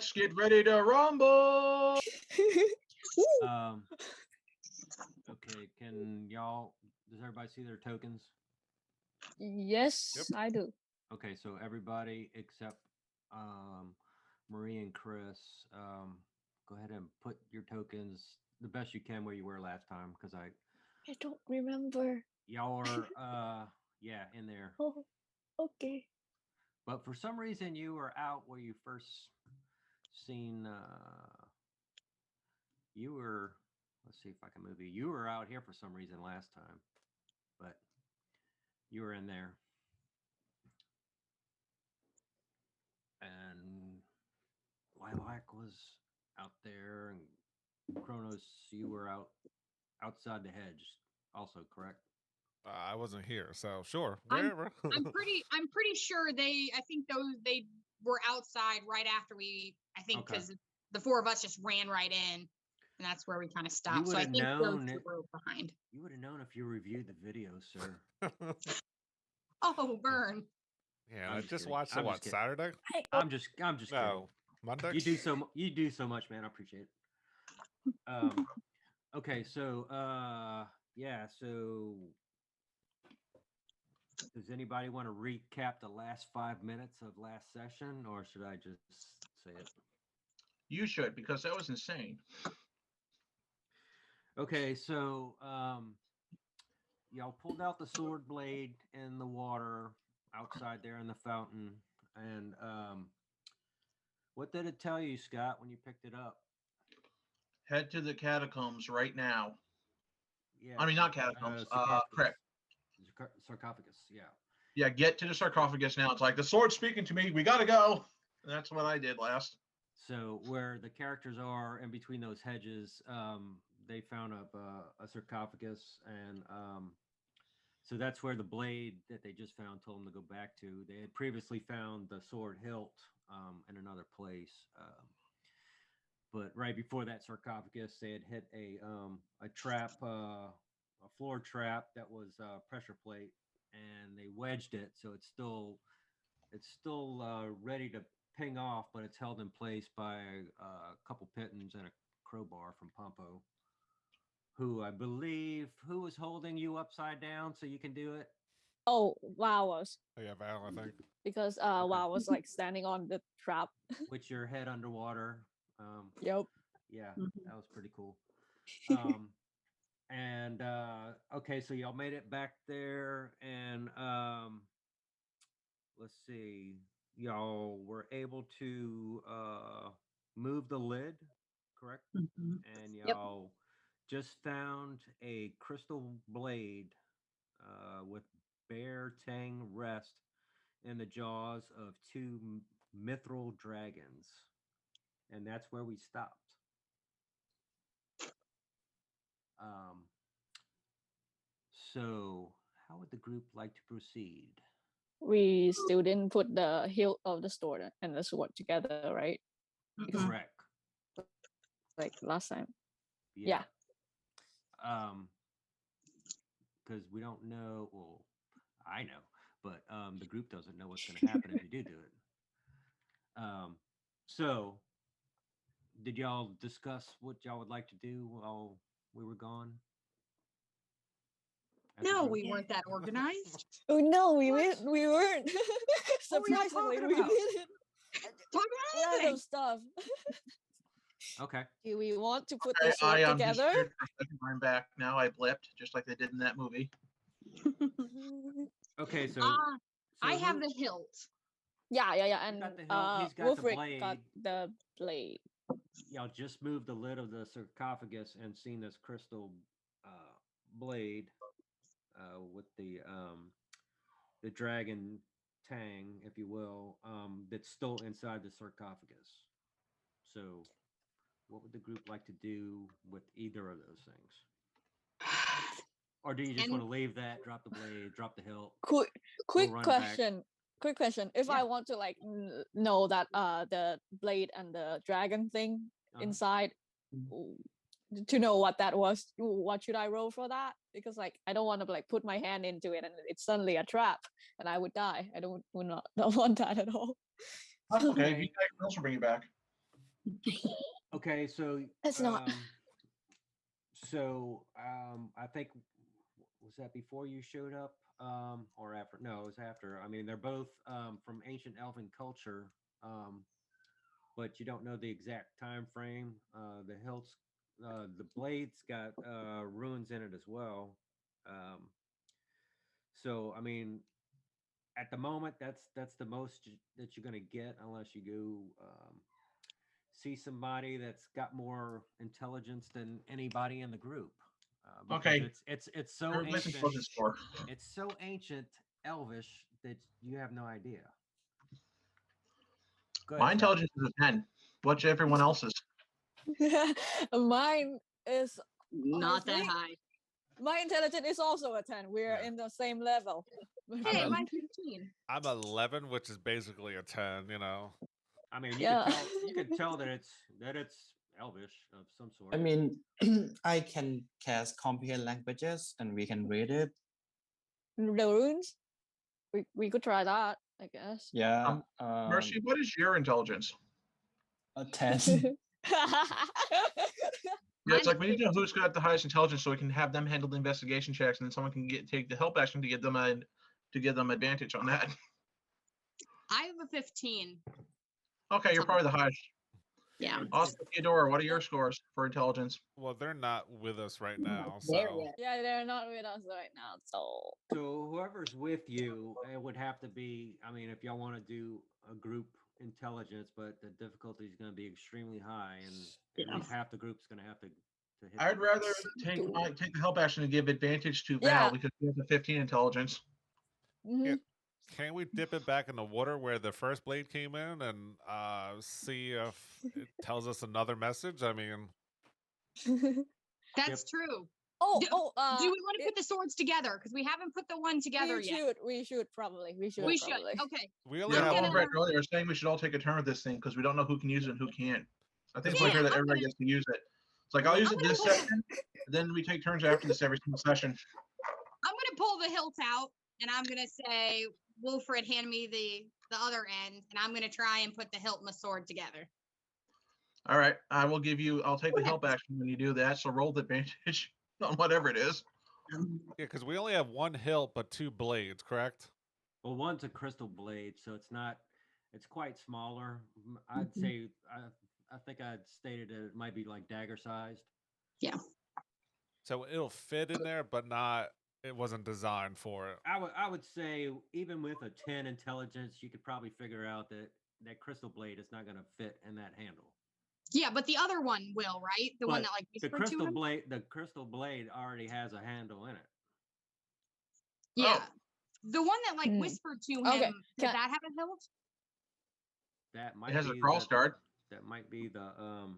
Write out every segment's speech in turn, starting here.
Let's get ready to rumble. Um, okay, does everybody see their tokens? Yes, Yep. I do. Okay, so everybody except Marie and Chris, go ahead and put your tokens the best you can where you were last time, because I don't remember. y'all are in there. Oh, okay. But for some reason you were out where you first seen you were, let's see if I can move you. You were out here for some reason last time, but you were in there. And Lilac was out there, and Kronos, you were outside the hedge also, correct? I wasn't here, so sure, I'm- wherever. I'm pretty sure they were outside right after I think Okay. because the four of us just ran right in, and that's where we kind of stopped. So I would've think those known two it. were behind. You would have known if you reviewed the video, sir. Oh, burn. Yeah, I'm I just just kidding. watched I'm the just kidding. Saturday? I'm just kidding. No, Monday. You do so much, man. I appreciate it. Okay, so so does anybody want to recap the last 5 minutes of last session, or should I just say it? You should, because that was insane. Okay, so y'all pulled out the sword blade in the water outside there in the fountain, and what did it tell you, Scott, when you picked it up? Head to the catacombs right now. Yeah, I mean, not catacombs. Correct. Sarcophagus. Yeah. Yeah, get to the sarcophagus now. It's like the sword's speaking to me. We gotta go. And that's what I did last. So where the characters are in between those hedges, they found a sarcophagus, and so that's where the blade that they just found told them to go back to. They had previously found the sword hilt in another place, but right before that sarcophagus, they had hit a trap, a floor trap that was pressure plate, and they wedged it, so it's still ready to ping off, but it's held in place by a couple pitons and a crowbar from Pompo, who I believe was holding you upside down so you can do it. Oh, wow, was Oh, yeah, Val, I think. because wow was like standing on the trap. With your head underwater. Yep. Yeah, Mhm. that was pretty cool. And okay, so y'all made it back there, and let's see, y'all were able to move the lid, correct? Mhm. And Yep. y'all just found a crystal blade with bare tang rest in the jaws of two mithril dragons, and that's where we stopped. So how would the group like to proceed? We still didn't put the hilt of the sword and the sword together, right? Mhm. Correct. Like last time. Yeah. Because we don't know. Well, I know, but the group doesn't know what's going to happen if you do it. So, did y'all discuss what y'all would like to do while we were gone? As a No, group? we weren't that organized. Oh no, we What? weren't. What were you Surprisingly, talking we about? didn't. Talk about Random anything. stuff. Okay. Do we want to put the I sword just together? for a second. I'm back now. I blipped just like they did in that movie. Okay. So, I have who- the hilt. Yeah. got And the hilt, he's got the Wolfric got blade. the blade. y'all just moved the lid of the sarcophagus and seen this crystal blade with the dragon tang, if you will, that's still inside the sarcophagus. So, what would the group like to do with either of those things? Or do you just And- want to leave that, drop the blade, drop the hilt? Quick run back. question. Quick question. If Yeah. I want to like know that the blade and the dragon thing Uh-huh. inside, to know what that was, what should I roll for that? Because like I don't want to like put my hand into it and it's suddenly a trap and I would die. I would not want that at all. That's okay. Okay. You guys can also bring it back. Okay, so It's not. I think was that before you showed up, or after? No, it was after. I mean, they're both from ancient elven culture, but you don't know the exact time frame. The hilts, the blades got runes in it as well. Um, so I mean, at the moment, that's the most that you're gonna get unless you go see somebody that's got more intelligence than anybody in the group. Because Okay, it's so everybody's ancient. intelligence score. It's so ancient elvish that you have no idea. Go ahead, My Fred. intelligence is a 10. What's everyone else's? Mine is Not that think- high. my intelligence is also a 10. We're Yeah. in the same level. Hey, a- mine's 15. I'm 11, which is basically a 10. You know. I mean, Yeah. you can tell that it's elvish of some sort. I mean, I can cast comprehend languages and we can read it. The runes. We could try that, I guess. Yeah. Mercy, what is your intelligence? A 10. Yeah, it's Mine's like we need to know who's got the highest intelligence so we can have them handle the investigation checks, and then someone can take the help action to give them advantage on that. I have a 15. Okay, you're probably the highest. Yeah. Austin, Theodora, what are your scores for intelligence? Well, they're not with us right now, There so yet. Yeah, they're not with us right now, so So whoever's with you, it would have to be. I mean, if y'all want to do a group intelligence, but the difficulty is going to be extremely high, and Yeah. at least half the group's going to have to hit. I'd the- rather take the help action and give advantage to Val Yeah. because he has a 15 intelligence. mhm. can we dip it back in the water where the first blade came in and see if it tells us another message? I mean, That's true. Oh, Do- oh, Do we want to put the swords together? Because we haven't put the one together yet. we should probably. We should We should. probably. Okay. we only Yeah, have gonna- Alan Brett earlier was saying we should all take a turn with this thing because we don't know who can use it and who can't. I think it's Yeah, clear that I'm everybody gonna- gets to use it. It's like I'll use I'm it gonna this pull- session, then we take turns after this every single session. I'm gonna pull the hilt out and I'm gonna say, Wilfred, hand me the other end, and I'm gonna try and put the hilt and the sword together. All right, I'll take the help action when you do that. So roll the advantage on whatever it is. yeah, because we only have one hilt but two blades, correct? Well, one's a crystal blade, so it's not. It's quite smaller. I'd say. I think I'd stated it might be like dagger sized. So it'll fit in there, but not. It wasn't designed for it. I would say even with a 10 intelligence, you could probably figure out that crystal blade is not going to fit in that handle. Yeah, but the other one will, right? The one But that like The whispered to him. the crystal blade already has a handle in it. Yeah. Oh. The one that like Hmm. whispered to him, Okay, does can- that have a hilt? That might has a be cross guard. That might be the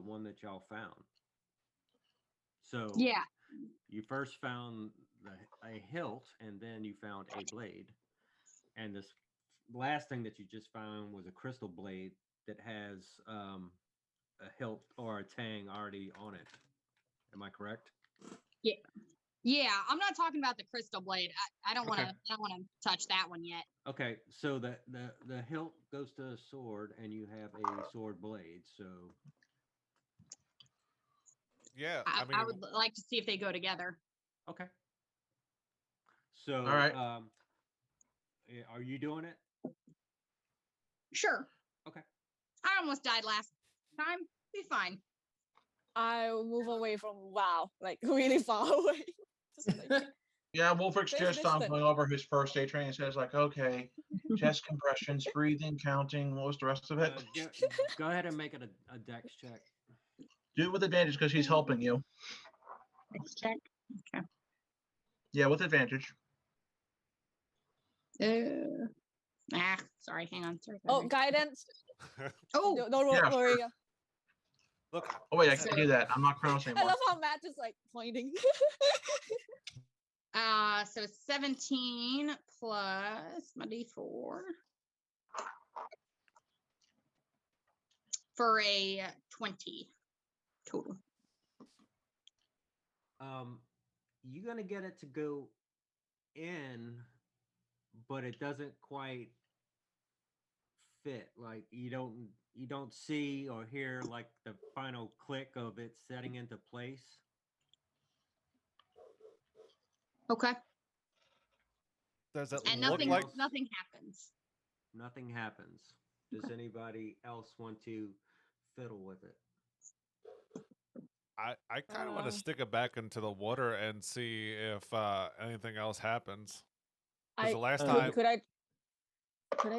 one that y'all found. So Yeah. you first found a hilt, and then you found a blade, and this last thing that you just found was a crystal blade that has a hilt or a tang already on it. Am I correct? Yeah, I'm not talking about the crystal blade. I don't want to. Okay. I don't want to touch that one yet. Okay, so the hilt goes to a sword, and you have a sword blade. So Yeah, I, I mean, I would like to see if they go together. okay. So All right. Are you doing it? Sure. Okay. I almost died last time. Be fine. I move away from WoW, like really far away. Just like, Yeah, Wolfric Safe just distance. going over his first day training. Says like, okay, chest compressions, breathing, counting. What was the rest of it? Go ahead and make it a dex check. Do it with advantage because he's helping you. Let's check. Yeah, with advantage. Sorry. Hang on. Sorry. oh, guidance. Oh, Don't Yeah, worry. look. Oh wait, I can't do that. I'm not Kronos I anymore. love how Matt is like pointing. so 17 plus my D4 for a 20 total. You're gonna get it to go in, but it doesn't quite fit. Like you don't see or hear like the final click of it setting into place. Okay. Does it And look nothing like? nothing happens. Nothing happens. Does anybody else want to fiddle with it? I kind of want to Uh, stick it back into the water and see if anything else happens. Because I the last Uh, time, could I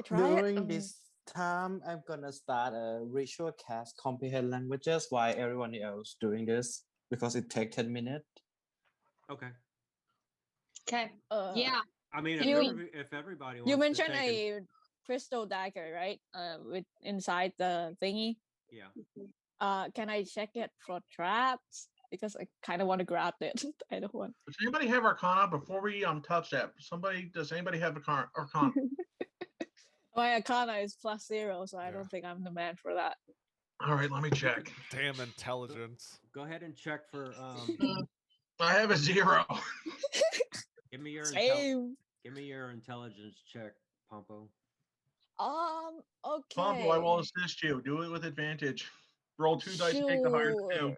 try During it? this time, I'm gonna start a ritual cast comprehend languages while everyone else doing this because it takes 10 minutes. Okay. Okay. Uh, Yeah. I mean, You- if everybody wants You to mentioned take a crystal dagger, right? With inside the thingy. yeah. Can I check it for traps? Because I kind of want to grab it. I don't want. Does anybody have Arcana before we touch that? Does anybody have Arcana? My Arcana is +0, so I Yeah. don't think I'm the man for that. All right, let me check. damn intelligence. Go ahead and check for I have a 0. give me your Same. give me your intelligence check, Pompo. Okay. Pompo, I will assist you. Do it with advantage. Roll 2 dice, take the higher 2. Sure.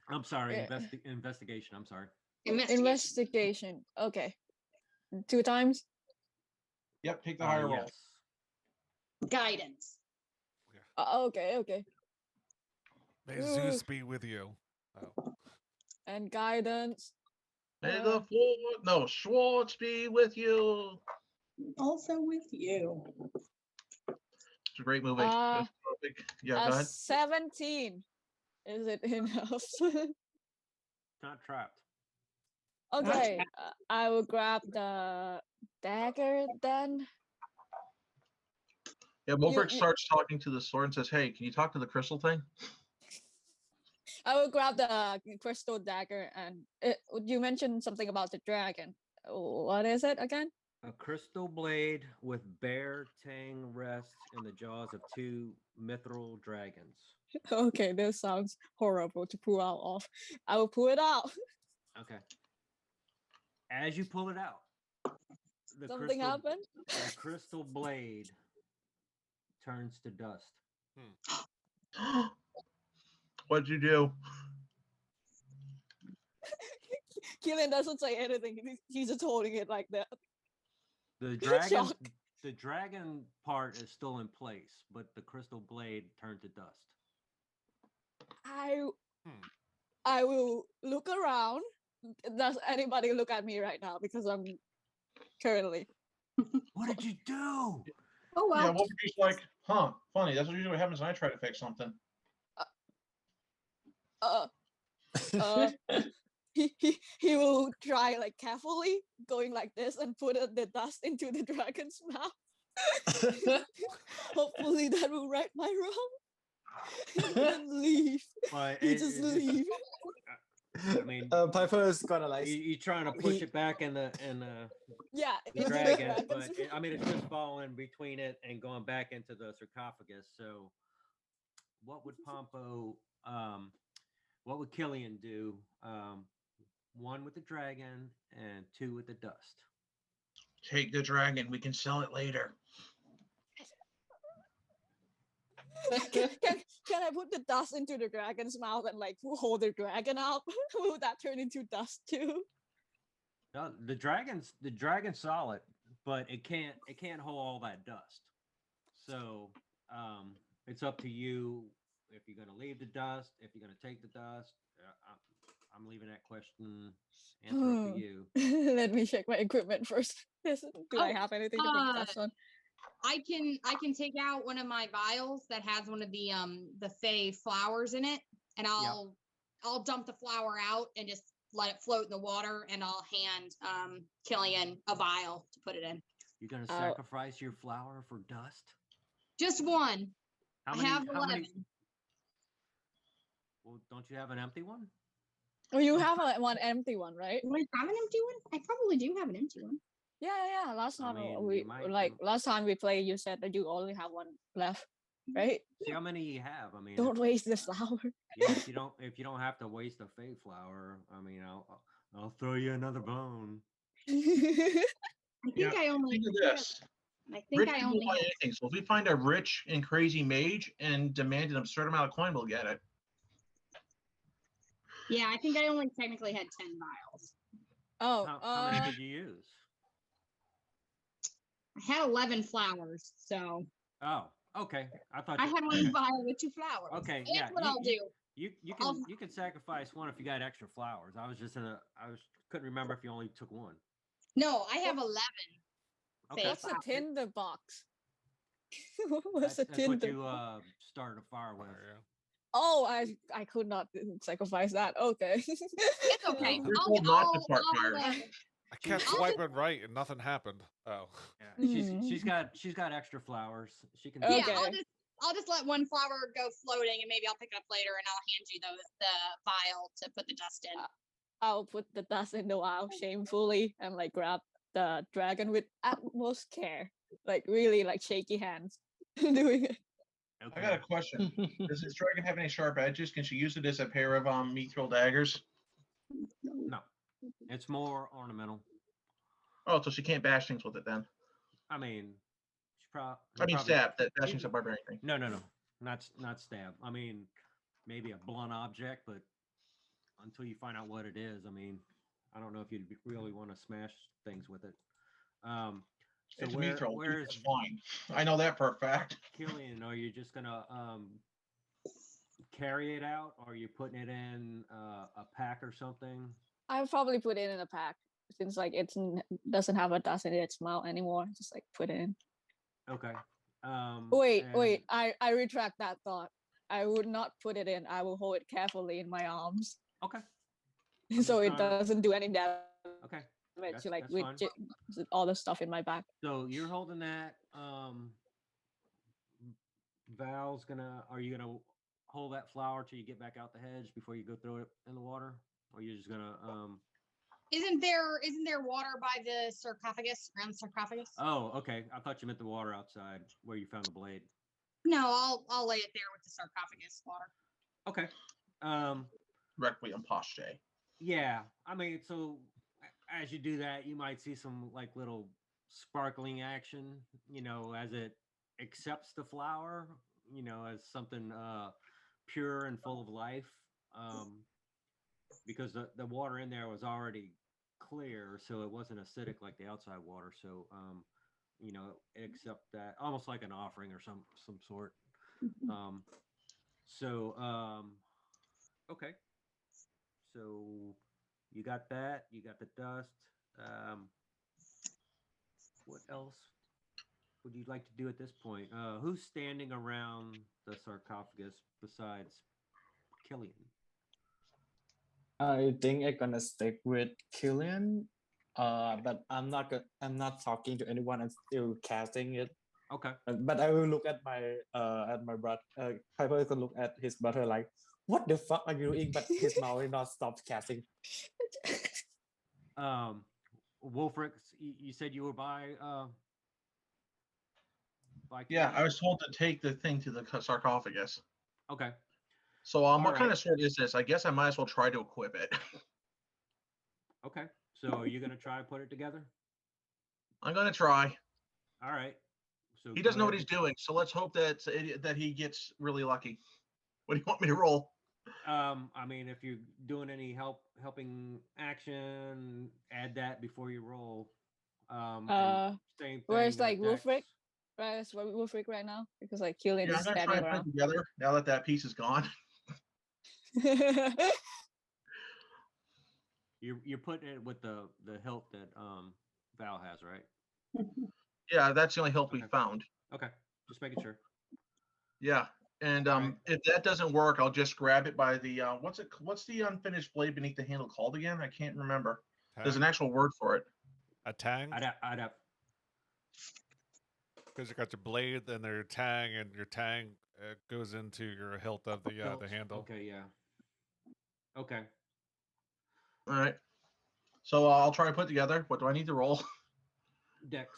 I'm sorry, Yeah. investigation. I'm sorry. Investigation. Okay. 2 times. Yep, take the higher roll. Yes. Guidance. Okay. May Zeus be with you. Oh. And guidance. May the Schwartz be with you. Also with you. It's a great movie. Uh, That's topic. Yeah, go ahead. 17. Is it enough? Not trapped. Okay. I will grab the dagger then. Yeah, Wolfric you- starts talking to the sword and says, "Hey, can you talk to the crystal thing?" I will grab the crystal dagger and you mentioned something about the dragon. What is it again? A crystal blade with bare tang rests in the jaws of 2 mithril dragons. Okay, this sounds horrible to pull out of. I will pull it out. Okay. As you pull it out, the Something happened. The crystal blade turns to dust. What'd you do? Killian doesn't say anything. He's just holding it like that. The dragon, Shock. the dragon part is still in place, but the crystal blade turned to dust. I will look around. Does anybody look at me right now? Because I'm currently. What did you do? Oh Yeah, well. Wolfric's like, "Huh, funny. That's usually what happens when I try to fix something." Uh, he will try like carefully going like this and put the dust into the dragon's mouth. Hopefully that will right my wrong. And then leave. But He just leave. I mean, Piper is gonna like you trying to push it back in the Yeah, the into dragon, dragon's but I mean, it's just falling between it and going back into the sarcophagus. So, what would Pompo, what would Killian do? 1 with the dragon and 2 with the dust. Take the dragon. We can sell it later. Can I put the dust into the dragon's mouth and like hold the dragon out? Will that turn into dust too? No, the dragon's solid, but it can't hold all that dust. So it's up to you if you're gonna leave the dust, if you're gonna take the dust. I'm leaving that question answer up to you. Let me check my equipment first. Do I Oh, have anything to put dust on? I can take out one of my vials that has one of the fey flowers in it, and I'll dump the flower out and just let it float in the water, and I'll hand Killian a vial to put it in. You're gonna sacrifice your flower for dust? Just one. How I many? have How 11. many? Well, don't you have an empty one? Oh, you have one empty one, right? Do I have an empty one? I probably do have an empty one. Yeah. Last I time mean, we you might- last time we played, you said that you only have one left, right? See how many you have. I mean, Don't waste the flower. yeah, if you don't have to waste a fey flower, I mean, I'll throw you another bone. I think I only. Think of this. I think Rich I people only buy have, anything. So if we find a rich and crazy mage and demand an absurd amount of coin, we'll get it. yeah, I think I only technically had 10 vials. Oh, How many did you use? I had 11 flowers, so Oh, okay. I thought I you, had one okay. vial with 2 flowers. Okay, Here's yeah, what you- I'll do. I'll- you can sacrifice one if you got extra flowers. I couldn't remember if you only took one. No, I have 11. Okay. what's a flowers. tinder box? What's That's a what tinder? you started a fire with. Yeah. Oh, I could not sacrifice that. Okay. It's okay. You're I'll, told not to I'll, start I'll, fires. I kept I'll just- swiping right and nothing happened. Oh. Yeah, Mm. she's got extra flowers. She can. Okay. yeah, I'll just let one flower go floating, and maybe I'll pick it up later, and I'll hand you the vial to put the dust in. I'll put the dust in the vial shamefully and like grab the dragon with utmost care, like really like shaky hands doing it. I got a question. Does this dragon have any sharp edges? Can she use it as a pair of mithril daggers? No, it's more ornamental. Oh, so she can't bash things with it then. I mean, she I mean, stab. That bashing's a barbarian thing. No, not stab. I mean, maybe a blunt object, but until you find out what it is, I mean, I don't know if you'd really want to smash things with it. So It's where, mithril. where It's is fine. I know that for a fact. Killian? Are you just gonna carry it out, or are you putting it in a pack or something? I'll probably put it in a pack since like doesn't have a dust in its mouth anymore. Just like put it in. Okay. Wait. I retract that thought. I would not put it in. I will hold it carefully in my arms Okay. so it just trying to- doesn't do any damage Okay. to like that's with fine. all the stuff in my back. So you're holding that. Val's gonna. Are you gonna hold that flower till you get back out the hedge before you go throw it in the water, or you're just gonna? Isn't there water by the sarcophagus, around the sarcophagus? Oh, okay. I thought you meant the water outside where you found the blade. No, I'll lay it there with the sarcophagus water. Okay. Requiem Poste. Yeah. I mean, so as you do that, you might see some like little sparkling action, as it accepts the flower, as something pure and full of life. Because the water in there was already clear, so it wasn't acidic like the outside water. So it accept that almost like an offering or some sort. Okay. So you got that, you got the dust. What else would you like to do at this point? Who's standing around the sarcophagus besides Killian? I think I'm gonna stick with Killian. But I'm not talking to anyone. I'm still casting it. Okay. But I will look at my brother. Piper can look at his brother like, what the fuck are you doing? But his mouth will not stop casting. Wolfric, you said you were by Yeah, Killian? I was told to take the thing to the sarcophagus. Okay. So what kind Alright. of sword is this? I guess I might as well try to equip it. Okay. So are you gonna try and put it together? I'm gonna try. All right. So He doesn't know go what he's doing, so let's hope that he gets really lucky. What do you want me to roll? I mean, if you're doing any helping action, add that before you roll. And same thing. Where's like Dex. Wolfric? Where's Wolfric right now? Because like Killian Yeah, is I'm gonna try standing and put around. it together now that that piece is gone. You're putting it with the hilt that Val has, right? Yeah, that's the only help we Okay. found. Okay, just making sure. Yeah, and Alright. if that doesn't work, I'll just grab it by the what's the unfinished blade beneath the handle called again? I can't remember. There's an actual word for it. A tang? I'd have. Because you got your blade, then your tang, and your tang goes into your hilt of the hilt. handle. Okay, yeah. Okay. All right. So I'll try to put it together. What do I need to roll? Dex.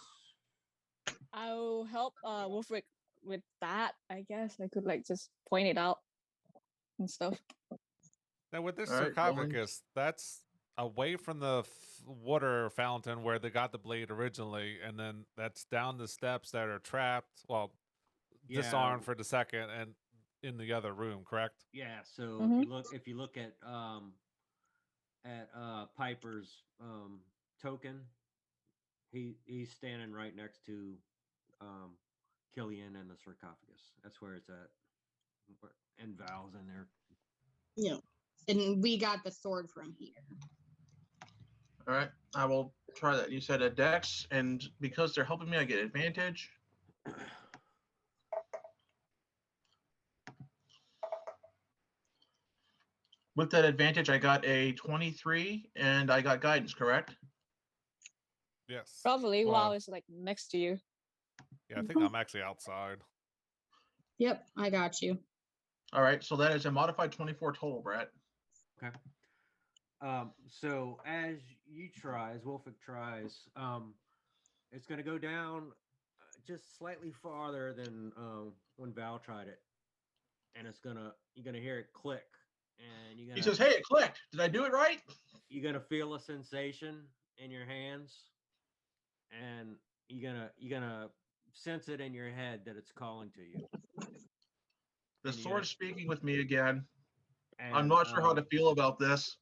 I'll help Wolfric with that. I guess I could like just point it out and stuff. Now with this All right, rolling. sarcophagus, that's away from the water fountain where they got the blade originally, and then that's down the steps that are trapped. Well, Yeah. disarmed for the second, and in the other room. Correct? Yeah. So if you look at Piper's token, he's standing right next to Killian and the sarcophagus. That's where it's at. And Val's in there. Yeah. And we got the sword from here. All right, I will try that. You said a dex, and because they're helping me, I get advantage. With that advantage, I got a 23, and I got guidance, correct? Yes. Probably Well, WoW is like next to you. Yeah, I think I'm actually outside. Yep, I got you. All right, so that is a modified 24 total, Brett. Okay. So as Wolfic tries, it's going to go down just slightly farther than when Val tried it, and you're gonna hear it click, and He says, "Hey, it clicked. Did I do it right?" You're gonna feel a sensation in your hands, and you're gonna sense it in your head that it's calling to you. The And you're sword's speaking with me again. I'm and, not sure how to feel about this.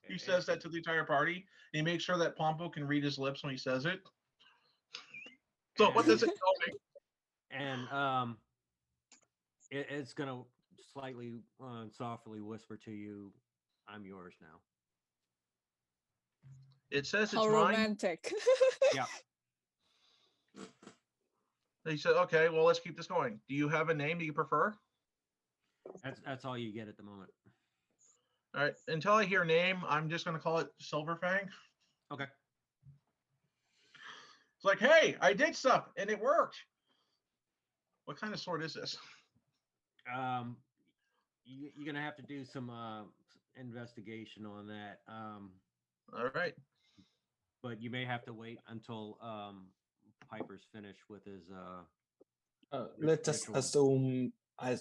He it- says that to the entire party, and he makes sure that Pompo can read his lips when he says it. So what does it tell me? And it's gonna slightly softly whisper to you, "I'm yours now." It says it's How mine. romantic. Yeah. He said, "Okay, well, let's keep this going. Do you have a name you prefer?" That's all you get at the moment. All right. Until I hear name, I'm just going to call it Silverfang. Okay. It's like, hey, I did stuff and it worked. What kind of sword is this? You're gonna have to do some investigation on that. All right. But you may have to wait until Piper's finished with his Let's just ritual. assume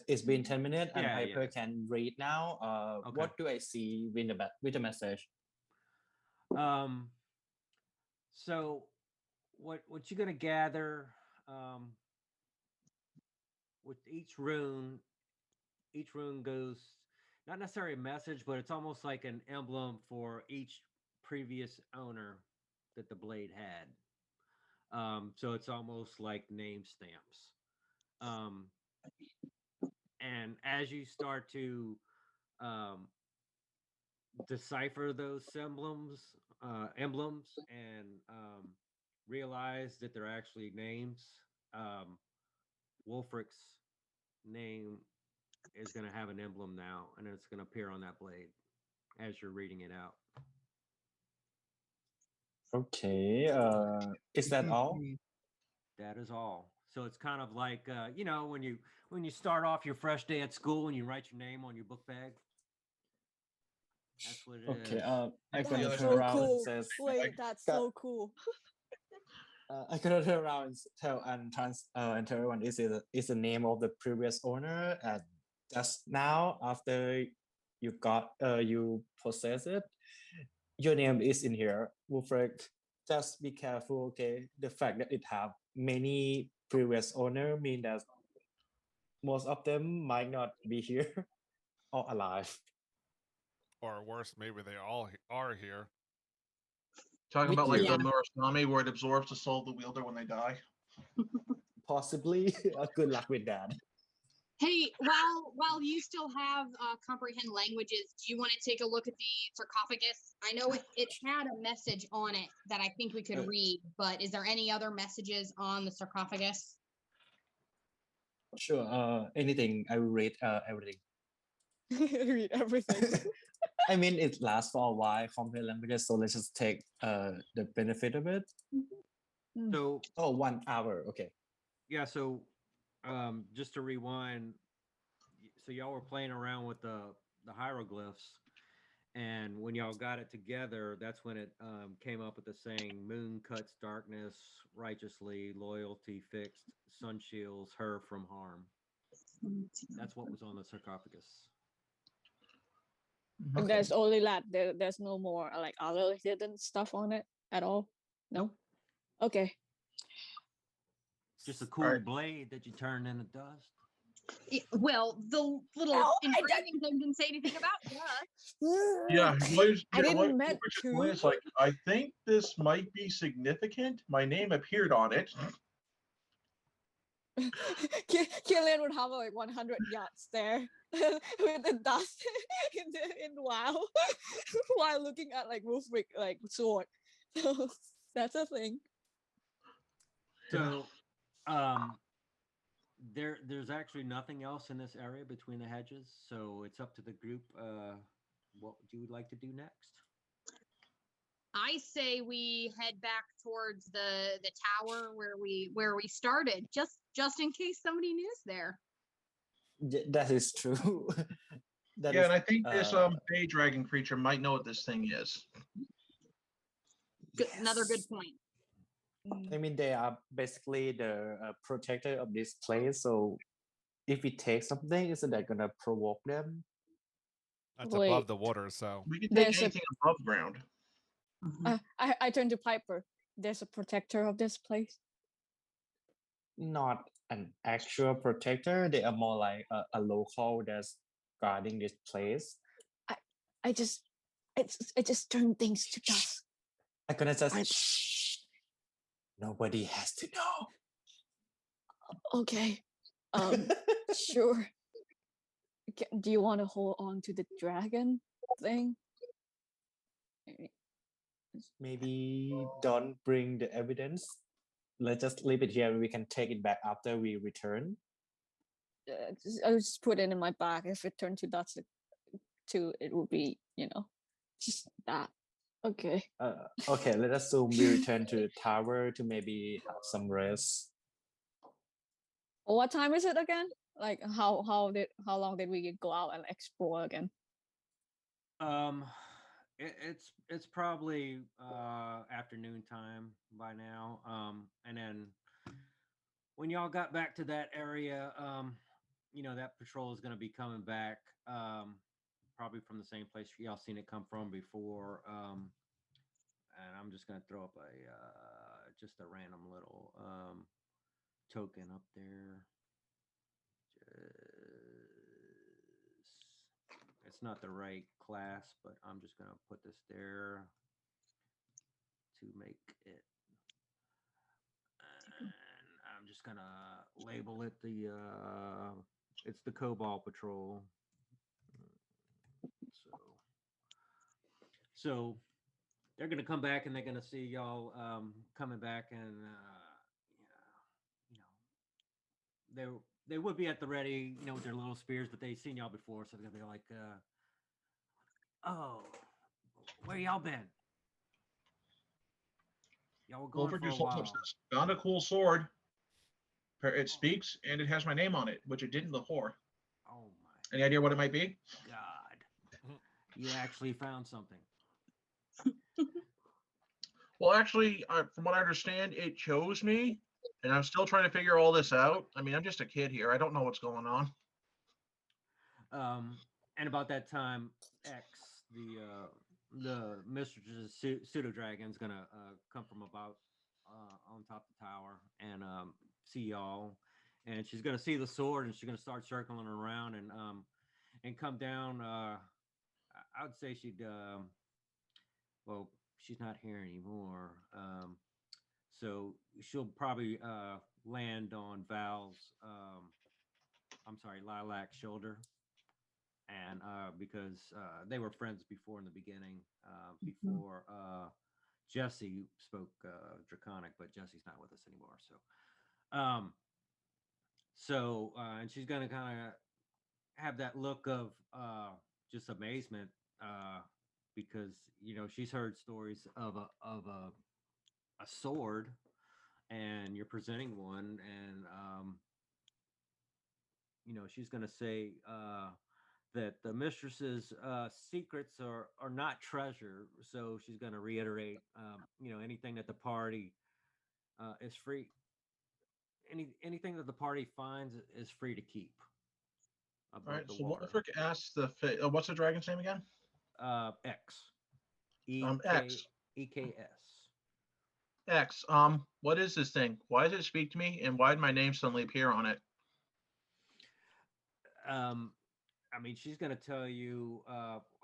it's been 10 minutes and Yeah, Piper yeah. can read now. Okay. What do I see with the message? So what you're gonna gather with each rune goes not necessarily a message, but it's almost like an emblem for each previous owner that the blade had. So it's almost like name stamps. And as you start to decipher those emblems, and realize that they're actually names, Wolfric's name is going to have an emblem now, and it's going to appear on that blade as you're reading it out. Okay. Is that all? That is all. So it's kind of like when you start off your fresh day at school and you write your name on your book bag. That's what it is. Okay. I'm That's gonna turn so around cool. and says, Wait, that's Got- so cool. I'm gonna turn around and tell everyone is the name of the previous owner, and just now after you possess it, your name is in here. Wolfric, just be careful, okay? The fact that it have many previous owner mean that most of them might not be here or alive. Or worse, maybe they all are here. Talking With about like you. the Murakami where it absorbs the soul of the wielder when they die. Possibly. Good luck with that. Hey, while you still have comprehend languages, do you want to take a look at the sarcophagus? I know it had a message on it that I think we could read, but is there any other messages on the sarcophagus? Sure. Anything. I will read everything. Read everything. I mean, it lasts for a while, complex languages, so let's just take the benefit of it. So Oh, 1 hour. Okay. yeah, so just to rewind, so y'all were playing around with the hieroglyphs, and when y'all got it together, that's when it came up with the saying, "Moon cuts darkness righteously, loyalty fixed, sun shields her from harm." That's what was on the sarcophagus. And there's only that. There's no more like other hidden stuff on it at all. No. Okay. Just a cool Alright. blade that you turn into dust. Well, the little No, engraving thing didn't say anything about that. Yeah, I didn't meant to. Like, I think this might be significant. My name appeared on it. Killian would have a like 100 yard stare with the dust in WoW while looking at like Wolfric like sword. So that's a thing. So, there's actually nothing else in this area between the hedges. So it's up to the group. What would you like to do next? I say we head back towards the tower where we started, just in case somebody new's there. That is true. That Yeah, is, and I think this bay dragon creature might know what this thing is. Good, another good yes. point. I mean, they are basically the protector of this place. So if we take something, isn't that gonna provoke them? That's Wait. above the water, so We can take There's a- anything above ground. I turn to Piper. There's a protector of this place. Not an actual protector. They are more like a local that's guarding this place. I just turn things to dust. I'm gonna just I- shh. Nobody has to know. Okay. Sure. Do you want to hold on to the dragon thing? Maybe don't bring the evidence. Let's just leave it here. We can take it back after we return. I'll just put it in my bag. If it turned to dust, it would be, just that. Okay. Okay, let us assume we return to the tower to maybe have some rest. What time is it again? Like how long did we go out and explore again? It's probably afternoon time by now. And then when y'all got back to that area, that patrol is going to be coming back, probably from the same place y'all seen it come from before. And I'm just going to throw up just a random little token up there. It's not the right class, but I'm just going to put this there to make it. And I'm just going to label it it's the Cobalt Patrol. So they're going to come back and they're going to see y'all coming back, and they would be at the ready, with their little spears, but they've seen y'all before, so they're gonna be like, "Oh, where y'all been? Y'all were gone for a while." Found a cool sword. It speaks and it has my name on it, which it didn't before. Oh my! Any idea what it might be? God, you actually found something. Well, actually, from what I understand, it chose me, and I'm still trying to figure all this out. I mean, I'm just a kid here. I don't know what's going on. And about that time, X, the mistress's pseudo dragon's gonna come from about on top of the tower and see y'all, and she's gonna see the sword, and she's gonna start circling around and come down. I would say she'd well, she's not here anymore, so she'll probably land on Val's Lilac's shoulder. And because they were friends before in the beginning, before Jesse spoke Draconic, but Jesse's not with us anymore. So and she's gonna kind of have that look of just amazement, because she's heard stories of a sword, and you're presenting one, and she's gonna say that the mistress's secrets are not treasure. So she's going to reiterate, anything that the party is free. Anything that the party finds is free to keep. All right. The So water. Wolfric asks what's the dragon's name again? X. X. EKS. X. What is this thing? Why does it speak to me? And why did my name suddenly appear on it? I mean, she's going to tell you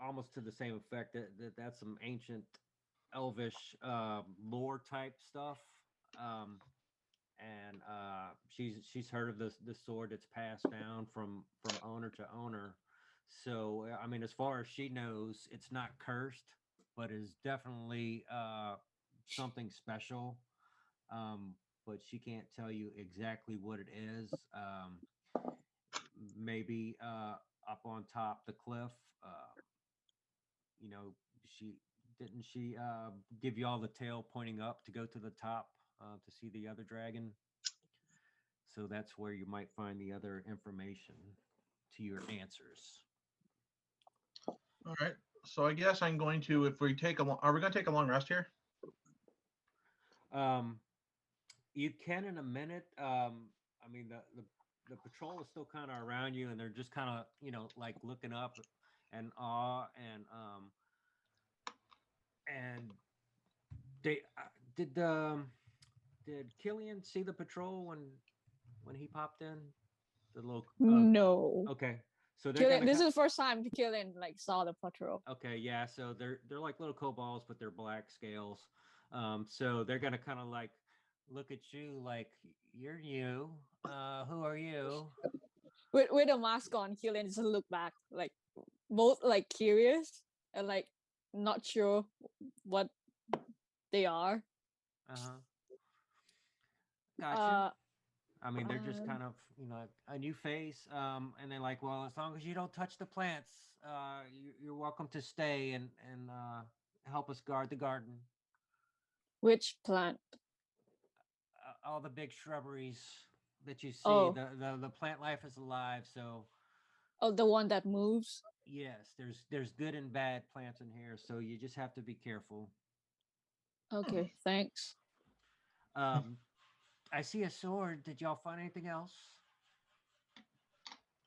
almost to the same effect that's some ancient elvish lore type stuff. And she's heard of this sword that's passed down from owner to owner. So I mean, as far as she knows, it's not cursed, but is definitely something special. But she can't tell you exactly what it is. Maybe up on top the cliff. You know, she give you all the tail pointing up to go to the top to see the other dragon. So that's where you might find the other information to your answers. All right. So I guess I'm going to, if we take a long, are we going to take a long rest here? You can in a minute. I mean, the patrol is still kind of around you, and they're just kind of, you know, like looking up and awe, and they did Killian see the patrol when he popped in? The little No. Okay, so they're Killian, gonna this is the first time Killian like saw the patrol. okay, yeah. So they're like little kobolds, but they're black scales. So they're gonna kind of like look at you like you're you. Who are you? With a mask on, Killian just look back, like both like curious and like not sure what they are. Uh-huh. Gotcha. Uh, I mean, they're just um, kind of, you know, a new face. And they're like, well, as long as you don't touch the plants, you're welcome to stay and help us guard the garden. which plant? All the big shrubberies that you see, Oh. the plant life is alive. So Oh, the one that moves. yes, there's good and bad plants in here. So you just have to be careful. Okay, thanks. I see a sword. Did y'all find anything else?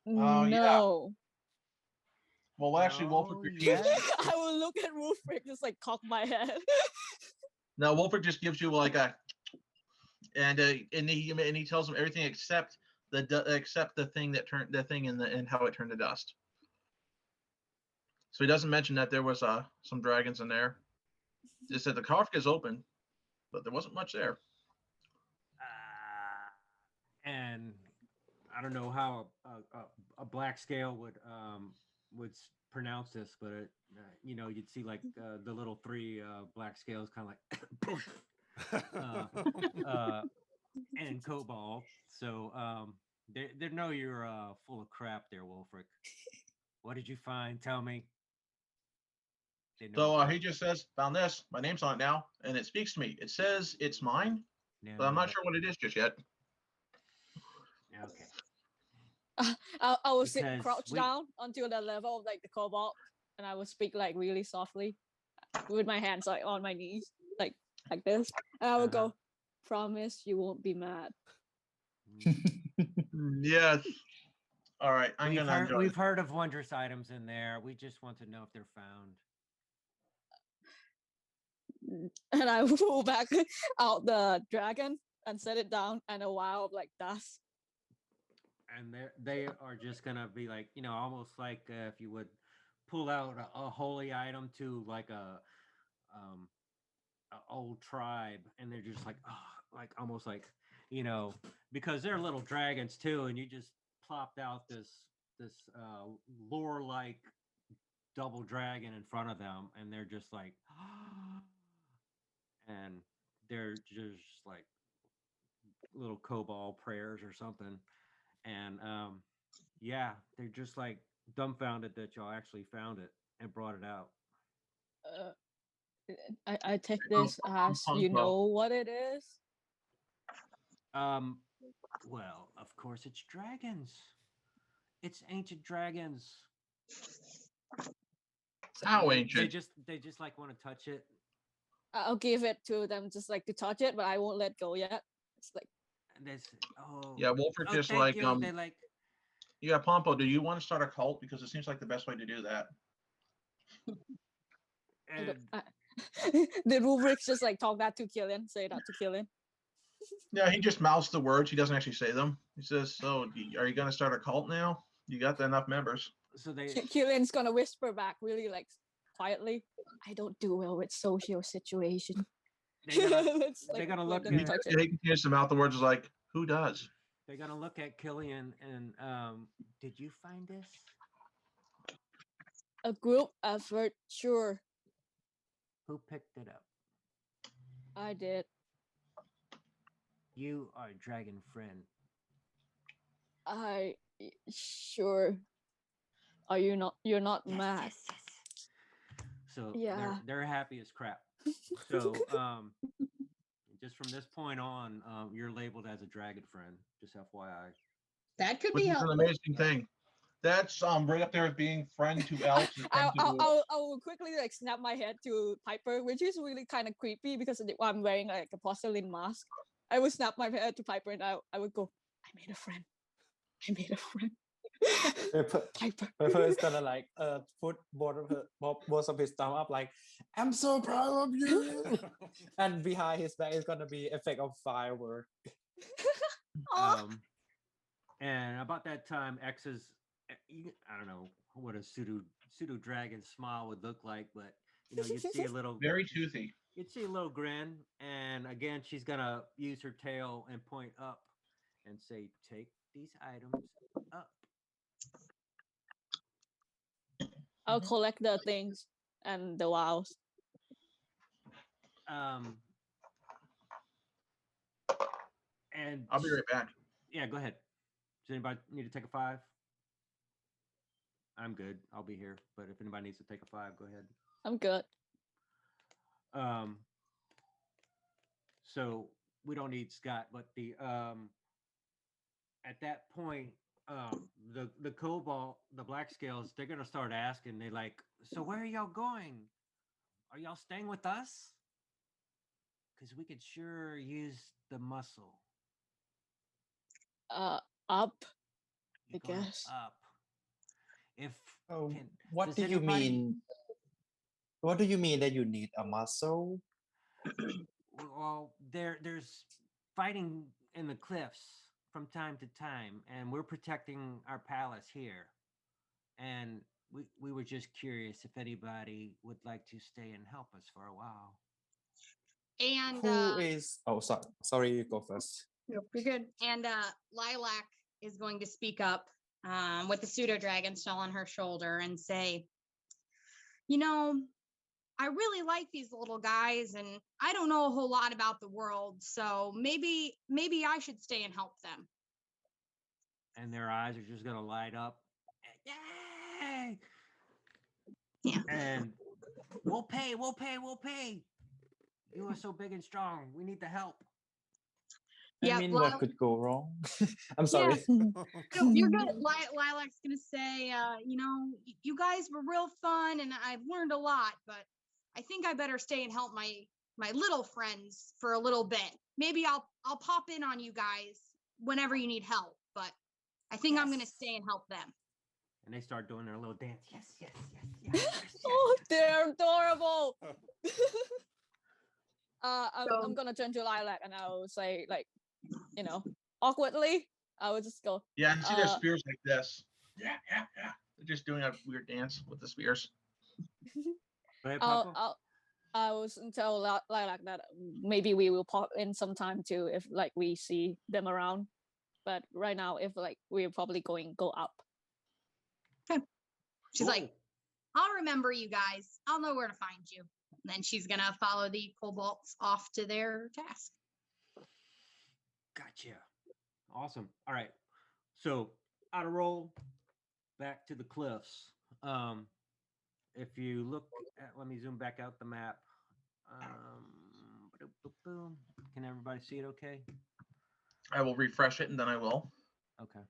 Oh, yeah. No. Well, actually, Wolfric No, refused. yeah. I will look at Wolfric, just like cock my head. No, Wolfric just gives you like a, and he tells him everything except the thing that turned the thing and how it turned to dust. So he doesn't mention that there was some dragons in there. Just said the Kafka is open, but there wasn't much there. And I don't know how a black scale would pronounce this, but you know, you'd see like the little three black scales kind of like and cobalt. So they know you're full of crap there, Wolfric. What did you find? Tell me. They know So about he just says, "Found this. My name's on it now, and it speaks to me. It says it's mine, but I'm not No. sure what it is just yet." Okay. I will sit Because crouch down until the level of like the cobalt, and I will speak like really softly, with my hands like on my knees, like this, and I will Uh-huh. go, "Promise you won't be mad." Yes. All right, I'm We've gonna heard, enjoy we've it. heard of wondrous items in there. We just want to know if they're found. And I pull back out the dragon and set it down, and a while of like dust. And they are just gonna be like, you know, almost like if you would pull out a holy item to like a old tribe, and they're just like, oh, like almost like, you know, because they're little dragons too, and you just plopped out this lore like double dragon in front of them, and they're just like, and they're just like little cobalt prayers or something, and yeah, they're just like dumbfounded that y'all actually found it and brought it out. I take Oh, this as you Funko. know what it is. Well, of course it's dragons. It's ancient dragons. How They ancient? just like want to touch it. I'll give it to them just like to touch it, but I won't let go yet. It's like, And they say, oh, Yeah, Wolfric oh, just thank like you. They like, yeah, Pompo. Do you want to start a cult? Because it seems like the best way to do that. I don't- And the rubrics just like talk that to Killian, say that to Killian. Yeah, he just mouths the words. He doesn't actually say them. He says, "So, are you going to start a cult now? You got enough members." so they Killian's gonna whisper back really like quietly. I don't do well with social situation. they're gonna Let's, they're gonna let look them And he, at touch and it. he continues to mouth the words like, "Who does?" they're gonna look at Killian and did you find this? A group effort, sure. Who picked it up? I did. You are a dragon friend. Sure. Are you not? You're not mad. Yes. So Yeah. they're happy as crap. So just from this point on, you're labeled as a dragon friend. Just FYI. That could Which be is an helpful. amazing thing. That's right up there with being friend to elves. And friend to dwarves. I'll quickly like snap my head to Piper, which is really kind of creepy because I'm wearing like a porcelain mask. I would snap my head to Piper and I would go, I made a friend. I made a friend. Piper. Pepper is gonna like put both of his thumb up like I'm so proud of you, and behind his back is gonna be effect of firework. Aw. And about that time, X's I don't know what a pseudo dragon smile would look like, but you'd see a little Very toothy. you'd see a little grin, and again, she's gonna use her tail and point up and say, "Take these items up." I'll collect the things and the wows. And I'll be right back. yeah, go ahead. Does anybody need to take a 5? I'm good. I'll be here. But if anybody needs to take a 5, go ahead. I'm good. So we don't need Scott, but the at that point, the cobalt, the black scales, they're gonna start asking. They like, so where are y'all going? Are y'all staying with us? Because we could sure use the muscle. Up. You're I going guess. up. If Oh, can- what does do you anybody- mean? What do you mean that you need a muscle? Well, there's fighting in the cliffs from time to time, and we're protecting our palace here. And we were just curious if anybody would like to stay and help us for a while. And Who is? Oh, sorry. You go first. You're good. And Lilac is going to speak up with the pseudo dragon shell on her shoulder and say, I really like these little guys, and I don't know a whole lot about the world, so maybe I should stay and help them. And their eyes are just gonna light up. Yay! Yeah. And we'll pay. You are so big and strong. We need the help. Yeah, I mean, Lila- what could go wrong? I'm sorry. No, you're good. Lilac's gonna say, you guys were real fun, and I've learned a lot, but I think I better stay and help my little friends for a little bit. Maybe I'll pop in on you guys whenever you need help, but I think I'm gonna stay and help them. And they start doing their little dance. Yes. Oh, they're adorable. I'm gonna turn to Lilac and I'll say like, awkwardly, I would just go, Yeah, and see their spears like this. Yeah. They're just doing a weird dance with the spears. Go ahead, Papa. I will tell Lilac that maybe we will pop in sometime too if like we see them around. But right now, if like we're probably go up. She's like, I'll remember you guys. I'll know where to find you. And then she's gonna follow the kobolds off to their task. Gotcha. Awesome. All right. So out of roll, back to the cliffs. If you look at, let me zoom back out the map. Boom. Can everybody see it okay? I will refresh it and then I will. Okay.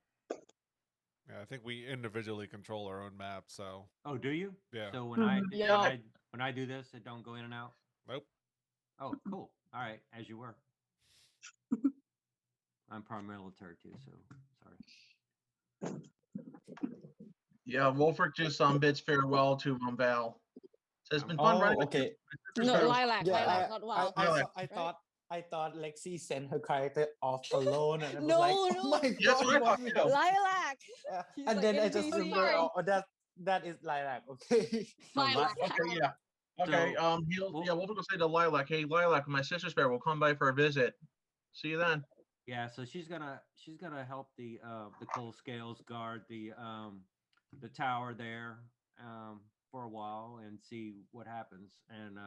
Yeah, I think we individually control our own map. So Oh, do you? yeah, So when I Yeah. when I do this, it don't go in and out. nope. Oh, cool. All right, as you were. I'm paramilitary too, so sorry. Yeah, Wolfric just bids farewell to Val. It's been fun Oh, running with you. okay. My No, sister Sparrow- lilac, Yeah, lilac, not wild. Lilac. I thought Lexi sent her character off alone, and I was No, like, oh no. my Yeah, that's god, what I what thought we too. Lilac. He's and like then I just NPC. remember, Sorry. oh, that is Lilac. Okay. Lilac. Okay, yeah. Okay, So, Wolfie will say to Lilac, hey Lilac, my sister Sparrow will come by for a visit. See you then. Yeah, so she's gonna help the Cold Scales guard the tower there for a while and see what happens. And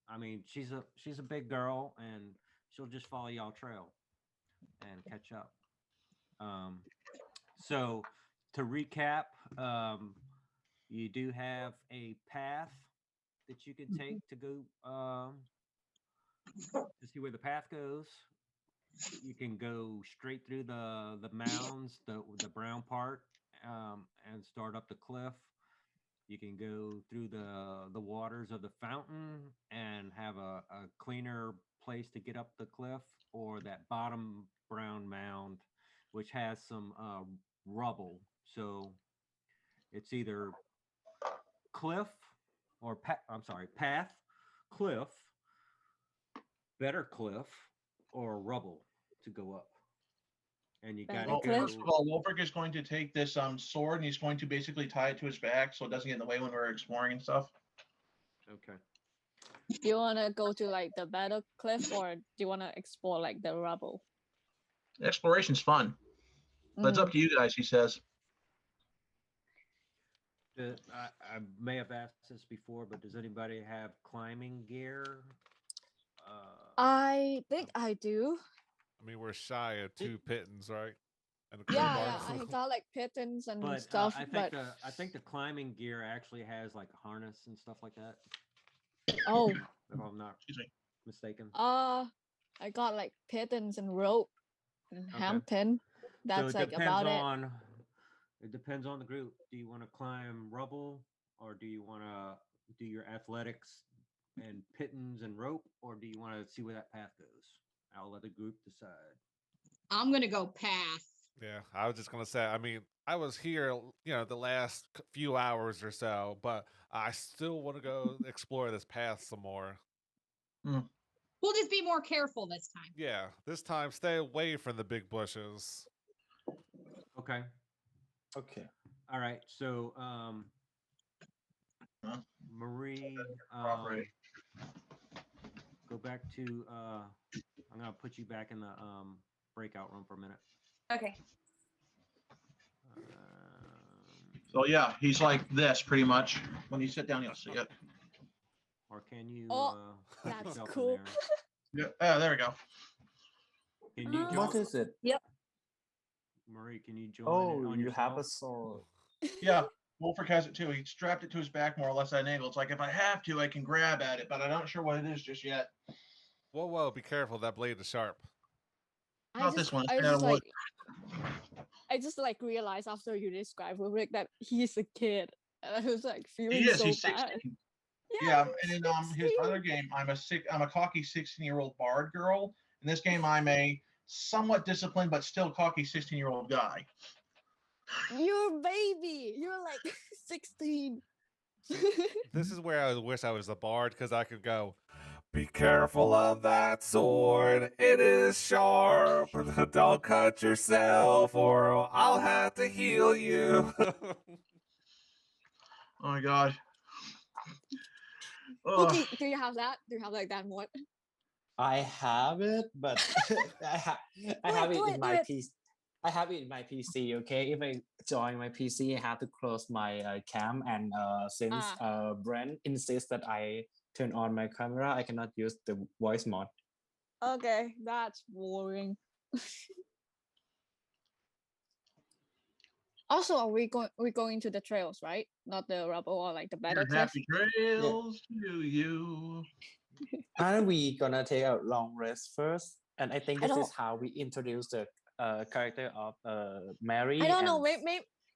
I mean, she's a big girl, and she'll just follow y'all trail and catch up. So to recap, you do have a path that you can take to go to see where the path goes. You can go straight through the mounds, the brown part, and start up the cliff. You can go through the waters of the fountain and have a cleaner place to get up the cliff, or that bottom brown mound, which has some rubble. So it's either cliff or path, cliff, better cliff, or rubble to go up. And you Better gotta Well, cliff. first go. of all, Wolfric is going to take this sword and he's going to basically tie it to his back so it doesn't get in the way when we're exploring and stuff. Okay. Do you want to go to like the battle cliff, or do you want to explore like the rubble? Exploration's fun, but it's up Mm. to you guys, he says. I may have asked this before, but does anybody have climbing gear? I think I do. I mean, we're shy of 2 pittons, right? And a Yeah, crowbar. yeah. I got like pittons and But stuff, I think the climbing gear actually has like a harness and stuff like that. oh, If I'm not Excuse me. mistaken. I got like pittons and rope and Okay. Hampton. That's so like about it. It depends on the group. Do you want to climb rubble, or do you want to do your athletics and pittons and rope, or do you want to see where that path goes? I'll let the group decide. I'm gonna go path. Yeah, I was just gonna say. I mean, I was here, the last few hours or so, but I still want to go explore this path some more. We'll just be more careful this time. Yeah, this time stay away from the big bushes. Okay. Okay. All right. So, Huh? Marie, Cooperate. go back to. I'm gonna put you back in the breakout room for a minute. Okay. So yeah, he's like this pretty much. When you sit down, you'll see it. Or can you? Oh, put that's yourself in cool. there? Yeah, there we go. Can you Oh. What join, is it? Marie? Can you join? Oh, it on you have a yourself? sword. Yeah, Wolfric has it too. He strapped it to his back more or less at an angle. It's like if I have to, I can grab at it, but I'm not sure what it is just yet. Whoa, be careful. That blade is sharp. Not this one. I It's made out just of wood. I just like realized after you described Rick that he's a kid, and I was like feeling He is. so He's bad. 16. Yeah, and in his 16. other game, I'm a cocky 16-year-old bard girl. In this game, I'm a somewhat disciplined but still cocky 16-year-old guy. You're a baby. You're like 16. This is where I wish I was a bard, because I could go, be careful of that sword. It is sharp. Don't cut yourself, or I'll have to heal you. Oh my god. Okay, do you have that? Do you have like that mod? I have it, but I have it do in it, my do it. PC. I have it in my PC. Okay, if I join my PC, I have to close my cam, and since Brent insists that I turn on my camera, I cannot use the voice mod. Okay, that's boring. Also, are we going to the trails, right? Not the rubble or like the battle cliff. Happy trails to you. Aren't we gonna take a long rest first? And I think I this is don't- how we introduce the character of Mary. I don't know. and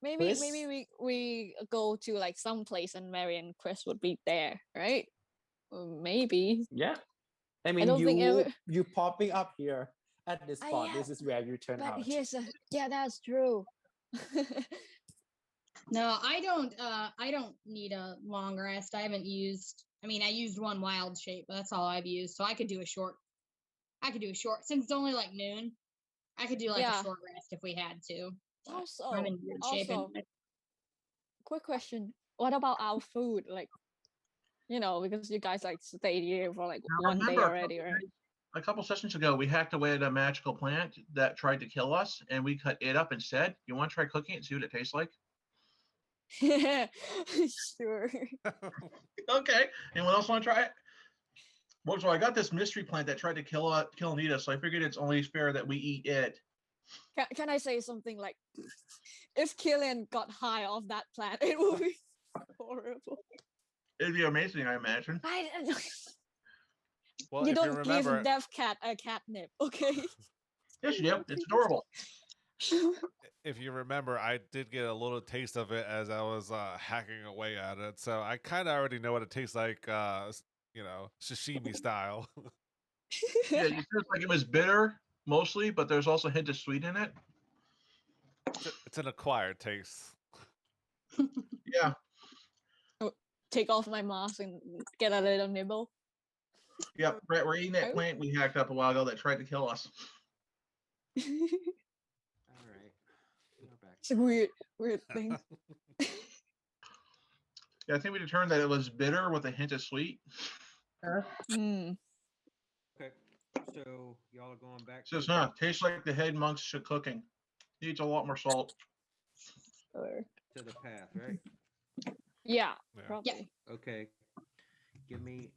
Maybe Chris? we go to like some place and Mary and Chris would be there, right? Maybe. Yeah, I mean don't think ever- you popping up here at this spot. yeah, This is where you turn But out. yeah, that's true. No, I don't need a long rest. I haven't used I mean, I used one wild shape, but that's all I've used. So I could do a short. Since it's only like noon. I could do like Yeah. a short rest if we had to. but I'm Also, in good shape. also, quick question. What about our food? Like, because you guys like stayed here for like Now, one day remember already, right? a couple sessions ago, we hacked away at a magical plant that tried to kill us, and we cut it up instead. You want to try cooking it and see what it tastes like? Sure. Okay. Anyone else want to try it? Well, so I got this mystery plant that tried to kill Anita, so I figured it's only fair that we eat it. Can I say something like, if Killian got high off that plant, it would be horrible. It'd be amazing, I imagine. Well, You if you don't remember, give deaf cat a catnip, okay? Yes, you do. It's adorable. if you remember, I did get a little taste of it as I was hacking away at it, so I kind of already know what it tastes like, sashimi style. Yeah, you feel like it was bitter mostly, but there's also a hint of sweet in it. It's an acquired taste. Yeah. Take off my mask and get a little nibble. Yep. Right. We're eating that Oh. plant we hacked up a while ago that tried to kill us. All right. We're back. It's a weird thing. Yeah, I think we determined that it was bitter with a hint of sweet. Mm. Okay. So y'all are going back. It says, to- huh, tastes like the head monks should cooking. Needs a lot more salt. Or- to the path, right? Yeah, Yeah. probably. Okay. Give me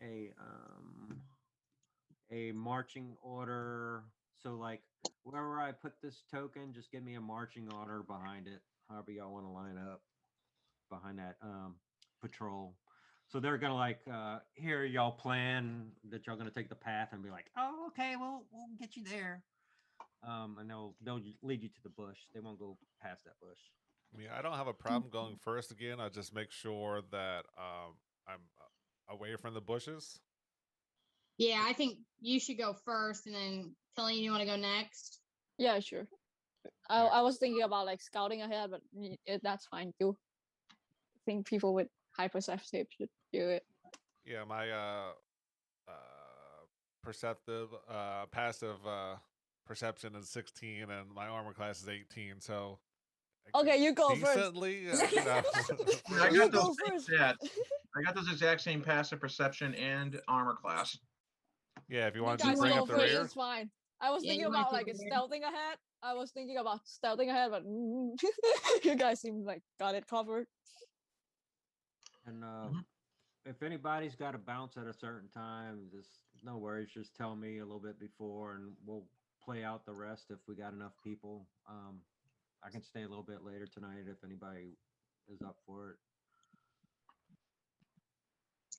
a marching order. So like wherever I put this token, just give me a marching order behind it. However y'all want to line up behind that patrol. So they're gonna like hear y'all plan that y'all gonna take the path and be like, oh, okay, we'll get you there. And they'll lead you to the bush. They won't go past that bush. Yeah, I don't have a problem going first again. I just make sure that I'm away from the bushes. Yeah, I think you should go first, and then Kelly, you want to go next? Yeah, sure. I was thinking about like scouting ahead, but that's fine too. I think people with high perceptive should do it. Yeah, my perceptive passive perception is 16 and my armor class is 18, so Okay, you go first. decently, I You got go those same first. stats. I got those exact same passive perception and armor class. yeah, if you You want to guys just bring go up the first. rear. It's fine. I was Yeah, thinking you wanna about take like the rear? stealthing ahead. I was thinking about stealthing ahead, but you guys seem like got it covered. And Mhm. if anybody's got to bounce at a certain time, just no worries. Just tell me a little bit before, and we'll play out the rest if we got enough people. I can stay a little bit later tonight if anybody is up for it.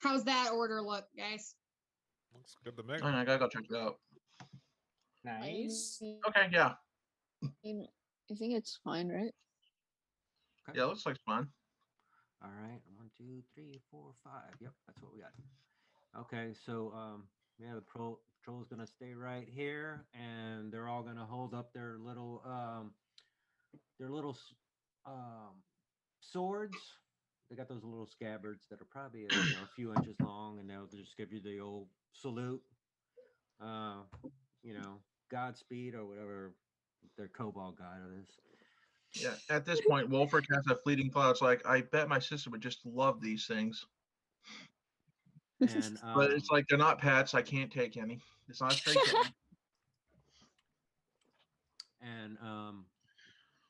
How's that order look, guys? Looks good to me. I gotta go check it out. Nice. Okay, yeah. I think it's fine, right? Okay. Yeah, looks like fun. All right. 1, 2, 3, 4, 5. Yep, that's what we got. Okay, so yeah, the patrol's gonna stay right here, and they're all gonna hold up their little swords. They got those little scabbards that are probably a few inches long, and they'll just give you the old salute. Godspeed or whatever their cobalt god is. Yeah. At this point, Wolford has a fleeting thought. It's like, I bet my sister would just love these things. And But it's like they're not pets. I can't take any. It's not a stray kitten. and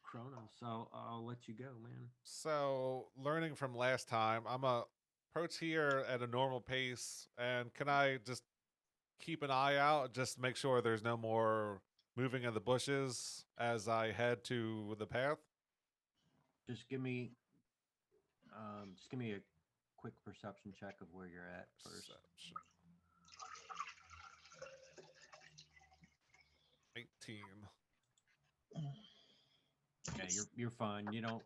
Kronos, I'll let you go, man. So, learning from last time, I'm a approach here at a normal pace, and can I just keep an eye out, just make sure there's no more moving in the bushes as I head to the path? Just give me a quick perception check of where you're at first. Perception. 18. Yeah, you're fine. You don't.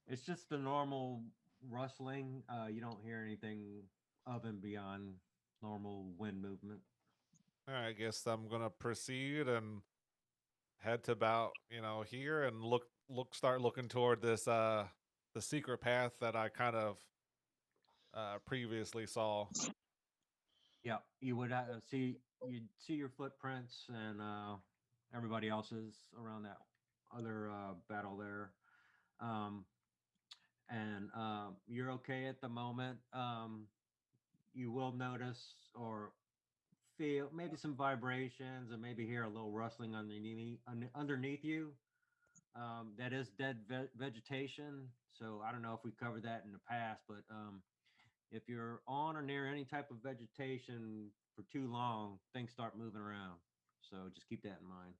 It's just the normal rustling. You don't hear anything of and beyond normal wind movement. All right, I guess I'm gonna proceed and head to about here and start looking toward this the secret path that I kind of previously saw. Yeah, you would see you'd see your footprints and everybody else's around that other battle there. Um, and you're okay at the moment. You will notice or feel maybe some vibrations and maybe hear a little rustling underneath you. That is dead vegetation. So I don't know if we covered that in the past, but if you're on or near any type of vegetation for too long, things start moving around. So just keep that in mind.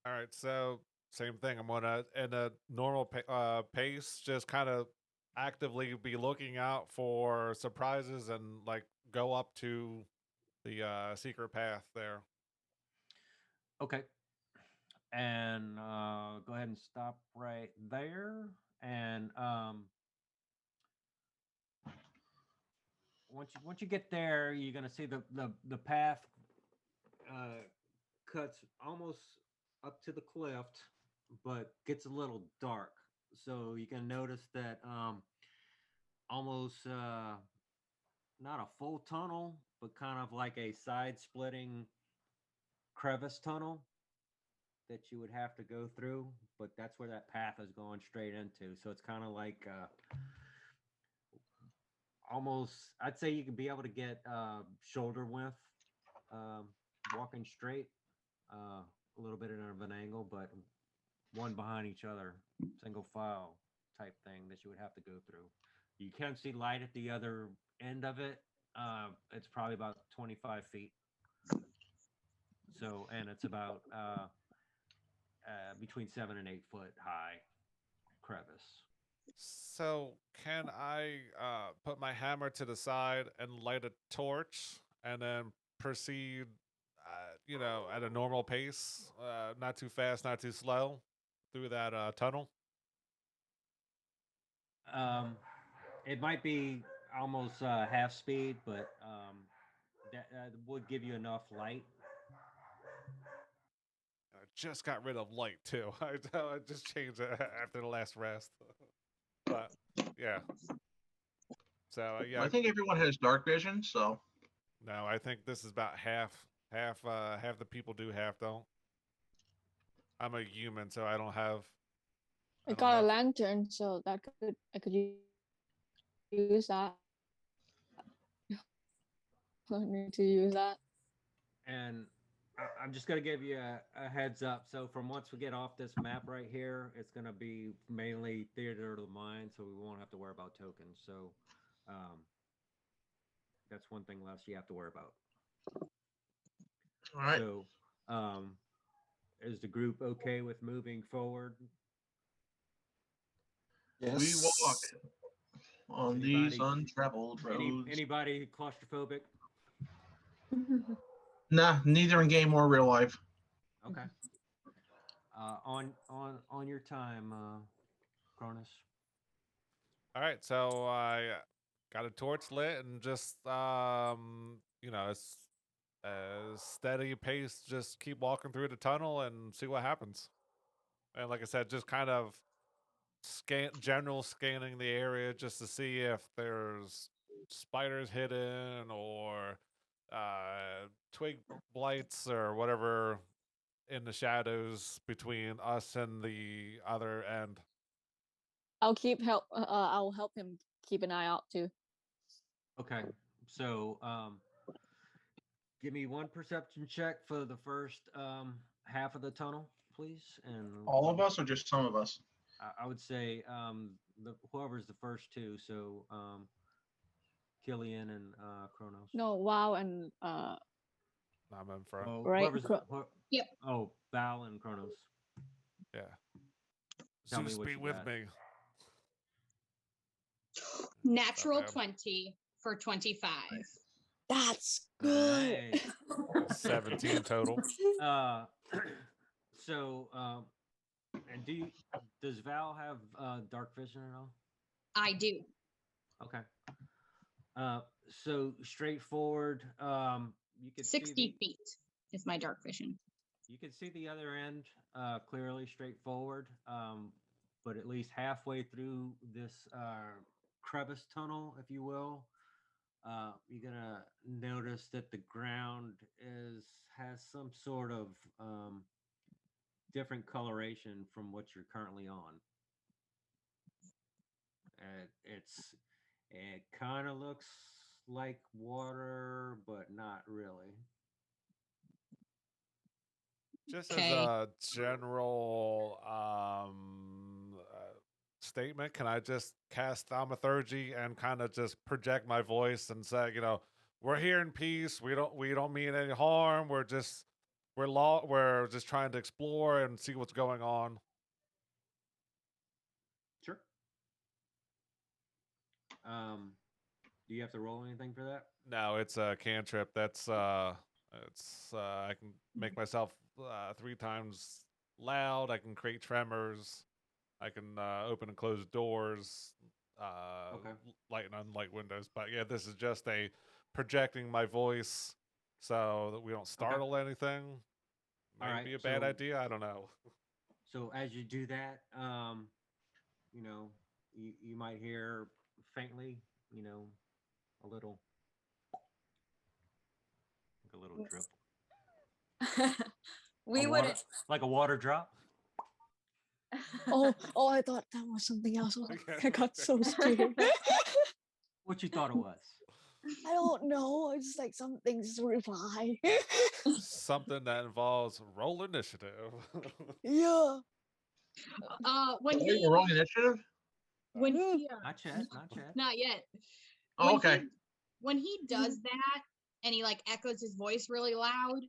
All right, so same thing. I'm gonna in a normal pace, just kind of actively be looking out for surprises and like go up to the secret path there. Okay. And go ahead and stop right there. And once you get there, you're gonna see the path cuts almost up to the cliff, but gets a little dark. So you can notice that almost not a full tunnel, but kind of like a side splitting crevice tunnel that you would have to go through. But that's where that path is going straight into. So it's kind of like almost, I'd say you could be able to get shoulder width walking straight, a little bit of an angle, but one behind each other, single file type thing that you would have to go through. You can see light at the other end of it. It's probably about 25 feet. So, and it's about between 7 and 8 foot high crevice. So can I put my hammer to the side and light a torch and then proceed, at a normal pace, not too fast, not too slow, through that tunnel? It might be almost half speed, but that would give you enough light. I just got rid of light too. I just changed it after the last rest. But yeah. So yeah. I think everyone has dark vision, so No, I think this is about half the people do, half don't. I'm a human, so I don't have. I don't got a have- lantern, so I could use that. I need to use that. And I'm just going to give you a heads up. So from once we get off this map right here, it's going to be mainly theater of the mind, so we won't have to worry about tokens. So that's one thing less you have to worry about. all right. So is the group okay with moving forward? Yes. We walk on these Anybody- untraveled roads. Anybody claustrophobic? Nah, neither in game or real life. Okay. On your time, Cronus. All right, so I got a torch lit and just it's steady pace. Just keep walking through the tunnel and see what happens. And like I said, just kind of general scanning the area just to see if there's spiders hidden or twig blights or whatever in the shadows between us and the other end. I'll help him keep an eye out too. Okay. So give me one perception check for the first half of the tunnel, please. And All of us or just some of us? I would say whoever's the first two. So Killian and Kronos. No, WoW and I'm in front. Oh, right, Yep. Oh, Val and Kronos. Yeah. Tell me Zeus what be you with got. me. Natural bad. 20 for 25. that's good. Nice. 17 total. So and does Val have dark vision at all? I do. Okay. So straightforward. You can 60 feet is my dark vision. You can see the other end clearly, straightforward. But at least halfway through this crevice tunnel, if you will. You're gonna notice that the ground has some sort of different coloration from what you're currently on. It kind of looks like water, but not really. Just as Okay. a general statement, can I just cast Thaumaturgy and kind of just project my voice and say, we're here in peace. We don't mean any harm. We're just trying to explore and see what's going on. Sure. Do you have to roll anything for that? No, it's a cantrip. That's I can make myself 3 times loud. I can create tremors. I can open and close doors. Okay. Light and unlight windows. But yeah, this is just a projecting my voice so that we don't startle anything. All right, Maybe a bad so- idea. I don't know. So as you do that, you might hear faintly, a little drip, We A would water- like a water drop. Oh, I thought that was something else. I got so scared. What you thought it was? I don't know. It's like some things reply. Something that involves roll initiative. Yeah. When Oh, he you're rolling initiative? when Mhm. he, Not yet. Not yet. not yet. Oh, When okay. when he does that and he like echoes his voice really loud,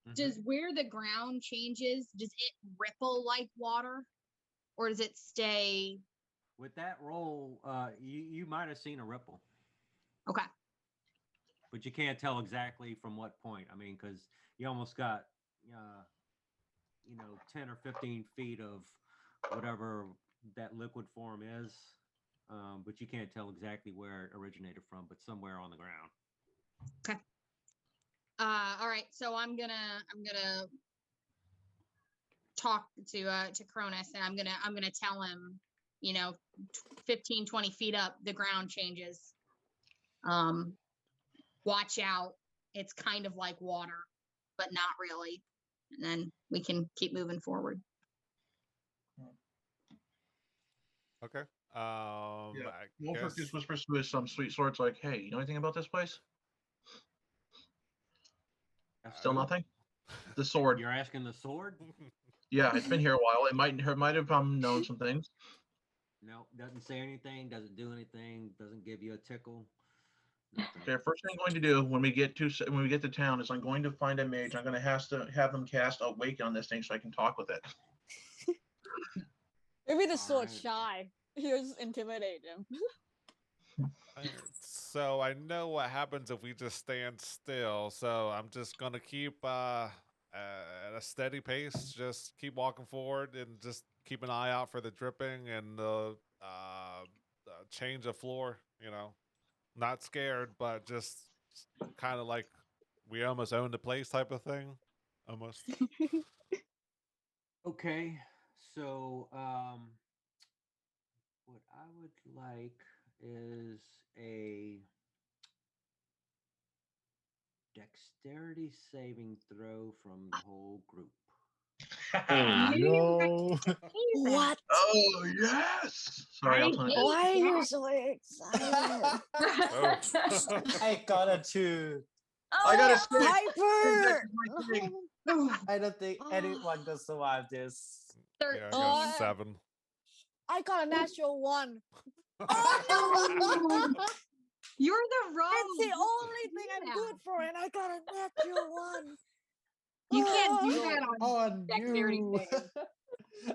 Mhm. does where the ground changes, does it ripple like water? Or does it stay With that roll, you might have seen a ripple, okay? but you can't tell exactly from what point. I mean, because you almost got, 10 or 15 feet of whatever that liquid form is, but you can't tell exactly where it originated from, but somewhere on the ground. All right, so I'm gonna talk to Cronus and I'm gonna tell him, 15, 20 feet up, the ground changes. Watch out. It's kind of like water, but not really. And then we can keep moving forward. Okay. Yeah. I Wolfric guess- just whispers to his some sweet swords like, "Hey, you know anything about this place?" Still Who? nothing. The sword. You're asking the sword? Yeah, it's been here a while. It might have known some things. No, doesn't say anything, doesn't do anything, doesn't give you a tickle. Nothing. Okay, first thing I'm going to do when we get to town is I'm going to find a mage. I'm going to have them cast Awake on this thing so I can talk with it. Maybe the sword's Alright. shy. He was intimidating him. So I know what happens if we just stand still. So I'm just gonna keep at a steady pace. Just keep walking forward and just keep an eye out for the dripping and the change of floor. Not scared, but just kind of like we almost own the place type of thing. Almost. Okay, so what I would like is a dexterity saving throw from the whole group. Oh no. What? Oh yes! Sorry, I'll turn it. Why are you so excited? Oh. I got a 2. I got a Oh, six. Hyper! That's my thing. I don't think anyone could survive this. Yeah, I got Oh. 7. I got a natural 1. You're the wrong. It's the one only to thing do I'm that. good for, and I got a natural 1. You can't do Oh. that on Oh, dexterity you.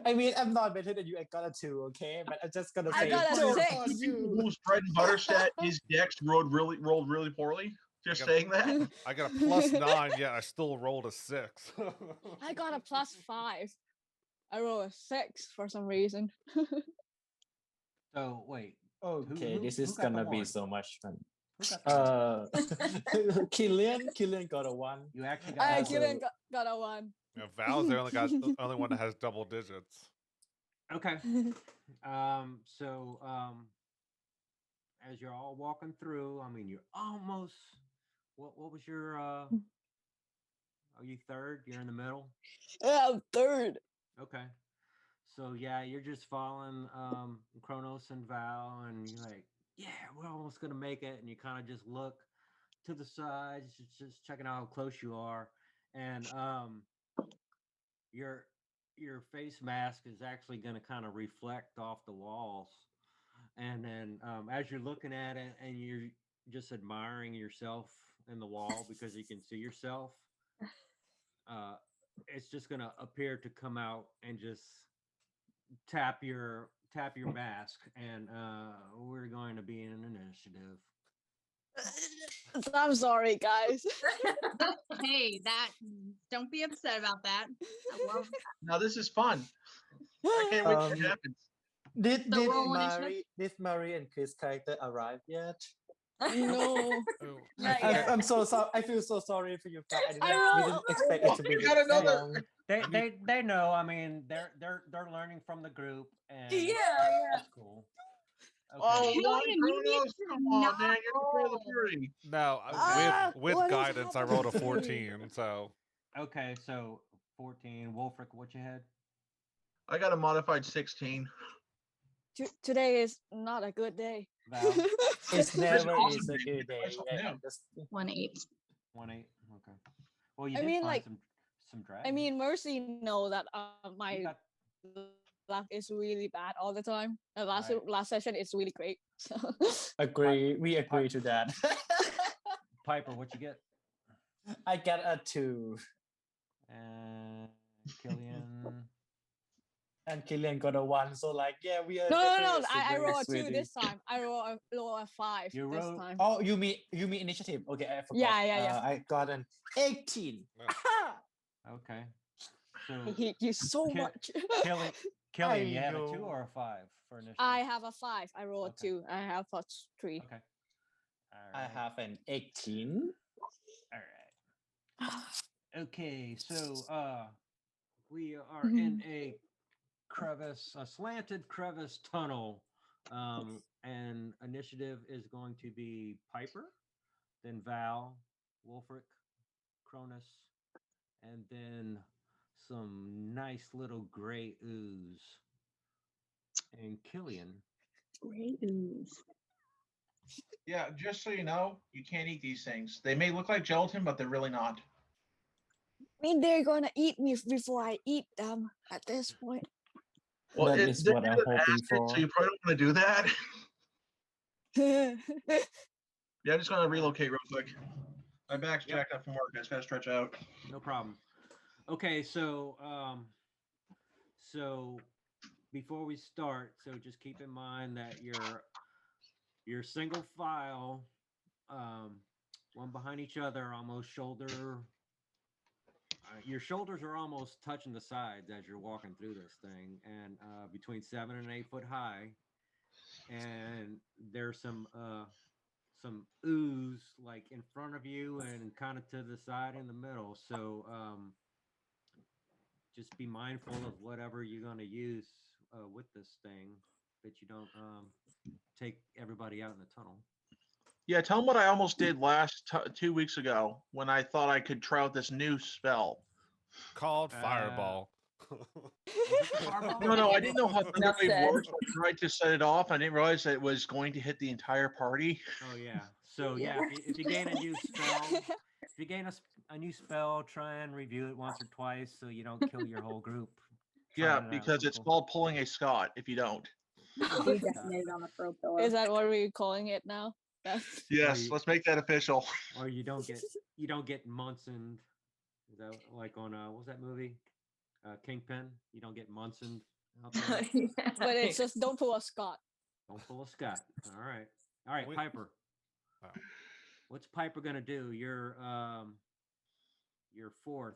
I mean, I'm not better than you. I got a 2, okay? But I'm just gonna I say got a joke 6. on you. Whose bread and butter set his dex rolled really poorly. Just got- saying that. I got a +9, yet I still rolled a 6. I got a +5. I rolled a 6 for some reason. So wait, Okay, this who is got the gonna be one? so much fun. who got the one? Killian got a 1. You actually I got also- got a 1. Val's the only one that has double digits. Okay. So as you're all walking through, I mean, you're almost. What was your? Are you third? You're in the middle. Yeah, third. Okay. So yeah, you're just following Kronos and Val, and you're like, yeah, we're almost gonna make it. And you kind of just look to the sides, just checking out how close you are, and your your face mask is actually gonna kind of reflect off the walls, and then as you're looking at it, and you're just admiring yourself in the wall because you can see yourself, uh, it's just gonna appear to come out and just tap your mask, and we're going to be in an initiative. I'm sorry, guys. Hey, don't be upset about that. I love Now this is fun. I can't wait to see what Um, happens. Did The roll initiative? Mary and Chris character arrive yet? No. Oh, Not I yet. I'm so sorry. I feel so sorry for you. Guys. I We roll- didn't expect it to be You this got another- young. They know. I mean, they're learning from the group, and Yeah, that's cool. Okay. Oh, Killian, Juan you need Kronos, to come on, not man, you're the roll. fury. No, Ah, with what is guidance, I rolled a happening? 14. So Okay, so 14. Wolfric, what you had? I got a modified 16. Today is not a good day. Val? It's never awesome, is a man. good day. Try something Yeah, new. just- 1-8. 1-8. Okay. Well, you I did mean, find like, some dragons. I mean, Mercy know that You my got- luck is really bad all the time. And Right. last session is really great. So Agree. We agree to that. Piper, what you get? I get a 2, And Killian. and Killian got a 1. So like, yeah, we are. no. definitely I super roll a 2 sweetie. this time. I roll a 5 You this roll- time. Oh, you mean initiative? Okay, I forgot. Yeah. I got an 18. Okay. So I hate you so Ki- much. Killian, you had a 2 know. or a 5 for initiative? I have a 5. I roll a Okay. 2. I have a 3. Okay. All I right. have an 18. All right. Okay, so we are in a crevice, a slanted crevice tunnel. And initiative is going to be Piper, then Val, Wolfric, Cronus, and then some nice little gray ooze. And Killian. Great ooze. Yeah, just so you know, you can't eat these things. They may look like gelatin, but they're really not. I mean, they're gonna eat me before I eat them at this point. Well, That is they're what I'm in a hoping basket, for. So you probably don't want to do that. Yeah, I'm just gonna relocate real quick. My back's Yep. jacked up from work. I just gotta stretch out. No problem. Okay, so so before we start, so just keep in mind that your single file, one behind each other, almost shoulder. Your shoulders are almost touching the sides as you're walking through this thing, and between 7 and 8 foot high. And there's some ooze like in front of you and kind of to the side in the middle. So just be mindful of whatever you're going to use with this thing, that you don't take everybody out in the tunnel. Yeah, tell them what I almost did 2 weeks ago when I thought I could try out this new spell. called Fireball. No, I didn't know how Enough Thunderwave said. works. I tried to set it off. I didn't realize that it was going to hit the entire party. Oh yeah. So yeah, if you gain a new spell, if you gain a new spell, try and review it once or twice so you don't kill your whole group. Yeah, trying it out. because it's Cool. called pulling a Scott if you don't. We detonated on the throw pillow. Is that what we're calling it now? That's Yes, you- let's make that official. Or you don't get Munsoned. Is that like on what was that movie? Kingpin. You don't get Munsoned out there. but it's just don't pull a Scott. Don't pull a Scott. All right, Wait. Piper. Oh. What's Piper gonna do? You're fourth.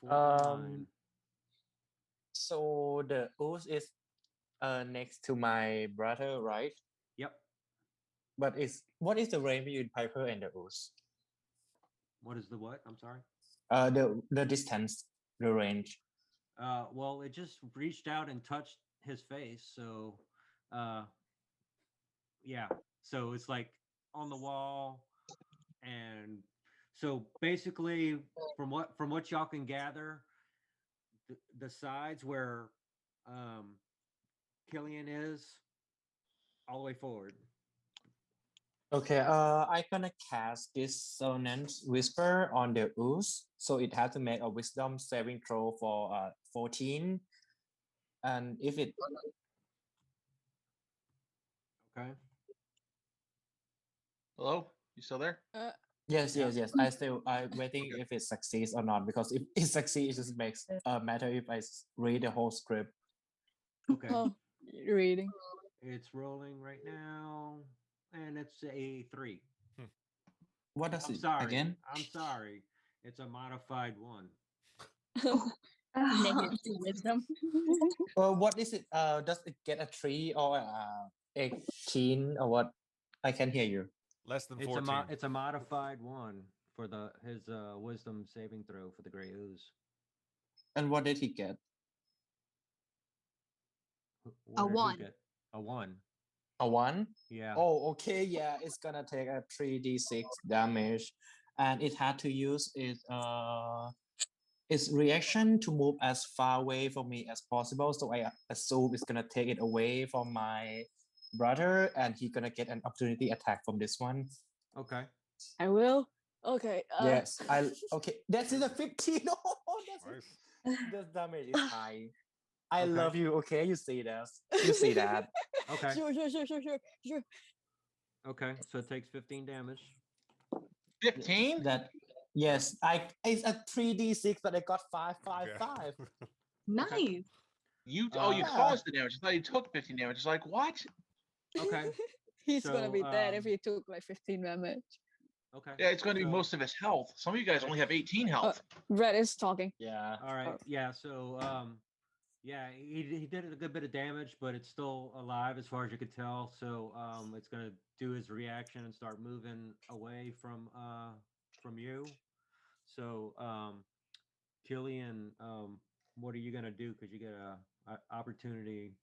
Fourth in line. So the ooze is next to my brother, right? Yep. But what is the range between Piper and the ooze? What is the what? I'm sorry. The distance, the range. Well, it just reached out and touched his face, so Yeah. So it's like on the wall, and so basically, from what y'all can gather, the sides where Killian is, all the way forward. Okay, I gonna cast Dissonance Whisper on the ooze, so it has to make a Wisdom saving throw for 14, and if it Okay. Hello, you still there? yes Yeah. yes I waiting if it succeeds or not, because if it succeeds, it just makes a matter if I read the whole script. Okay. Oh, reading. It's rolling right now, and it's a 3. What does I'm it sorry. again? I'm sorry. It's a modified 1. Negative 2 wisdom. What is it? Does it get a 3 or 18 or what? I can hear you. Less than It's 14. it's a modified 1 for his wisdom saving throw for the gray ooze. And what did he get? What did who 1. get? A 1. A 1? Yeah. Oh, okay, yeah, it's gonna take a 3d6 damage, and it had to use its reaction to move as far away from me as possible. So I assume it's gonna take it away from my brother, and he gonna get an opportunity attack from this one. Okay. I will. Okay. Yes, okay. That's in a 15. Oh, Nice. the damage is high. I Okay. love you. Okay, you see that? You see that? Okay. Sure. Okay. So it takes 15 damage. 15? That yes, it's a 3d6, but I got 555. Nice. You Uh, you caused the damage. I thought you took 15 damage. It's like what? Okay. He's gonna So, be dead if he took like 15 damage. Okay. Yeah, it's going to be So- most of his health. Some of you guys only have 18 health. Red is talking. Yeah. All right. Yeah. So, yeah, he did a good bit of damage, but it's still alive as far as you could tell. So, it's gonna do his reaction and start moving away from you. So, Killian, what are you gonna do? Because you get a opportunity.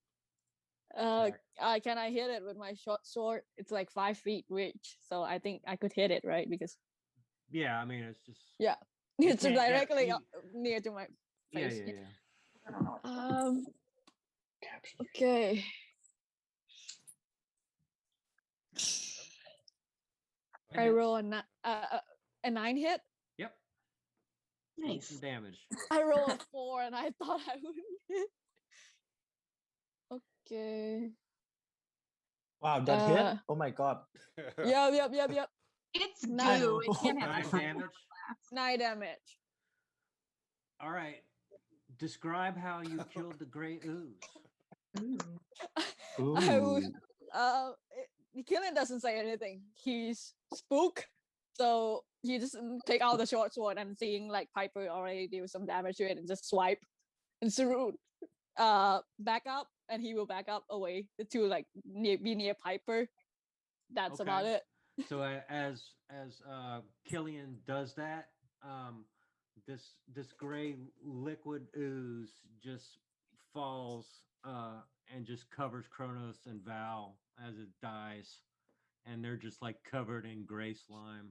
Can I hit it with my short sword? It's like 5 feet reach, so I think I could hit it, right? Because Yeah, I mean, it's just yeah, You it's can't get- directly you- near to my yeah, face. yeah. Okay. I roll a 9 hit. Yep. Take some damage. I roll a 4, and I thought I wouldn't hit. Okay. Wow, that hit? Oh my god. Yep. It's Nine. goo. It can't have 9 that. damage. 9 damage. All right. Describe how you killed the gray ooze. I would, Killian doesn't say anything. He's spook, so he just take out the short sword and seeing like Piper already do some damage to it and just swipe and Sarut back up, and he will back up away to like be near Piper. That's about Okay. it. So as Killian does that, this gray liquid ooze just falls and just covers Kronos and Val as it dies, and they're just like covered in gray slime.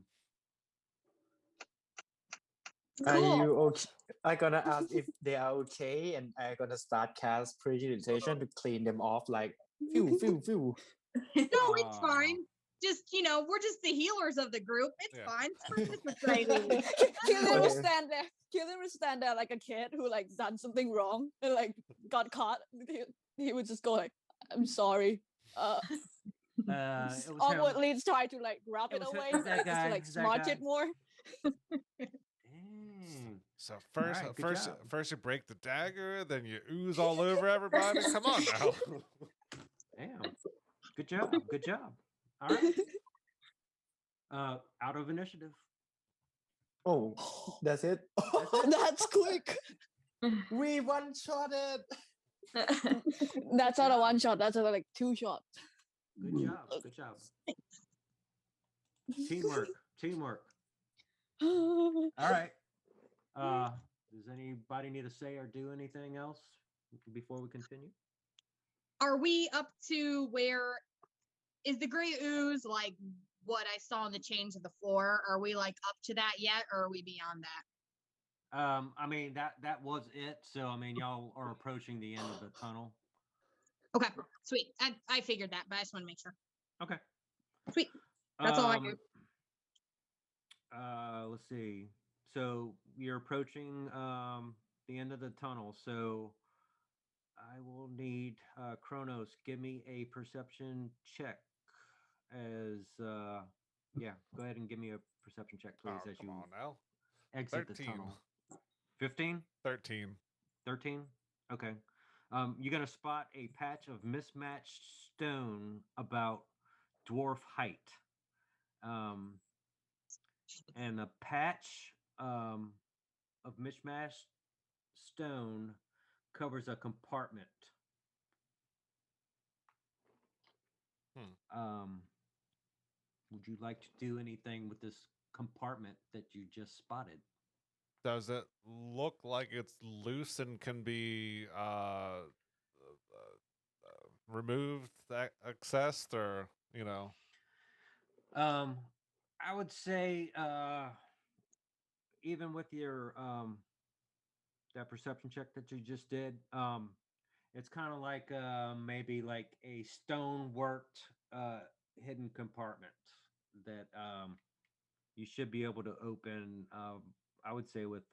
Are Cool. you okay? I'm gonna ask if they are okay, and I'm gonna start cast precipitation to clean them off, like phew. No, it's Aw. fine. Just, we're just the healers of the group. It's Yeah. fine. It's precipitating. Killian will Okay. stand there. Killian will stand there like a kid who like done something wrong and like got caught. He would just go like, "I'm sorry." It was him. Awkwardly try to like grab It it was away, that just guy, to like that smudge guy. it more. Dang. So first, right, good first, job. first you break the dagger, then you ooze all over everybody. Come on now. Damn. Good job. Good job. All right. Out of initiative. Oh, that's it. That's quick. We one shotted. That's not a one shot. That's a like 2 shots. Good job. Good job. Teamwork. Teamwork. All right. Does anybody need to say or do anything else before we continue? Are we up to where is the gray ooze like what I saw on the chains of the floor? Are we like up to that yet, or are we beyond that? I mean that was it. So I mean, y'all are approaching the end of the tunnel. Okay, sweet. I figured that, but I just want to make sure. Okay. Sweet. That's all I do. Let's see. So you're approaching the end of the tunnel. So I will need Kronos. Give me a perception check. As yeah, go ahead and give me a perception check, please, Oh, as come you on now. exit the 13. tunnel. 15? 13. 13? Okay. You're gonna spot a patch of mismatched stone about dwarf height. And a patch of mismatched stone covers a compartment. Would you like to do anything with this compartment that you just spotted? Does it look like it's loose and can be removed, accessed, or I would say even with your that perception check that you just did, it's kind of like maybe like a stone worked hidden compartment that you should be able to open. I would say with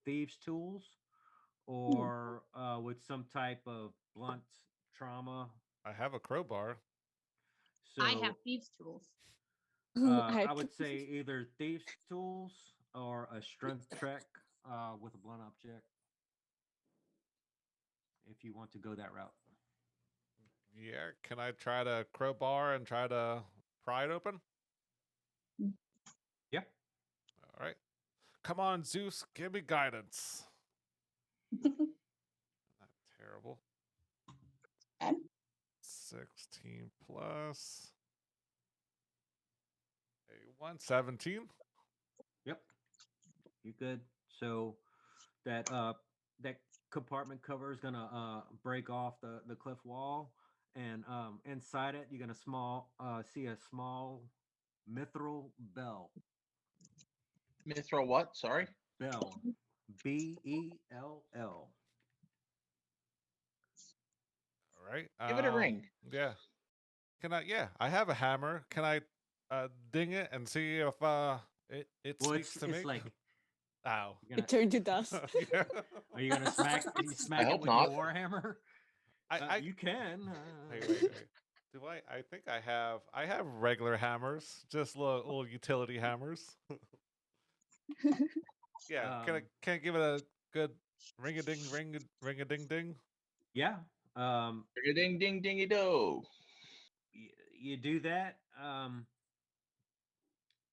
thieves' tools or with some type of blunt trauma. I have a crowbar. So I have thieves' tools. I would say either thieves' tools or a strength check with a blunt object. If you want to go that route. Yeah, can I try to crowbar and try to pry it open? Yeah. All right. Come on, Zeus, give me guidance. Not terrible. 16 plus a 117. Yep. You good. So that that compartment cover is gonna break off the cliff wall, and inside it you're gonna see a small mithril bell. Mithril what? Sorry. Bell. Bell. All right. Give it a ring. Yeah. Can I? Yeah, I have a hammer. Can I ding it and see if it Well, speaks to me? it's like Ow. It turned to dust. Yeah. Are you gonna smack I it hope with not. your warhammer? You can. Wait. Do I think I have regular hammers, just little utility hammers. Yeah. Can I give it a good ring a ding ding? Yeah. Ding ding dingy do. You do that.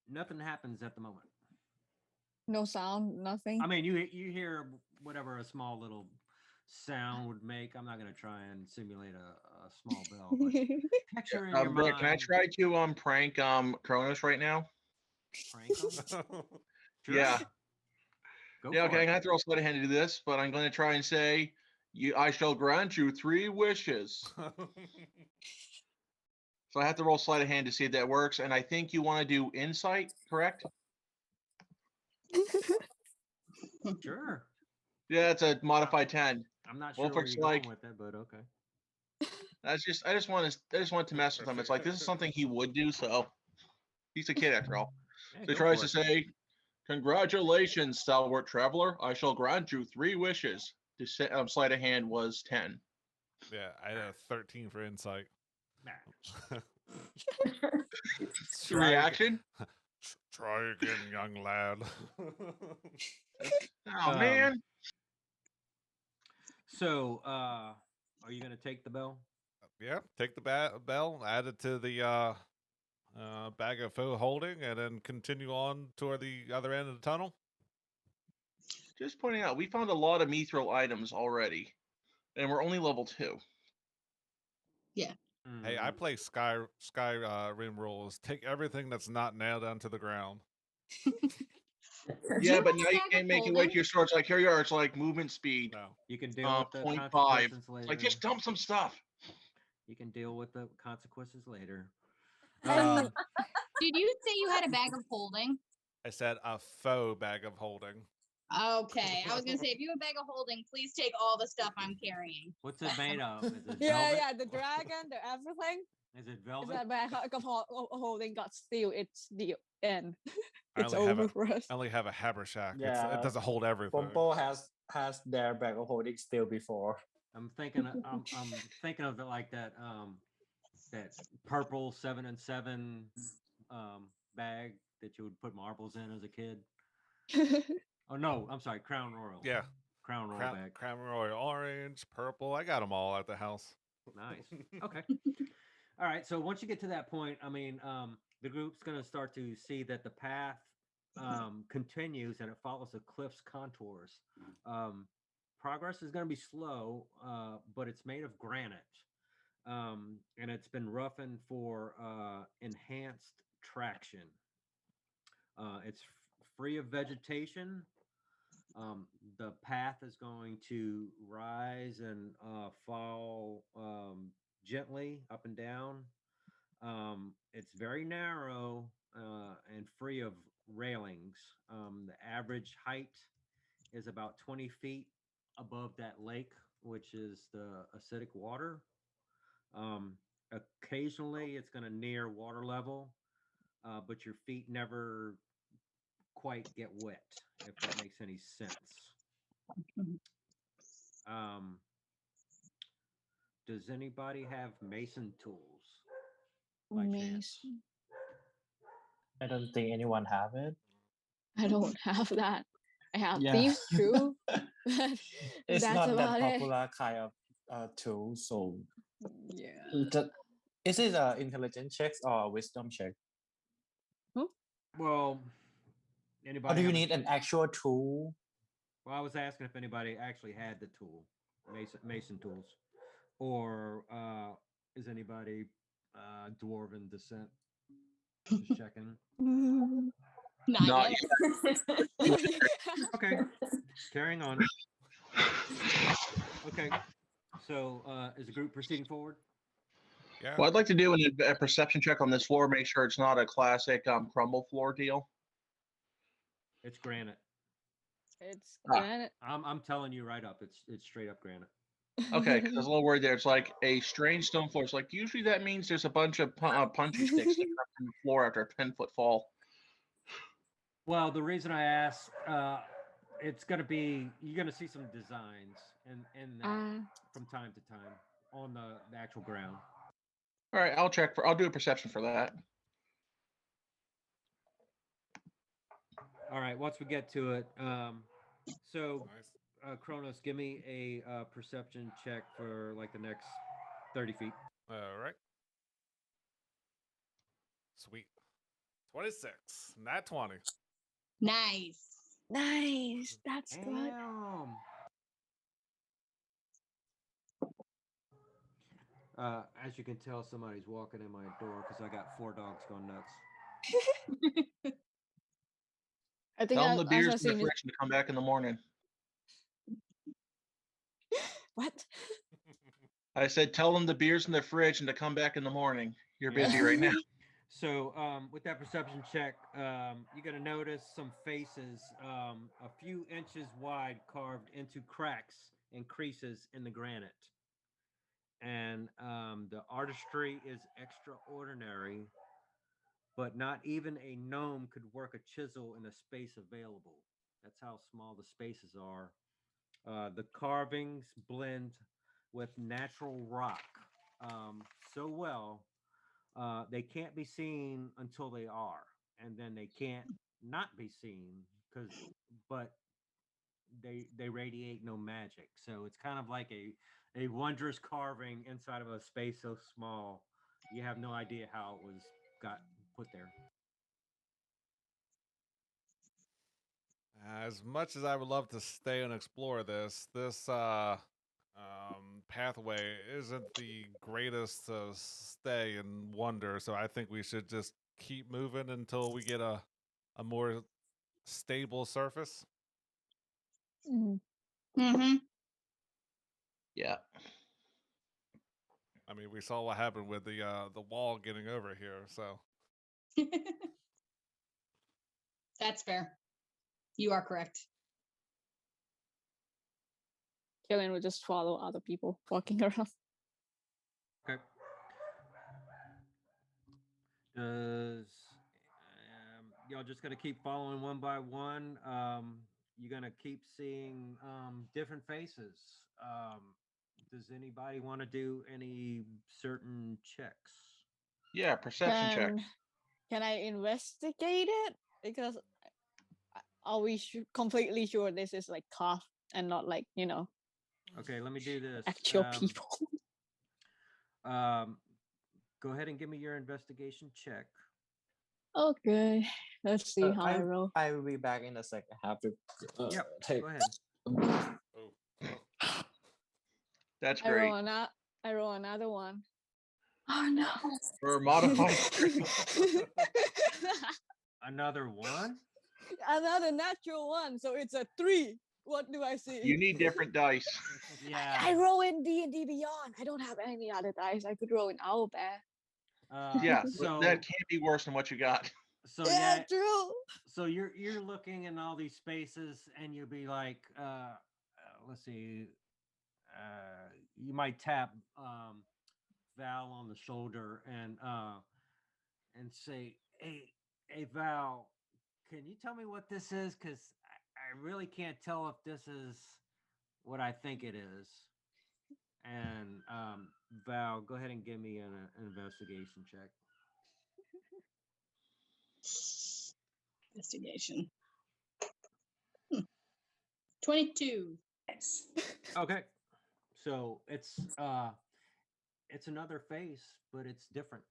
Nothing happens at the moment. No sound, nothing. I mean, you hear whatever a small little sound would make. I'm not gonna try and simulate a small bell. But picture in your Brett, mind. can I try to prank Kronos right now? Prank 'em? Sure. Yeah. Go Yeah, for okay, it. I'm gonna have to roll sleight of hand to do this, but I'm gonna try and say I shall grant you 3 wishes. So I have to roll sleight of hand to see if that works, and I think you want to do insight, correct? Sure. Yeah, it's a modified 10. I'm not sure where Wolfrich's you're like, going with it, but okay. I just wanted to mess with him. It's like this is something he would do, so he's a kid after all. Yeah, So he go tries for to it. say, "Congratulations, stalwart traveler. I shall grant you 3 wishes." To say, sleight of hand was 10. Yeah, I had a 13 for insight. Nah. Reaction? Try again, young lad. Oh man. So, are you gonna take the bell? Yeah, take the bell, add it to the bag of food holding, and then continue on toward the other end of the tunnel. Just pointing out, we found a lot of mithril items already, and we're only level 2. Yeah. Hey, I play Sky Rim rules. Take everything that's not nailed down to the ground. Yeah, but now you bag of can't make your way holding? to your sword. It's like here you are. It's like movement speed. No. You can deal with the 0.5. consequences later. Like just dump some stuff. You can deal with the consequences later. And Did you say you had a bag of holding? I said a faux bag of holding. Okay, I was gonna say if you have a bag of holding, please take all the stuff I'm carrying. What's it made of? Is it yeah, velvet? yeah, the dragon, the everything. Is it Is velvet? that bag of holding got steal? It's the end. I It's only have over for us. I only have a habersack. Yeah, It doesn't hold everything. Pompo has their bag of holding still before. I'm thinking I'm thinking of it like that that purple 7 and 7 bag that you would put marbles in as a kid. Oh no, I'm sorry, Crown Royal. Yeah. Crown Royal bag. Crown Royal orange, purple. I got them all at the house. Nice. Okay. All right. So once you get to that point, I mean, the group's going to start to see that the path continues and it follows the cliff's contours. Progress is going to be slow, but it's made of granite. And it's been roughened for enhanced traction. It's free of vegetation. The path is going to rise and fall gently up and down. It's very narrow and free of railings. The average height is about 20 feet above that lake, which is the acidic water. Occasionally, it's going to near water level, but your feet never quite get wet, if that makes any sense. Does anybody have mason tools? By chance? Mason. I don't think anyone have it. I don't have that. I have Yeah. thieves true. It's That's not that about it. popular kind of tool. So Yeah. is it an intelligence check or a wisdom check? Well, Or anybody do you have a- need an actual tool? Well, I was asking if anybody actually had the tool, mason tools, or is anybody dwarven descent? Just checking. Not Not yet. Okay, carrying on. Okay, so is the group proceeding forward? Yeah. Well, I'd like to do a perception check on this floor, make sure it's not a classic crumble floor deal. It's granite. It's Ah. granite. I'm telling you right up. It's straight up granite. Okay, because I was a little worried there. It's like a strange stone floor. It's like usually that means there's a bunch of punching sticks sticking up from the floor after a 10-foot fall. Well, the reason I asked, it's gonna be you're gonna see some designs in that from time to time on the actual ground. All right, I'll do a perception for that. All right, once we get to it, so Nice. Kronos, give me a perception check for like the next 30 feet. All right. Sweet. 26. Not 20. Nice. Nice. That's good. Damn. As you can tell, somebody's walking in my door because I got 4 dogs going nuts. I think Tell them the I've beer's in the seen it. fridge to come back in the morning. What? I said, tell them the beer's in the fridge and to come back in the morning. You're Yeah. busy right now. So with that perception check, you're gonna notice some faces a few inches wide carved into cracks and creases in the granite. And the artistry is extraordinary, but not even a gnome could work a chisel in a space available. That's how small the spaces are. The carvings blend with natural rock so well they can't be seen until they are, and then they can't not be seen but they radiate no magic. So it's kind of like a wondrous carving inside of a space so small you have no idea how it was got put there. As much as I would love to stay and explore this pathway isn't the greatest stay and wonder. So I think we should just keep moving until we get a more stable surface. Mhm. Mm-hmm. Yeah. I mean, we saw what happened with the wall getting over here. So That's fair. You are correct. Killian would just follow other people walking around. Okay. Does y'all just gonna keep following one by one? You're gonna keep seeing different faces. Does anybody want to do any certain checks? Yeah, perception check. Can I investigate it? Because are we completely sure this is like cough and not like, you know, Okay, let me do this. actual people? Go ahead and give me your investigation check. Okay, let's see how I roll. I will be back in a second. I have to Yep, take. go ahead. That's I great. roll another one. Oh no. For modified. Another one? Another natural one, so it's a 3. What do I see? You need different dice. Yeah. I roll in D&D Beyond. I don't have any other dice. I could roll in Owlbear. Yeah, So that can't be worse than what you got. so Yeah, yeah. true. So you're looking in all these spaces, and you'll be like, let's see, you might tap Val on the shoulder and say, hey Val, can you tell me what this is? Because I really can't tell if this is what I think it is. And Val, go ahead and give me an investigation check. Investigation. 22. Yes. Okay. So it's another face, but it's different.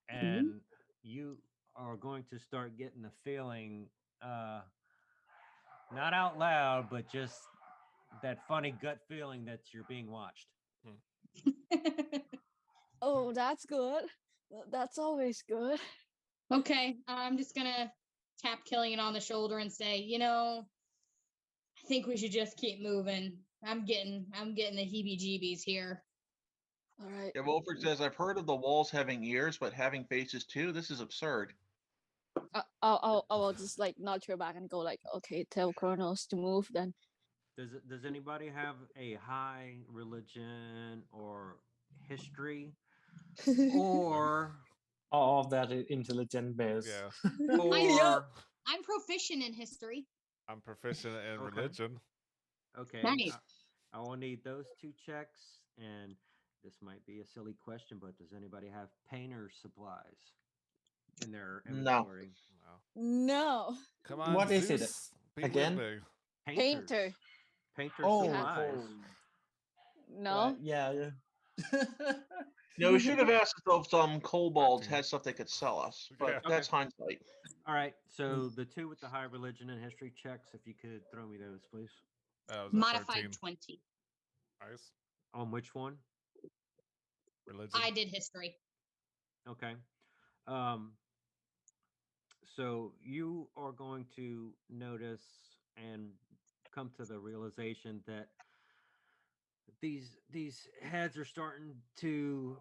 And you are going to start getting the feeling, not out loud, but just that funny gut feeling that you're being watched. Oh, that's good. That's always good. Okay, I'm just gonna tap Killian on the shoulder and say, I think we should just keep moving. I'm getting the heebie-jeebies here. All right. Yeah, Wolford says, I've heard of the walls having ears, but having faces too? This is absurd. I'll just like nudge her back and go like, okay, tell Kronos to move then. Does anybody have a high religion or history or All of that is intelligent based. yeah, or I'm proficient in history. I'm proficient in Okay. religion. okay? Nice. I will need those 2 checks, and this might be a silly question, but does anybody have painter's supplies in their No. inventory? No. Come on, What is it Zeus, be again? with me. Painter. Painter Oh, supplies. No. yeah. No, we should have asked if some kobolds had stuff they could sell us, but Yeah. that's hindsight. All right. So the 2 with the high religion and history checks, if you could throw me those, please. That was a Modified 13. 20. Nice. On which one? Religion. I did history. Okay. So you are going to notice and come to the realization that these heads are starting to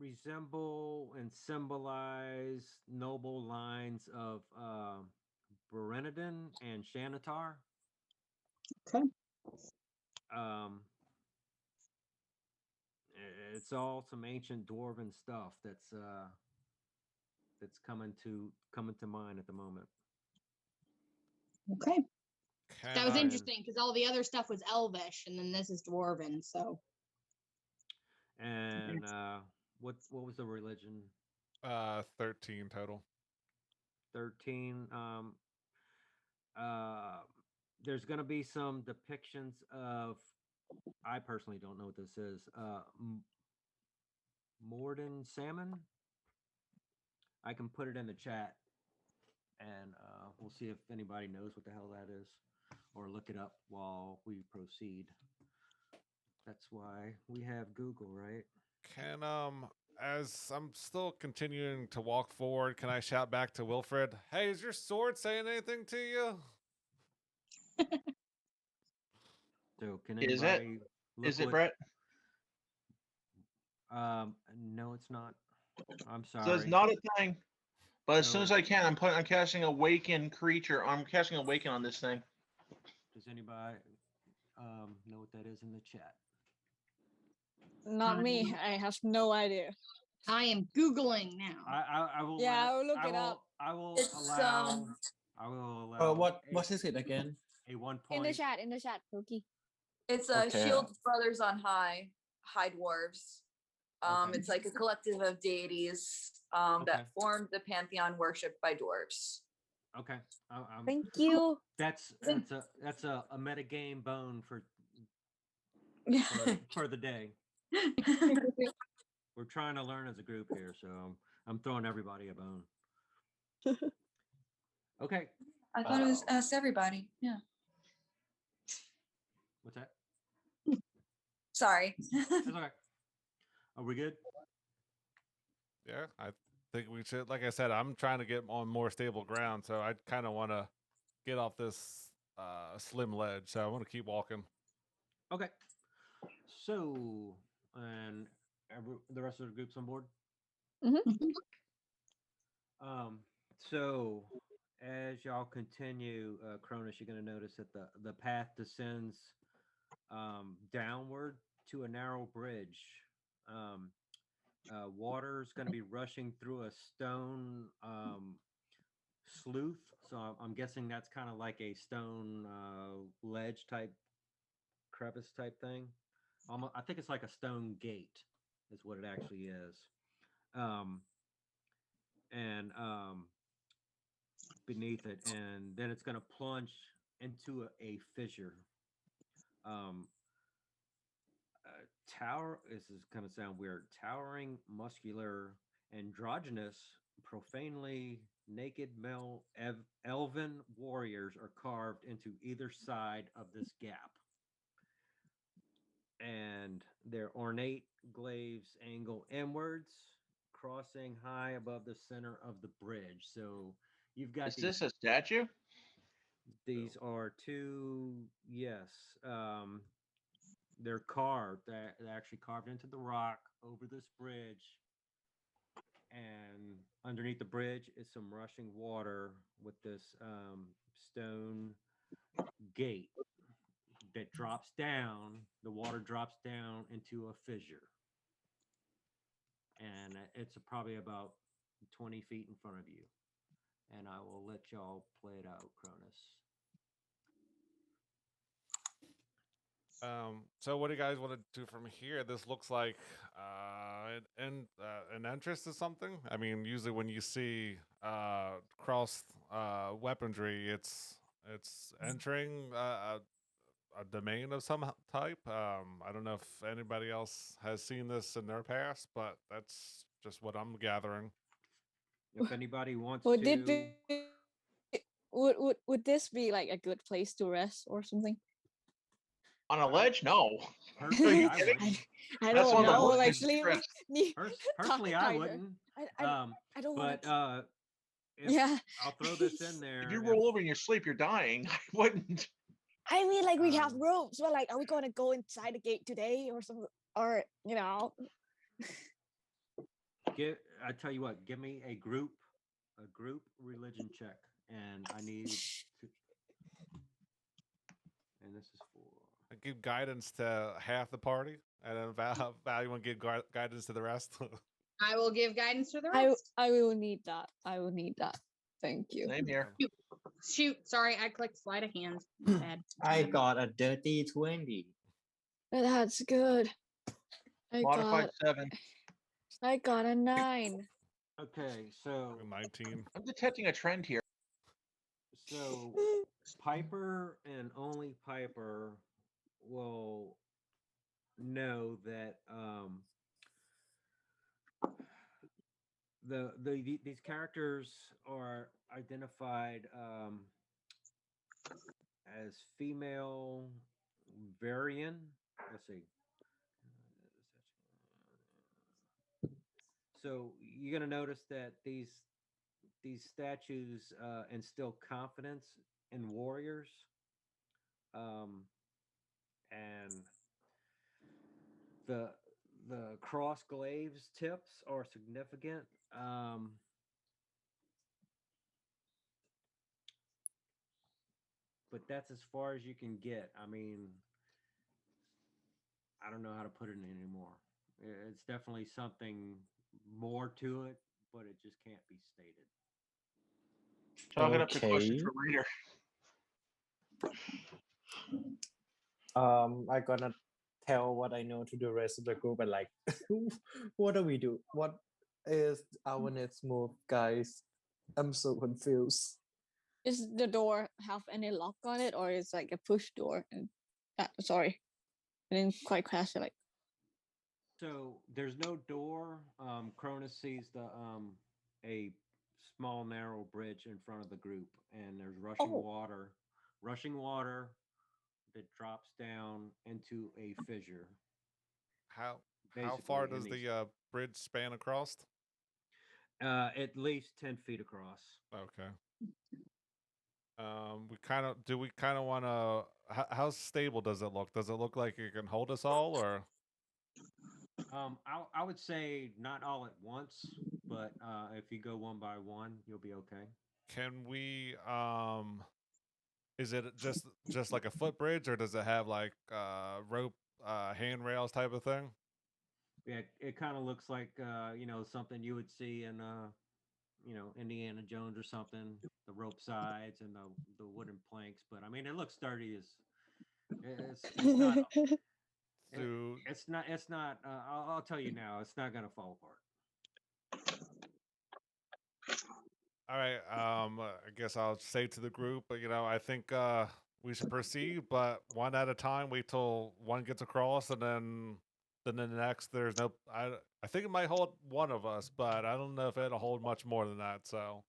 resemble and symbolize noble lines of Berenidin and Xanatar. Okay. It's all some ancient dwarven stuff that's coming to mind at the moment. Okay. That was Can I- interesting because all the other stuff was Elvish, and then this is Dwarven. So And what was the religion? 13 total. 13. There's going to be some depictions of. I personally don't know what this is. Morden salmon. I can put it in the chat, and we'll see if anybody knows what the hell that is, or look it up while we proceed. That's why we have Google, right? Can as I'm still continuing to walk forward, can I shout back to Wilfred? Hey, is your sword saying anything to you? So can Is it? anybody Is it what- Brett? No, it's not. I'm So sorry. it's not a thing. But as soon as So- I can, I'm casting Awaken creature. I'm casting Awaken on this thing. Does anybody know what that is in the chat? Not me. I have no idea. I am Googling now. I will. Yeah, let- I will look it up. I will It's, allow. I will allow. What is it again? a 1 In point? the chat, Pokey. It's Okay. Shield Brothers on High Dwarves. Okay. It's like a collective of deities Okay. that formed the pantheon worshipped by dwarves. Okay. Thank you. That's a meta game bone for the day. We're trying to learn as a group here, so I'm throwing everybody a bone. Okay. I thought it was asked everybody. Yeah. What's that? Sorry. That's okay. Are we good? Yeah, I think we should. Like I said, I'm trying to get on more stable ground, so I kind of want to get off this slim ledge. So I want to keep walking. Okay. So, and the rest of the group's on board. So as y'all continue, Cronus, you're going to notice that the path descends downward to a narrow bridge. Water's going to be rushing through a stone sleuth. So I'm guessing that's kind of like a stone ledge type, crevice type thing. I think it's like a stone gate is what it actually is. And beneath it, and then it's going to plunge into a fissure. This is going to sound weird. Towering, muscular, androgynous, profanely naked male elven warriors are carved into either side of this gap. And their ornate glaives angle inwards, crossing high above the center of the bridge. So you've got Is this a statue? these are two, yes. They're carved. They're actually carved into the rock over this bridge. And underneath the bridge is some rushing water with this stone gate that drops down. The water drops down into a fissure. And it's probably about 20 feet in front of you. And I will let y'all play it out, Cronus. So what do you guys want to do from here? This looks like an entrance to something. I mean, usually when you see crossed weaponry, it's entering a domain of some type. I don't know if anybody else has seen this in their past, but that's just what I'm gathering. If anybody wants Would to, it be? Would this be like a good place to rest or something? On a ledge? No. personally, you I kidding? wouldn't. I That's don't one of the know. worst Like, places to rest. Personally, I Tyler. wouldn't. I don't want But to. if, Yeah. I'll throw this in there. If you if- roll over in your sleep, you're dying. I wouldn't. I mean, like we have Um, ropes, but like, are we gonna go inside the gate today or something? Or you know? I tell you what, give me a group religion check, and I need to, and this is for I give guidance to half the party, and then Value and give guidance to the rest. I will give guidance to the I rest. I will need that. I will need that. Thank you. Same here. Shoot, sorry, I clicked sleight of hand. My bad. I got a dirty 20. That's good. Modified 7. I got a 9. okay. So 19. I'm detecting a trend here. so Piper and only Piper will know that these characters are identified as female Varian. Let's see. So you're gonna notice that these statues instill confidence in warriors, and the cross glaives tips are significant. But that's as far as you can get. I mean, I don't know how to put it anymore. It's definitely something more to it, but it just can't be stated. Chalk it up to questions Okay. for later. I gonna tell what I know to the rest of the group and like, what do we do? What is our next move, guys? I'm so confused. Does the door have any lock on it, or is like a push door? And sorry, I didn't quite catch it. Like, So there's no door. Cronus sees a small narrow bridge in front of the group, and there's Oh. rushing water that drops down into a fissure. How Basically, far in does these- the bridge span across? At least 10 feet across. Okay. We kind of want to. How stable does it look? Does it look like it can hold us all, or? I would say not all at once, but if you go one by one, you'll be okay. Can we? Is it just like a footbridge, or does it have like rope, handrails type of thing? Yeah, it kind of looks like something you would see in Indiana Jones or something. The rope sides and the wooden planks, but I mean it looks sturdy as it's not. So, It's not. I'll tell you now. It's not gonna fall apart. all right. I guess I'll say to the group, I think we should proceed, but one at a time. Wait till one gets across, and then the next. There's no. I think it might hold one of us, but I don't know if it'll hold much more than that. So.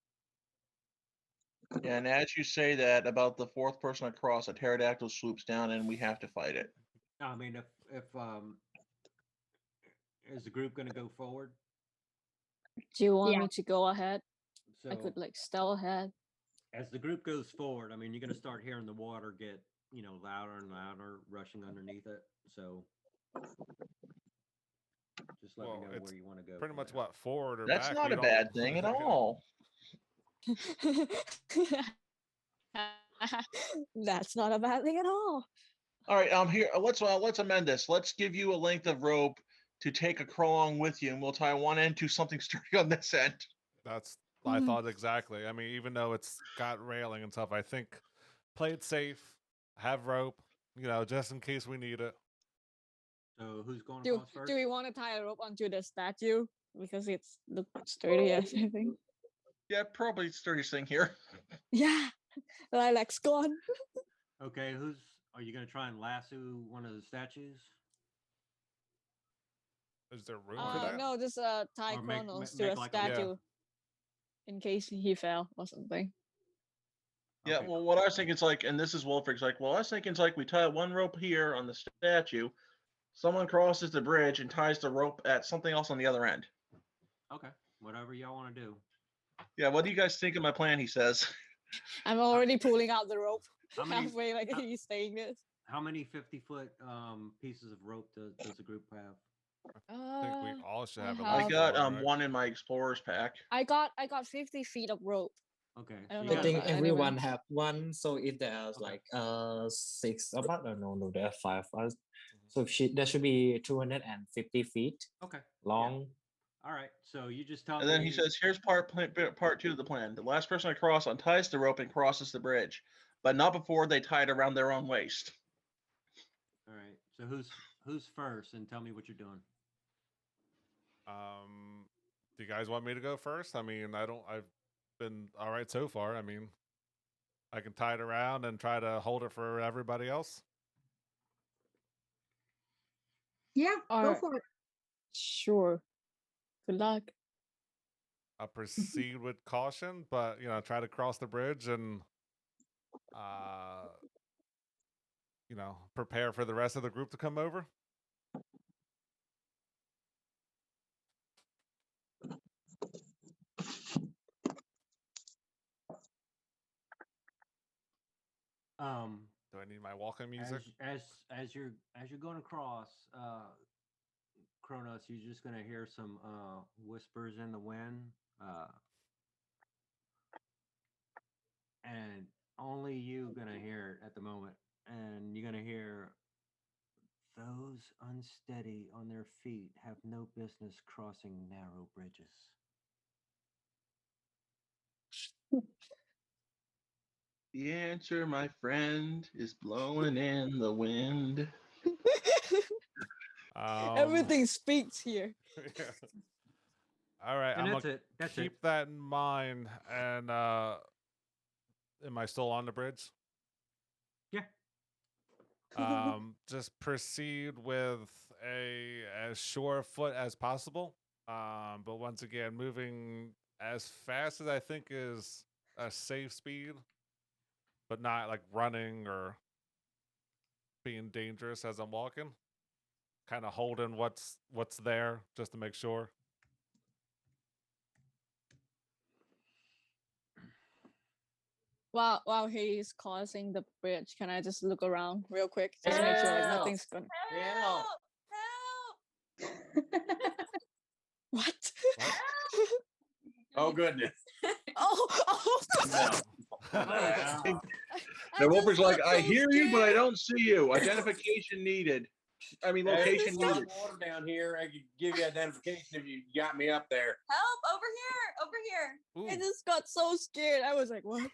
Yeah, and as you say that about the fourth person across, a pterodactyl swoops down and we have to fight it. I mean, if is the group gonna go forward? do you want Yeah. me to go ahead? So I could like stealth ahead. as the group goes forward, I mean, you're gonna start hearing the water get louder and louder, rushing underneath it. So just let Well, me know it's where you want to go. Pretty from much there. what, forward or That's back? not We a don't- bad thing at all. That's not a bad thing at all. All right, here. Let's amend this. Let's give you a length of rope to take along with you, and we'll tie one end to something sturdy on this end. That's I thought exactly. I mean, even though it's got railing and stuff, I think play it safe, have rope, just in case we need it. So who's going Do across first? do we want to tie a rope onto the statue because it's the sturdiest? I think. Yeah, probably sturdiest thing here. Yeah, Lilacs gone. Okay, are you gonna try and lasso one of the statues? Is there room for that? No, just tie Or make- Kronos make to a like a- Yeah. statue in case he fell or something. Yeah, Okay. well, what I was thinking is like, and this is Wolfric's like, well, I was thinking it's like we tie one rope here on the statue, someone crosses the bridge and ties the rope at something else on the other end. Okay, whatever y'all want to do. Yeah, what do you guys think of my plan? He says. I'm already pulling out the rope How many- halfway, like how- he's saying this. How many 50-foot pieces of rope does the group have? I think we all should I have at have- I least got one, right? one in my explorer's pack. I got 50 feet of rope. Okay, I don't you know I got- think about everyone anyone. have one. So if there's Okay. like 6 of us, no, there are 5 of us. So there should be 250 feet okay. long. All right. So you just tell And me. then he says, here's part two of the plan. The last person across unties the rope and crosses the bridge, but not before they tie it around their own waist. All right. So who's first, and tell me what you're doing. Do you guys want me to go first? I mean, I've been all right so far. I mean, I can tie it around and try to hold it for everybody else. Yeah, go Alright. for it. Sure. Good luck. I'll proceed with caution, but try to cross the bridge and prepare for the rest of the group to come over. Um, Do I need my walking music? as you're going across, Kronos, you're just gonna hear some whispers in the wind, and only you gonna hear it at the moment. And you're gonna hear those unsteady on their feet have no business crossing narrow bridges. The answer, my friend, is blowing in the wind. Everything speaks here. Yeah. All right, And I'm that's gonna it. That's keep it. that in mind. And am I still on the bridge? Yeah. Just proceed with a as sure foot as possible. But once again, moving as fast as I think is a safe speed, but not like running or being dangerous as I'm walking. Kind of holding what's there just to make sure. While he's crossing the bridge, can I just look around real quick? Just to make sure like Help! nothing's gonna. Help! What? What? Oh goodness. Oh. No. The Wolfer's just like, got I so hear you, but I scared. don't see you. Identification needed. I mean, There's location a lot needed. of water down here. I could give you identification if you got me up there. Help over here. I Ooh. just got so scared. I was like, what?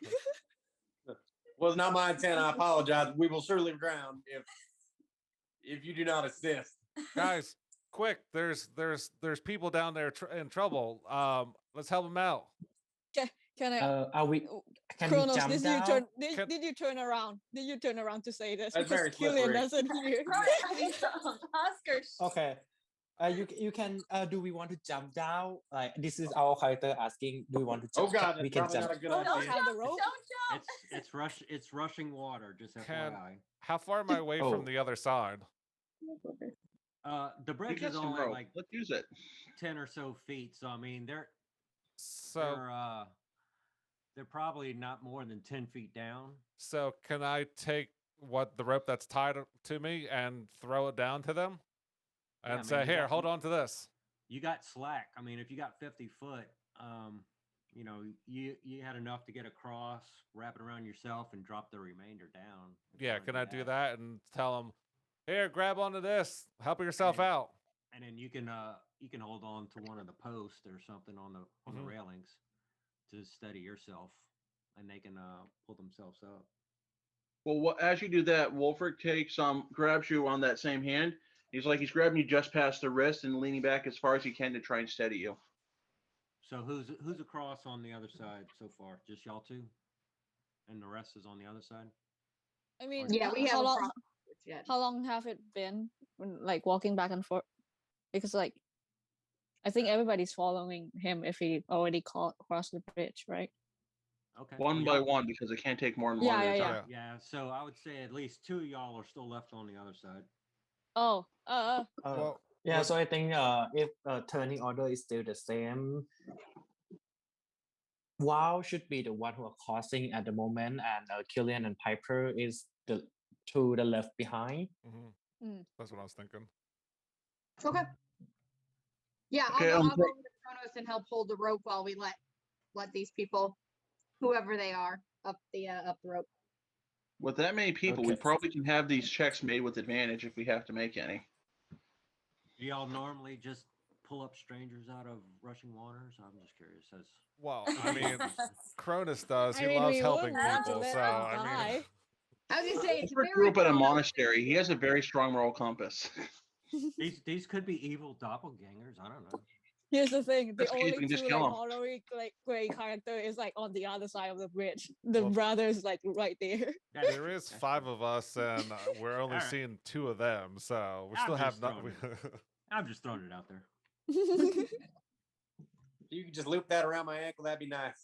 Was not my intent. I apologize. We will surely drown if you do not assist. Guys, quick! There's people down there in trouble. Let's help them out. Can I? Are we? Can we Kronos, jump did down? you turn? Can- Did you turn around? Did you turn around to say this? That's Because very Killian slippery. doesn't hear. I mean, Oscar. Okay. You can. Do we want to jump down? Like this is our character asking. Do we want to Oh jump? God, we that's can probably jump. not a good Oh, don't idea. have the rope. Don't jump. It's rushing water. Just FYI. How far am I away Oh. from the other side? The You bridge got is some only rope. like Let's use it. 10 or so feet. So I mean, So they're probably not more than 10 feet down. so can I take the rope that's tied to me and throw it down to them, Yeah, and I say, mean, you "Here, got- hold on to this." You got slack. I mean, if you got 50 foot, you know, you had enough to get across, wrap it around yourself, and drop the remainder down. if you Yeah, wanna can I do that and tell them, "Here, grab onto this. Help yourself then- out." And then you can hold on to one of the posts or something on the Mhm. railings to steady yourself, and they can pull themselves up. Well, as you do that, Wolfric grabs you on that same hand. He's grabbing you just past the wrist and leaning back as far as he can to try and steady you. So who's across on the other side so far? Just y'all two, and the rest is on the other side. I mean, Yeah, we how have long? yet. How long have it been when like walking back and forth? Because like, I think everybody's following him if he already crossed the bridge, right? Okay. One well, by y'all- one, because they can't take more than Yeah, one at a yeah, time. yeah. Yeah. So I would say at least 2 of y'all are still left on the other side. Oh, Well, Yeah, what- so I think if turning order is still the same, Wow should be the one who are crossing at the moment, and Killian and Piper is the to the left behind. That's what I was thinking. Okay. Yeah, Okay, I'll go with Kronos and help hold the rope while we let these people, whoever they are, up the rope. With that many people, we Okay. probably can have these checks made with advantage if we have to make any. Do y'all normally just pull up strangers out of rushing waters? I'm just curious. As Well, I mean, Cronus does. He I mean, loves we helping wouldn't want to people, let so them I mean, die. I was gonna say it's Wolfric very grew up at a common. monastery. He has a very strong moral compass. these could be evil doppelgangers. I don't know. Here's the thing: the That's okay, we only can just two kill like 'em. horror like gray character is like on the other side of the bridge. The Well- brother's like right there. That's- there is that's 5 true. of us, and we're only All right. seeing 2 of them, so we I'm still have just not. throwing I'm just throwing it out there. You can just loop that around my ankle. That'd be nice.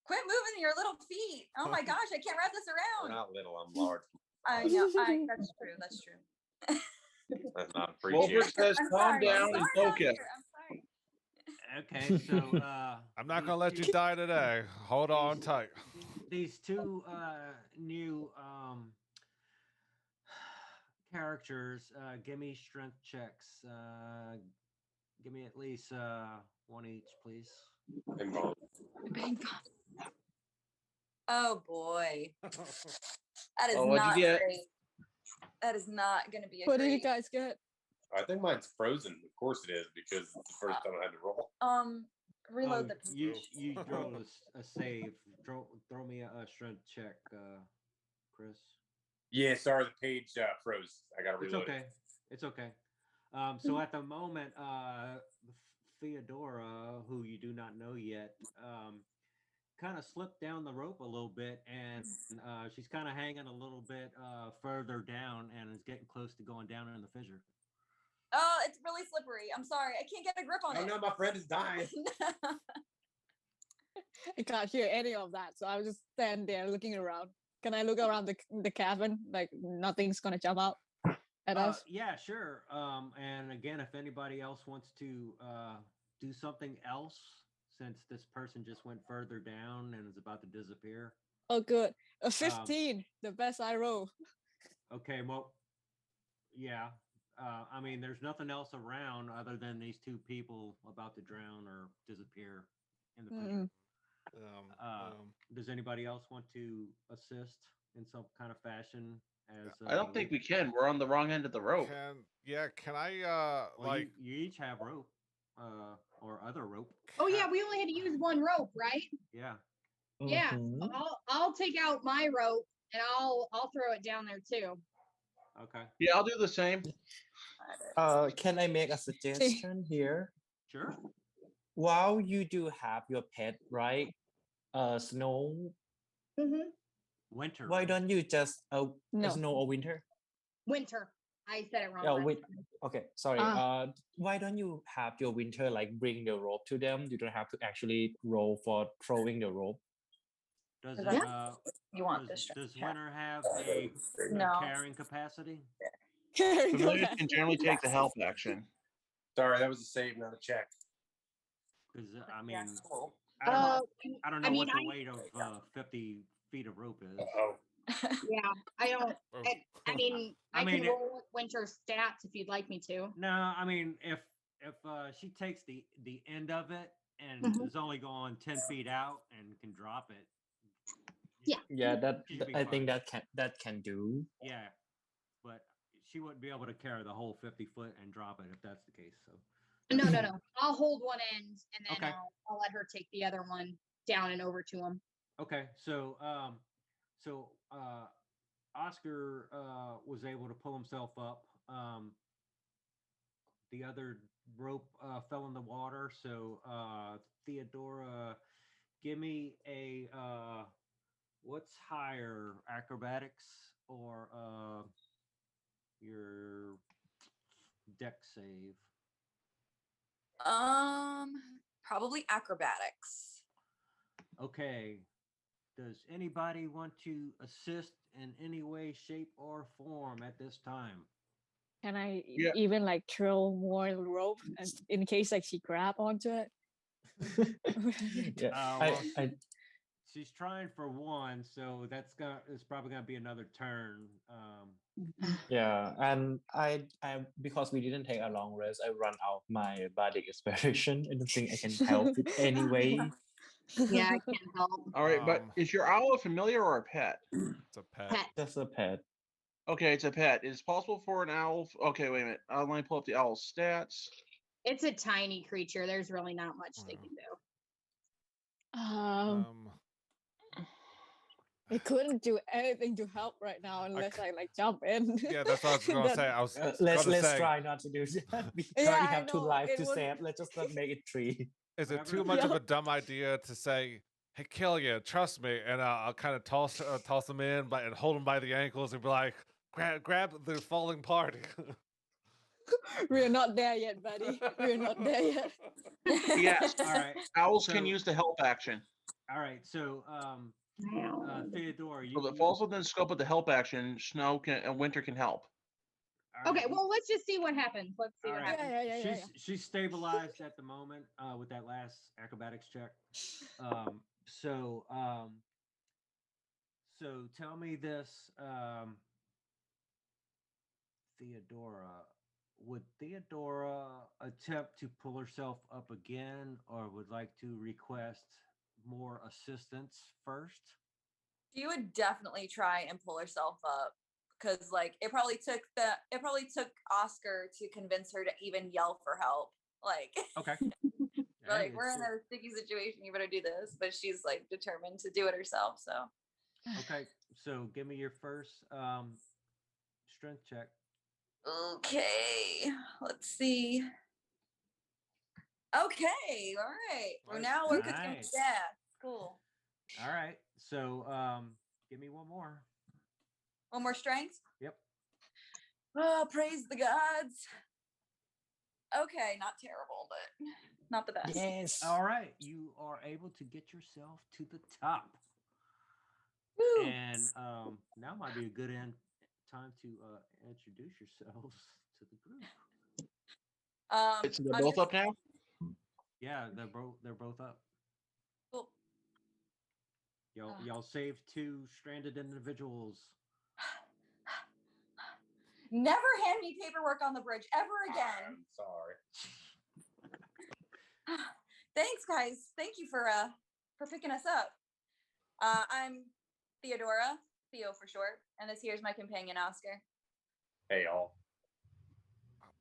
Quit moving your little feet. Oh my gosh, I can't wrap this I'm around. not little. I'm large. I know. That's true. That's true. That's not Wolfric appreciated. says, I'm calm sorry. down I'm and sorry, focus. Oscar, I'm sorry. Okay, so I'm not these gonna let you two- die today. Hold on tight. These two new characters, give me strength checks. Give me at least one each, please. And both. Oh boy. That is Oh, what'd you not get? great. That is not going to be a What do you great. guys get? I think mine's frozen. Of course it is because it's the first time I had to roll. Reload the. You throw a save. Throw me a strength check, Chris. Yeah, sorry, the page froze. I got to It's reload okay. It's okay. So at the moment, Theodora, who you do not know yet, kind of slipped down the rope a little bit, and she's kind of hanging a little bit further down, and is getting close to going down in the fissure. Oh, it's really slippery. I'm sorry. I can't get a grip on Oh it. no, my friend is dying. I can't hear any of that, so I was just stand there looking around. Can I look around the cabin? Like nothing's gonna jump out at us. Yeah, sure. And again, if anybody else wants to do something else, since this person just went further down and is about to disappear. Oh, good. A 15, the best I roll. Okay, well, yeah. I mean, there's nothing else around other than these two people about to drown or disappear in the fissure. Does anybody else want to assist in some kind of fashion? As I don't think we can. We're on the wrong end of the rope. Can I well, like you each have rope, or other rope. Oh yeah, we only had to use one rope, right? Yeah. Yeah. Mhm. I'll take out my rope and I'll throw it down there too. Okay. Yeah, I'll do the same. Can I make a suggestion here? Sure. While you do have your pet, right? Snow. Mm-hmm. Winter. Why right? don't you just No. snow or winter? Winter. I said it wrong. Oh, last wait. time. Okay, sorry. Why don't you have your winter like bring the rope to them? You don't have to actually roll for throwing the rope. Does Is it, that- You want does, this does strength check. Winter have a No. carrying capacity? Familiars can generally take the help action. Sorry, that was a save, not a check. Because I mean, Yes, cool. I don't know I mean, what the weight of 50 feet of rope is. Oh, Yeah, I don't. I mean, I mean, can roll with winter stats if you'd like me to. No, I mean if she takes the end of it and Mhm. is only going 10 feet out and can drop it. Yeah. Yeah, She should be I think fine. that can do. Yeah, but she wouldn't be able to carry the whole 50 foot and drop it if that's the case. So No. I'll hold one end and then Okay. I'll let her take the other one down and over to him. okay, so Oscar was able to pull himself up. The other rope fell in the water, so Theodora, give me a what's higher, acrobatics or your deck save? Probably acrobatics. Okay. Does anybody want to assist in any way, shape, or form at this time? Can I Yeah. even like throw more rope and in case like she grab onto it? Yeah, Well, I she's trying for one, so it's probably gonna be another turn. yeah, and I because we didn't take a long rest, I run out my bardic inspiration. I don't think I can help it anyway. Yeah, I can't help. All right, but is your owl a familiar or a pet? It's a pet. Pet. That's a pet. Okay, it's a pet. It's possible for an owl. Okay, wait a minute. Let me pull up the owl's stats. It's a tiny creature. There's really not much they can do. I couldn't do anything to help right now unless I like jump in. Yeah, that's what I was gonna That- say. I was Let's gonna say, try not to do that. We Yeah, already I have two know, lives it to would- save. Let's just not make it 3. is it Whatever. too much of Yeah. a dumb idea to say, "Hey, kill you, trust me," and I'll kind of toss them in, and hold them by the ankles and be like, "Grab the falling part." We're not there yet, buddy. We're not there yet. Yes, All right. owls can So- use the help action. All right. So, Theodore, So if it falls within the scope of the help action, snow can and winter can help. all Okay, right, well, let's just see what happens. Let's see all what right. happens. Yeah. She's stabilized at the moment with that last acrobatics check. So tell me this. Theodora. Would Theodora attempt to pull herself up again, or would like to request more assistance first? She would definitely try and pull herself up because like it probably took Oscar to convince her to even yell for help. Like Okay. like Hey, we're in a sticky situation, you better do this. But she's like determined to do it herself. So okay. So give me your first strength check. okay, let's see. Okay, all right. Well, now we're cooking with Nice. gas. Cool. All right. So give me one more. One more strength. Yep. Oh, praise the gods. Okay, not terrible, but not the best. Yes. All right. You are able to get yourself to the top. Woo. And now might be a good time to introduce yourselves to the group. They're I'm both gonna- up now. Yeah, they're both up. Cool. Y'all saved 2 stranded individuals. Never hand me paperwork on the bridge ever again. I'm sorry. Thanks, guys. Thank you for picking us up. I'm Theodora, Theo for short, and this here's my companion Oscar. Hey, y'all.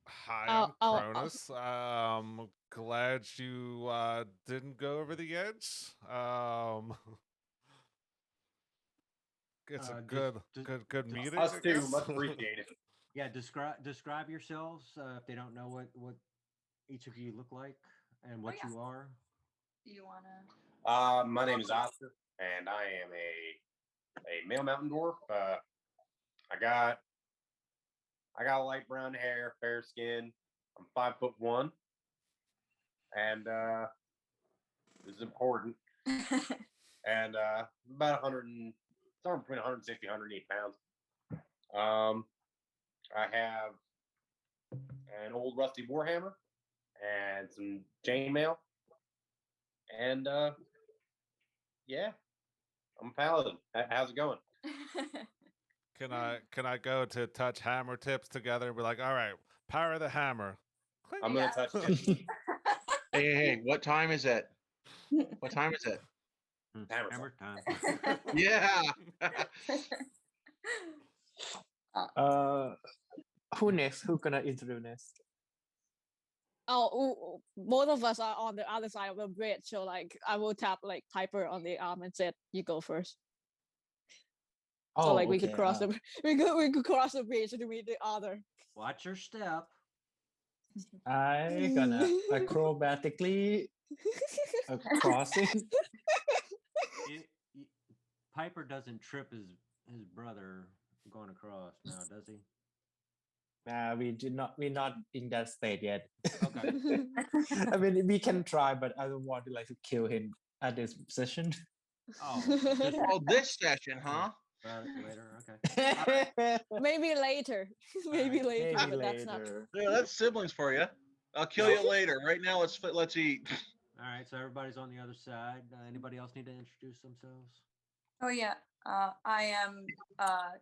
Hi, I'm Oh, Cronus. Glad you didn't go over the edge. It's a good meeting. Us I too. guess. Much appreciated. Yeah, describe yourselves if they don't know what each of you look like and what yeah. you are. Do you wanna? My name is Oscar, and I am a male mountain dwarf. I got light brown hair, fair skin. I'm 5'1", and this is important. And about 100 and somewhere between 160 180 pounds. I have an old rusty warhammer and some chainmail, and yeah, I'm a paladin. How's it going? Can I go to touch hammer tips together and be like, all right, power of the hammer. Click. I'm gonna touch it. Hey, what time is it? What time is it? Hammer time. Yeah. Who next? Who gonna introduce next? Both of us are on the other side of the bridge, so like I will tap like Piper on the arm and say, "You go first." So like we could cross the we could cross the bridge to meet the other. Watch your step. I gonna acrobatically crossing. Piper doesn't trip his brother going across now, does he? We're not in that state yet. Okay. I mean, we can try, but I don't want to like to kill him at this session. Oh, Oh, this session, huh? later. Okay. Maybe later. Maybe later, Maybe but that's not. later. Yeah, that's siblings for you. I'll kill you later. Right now, let's eat. All right. So everybody's on the other side. Anybody else need to introduce themselves? Oh yeah. I am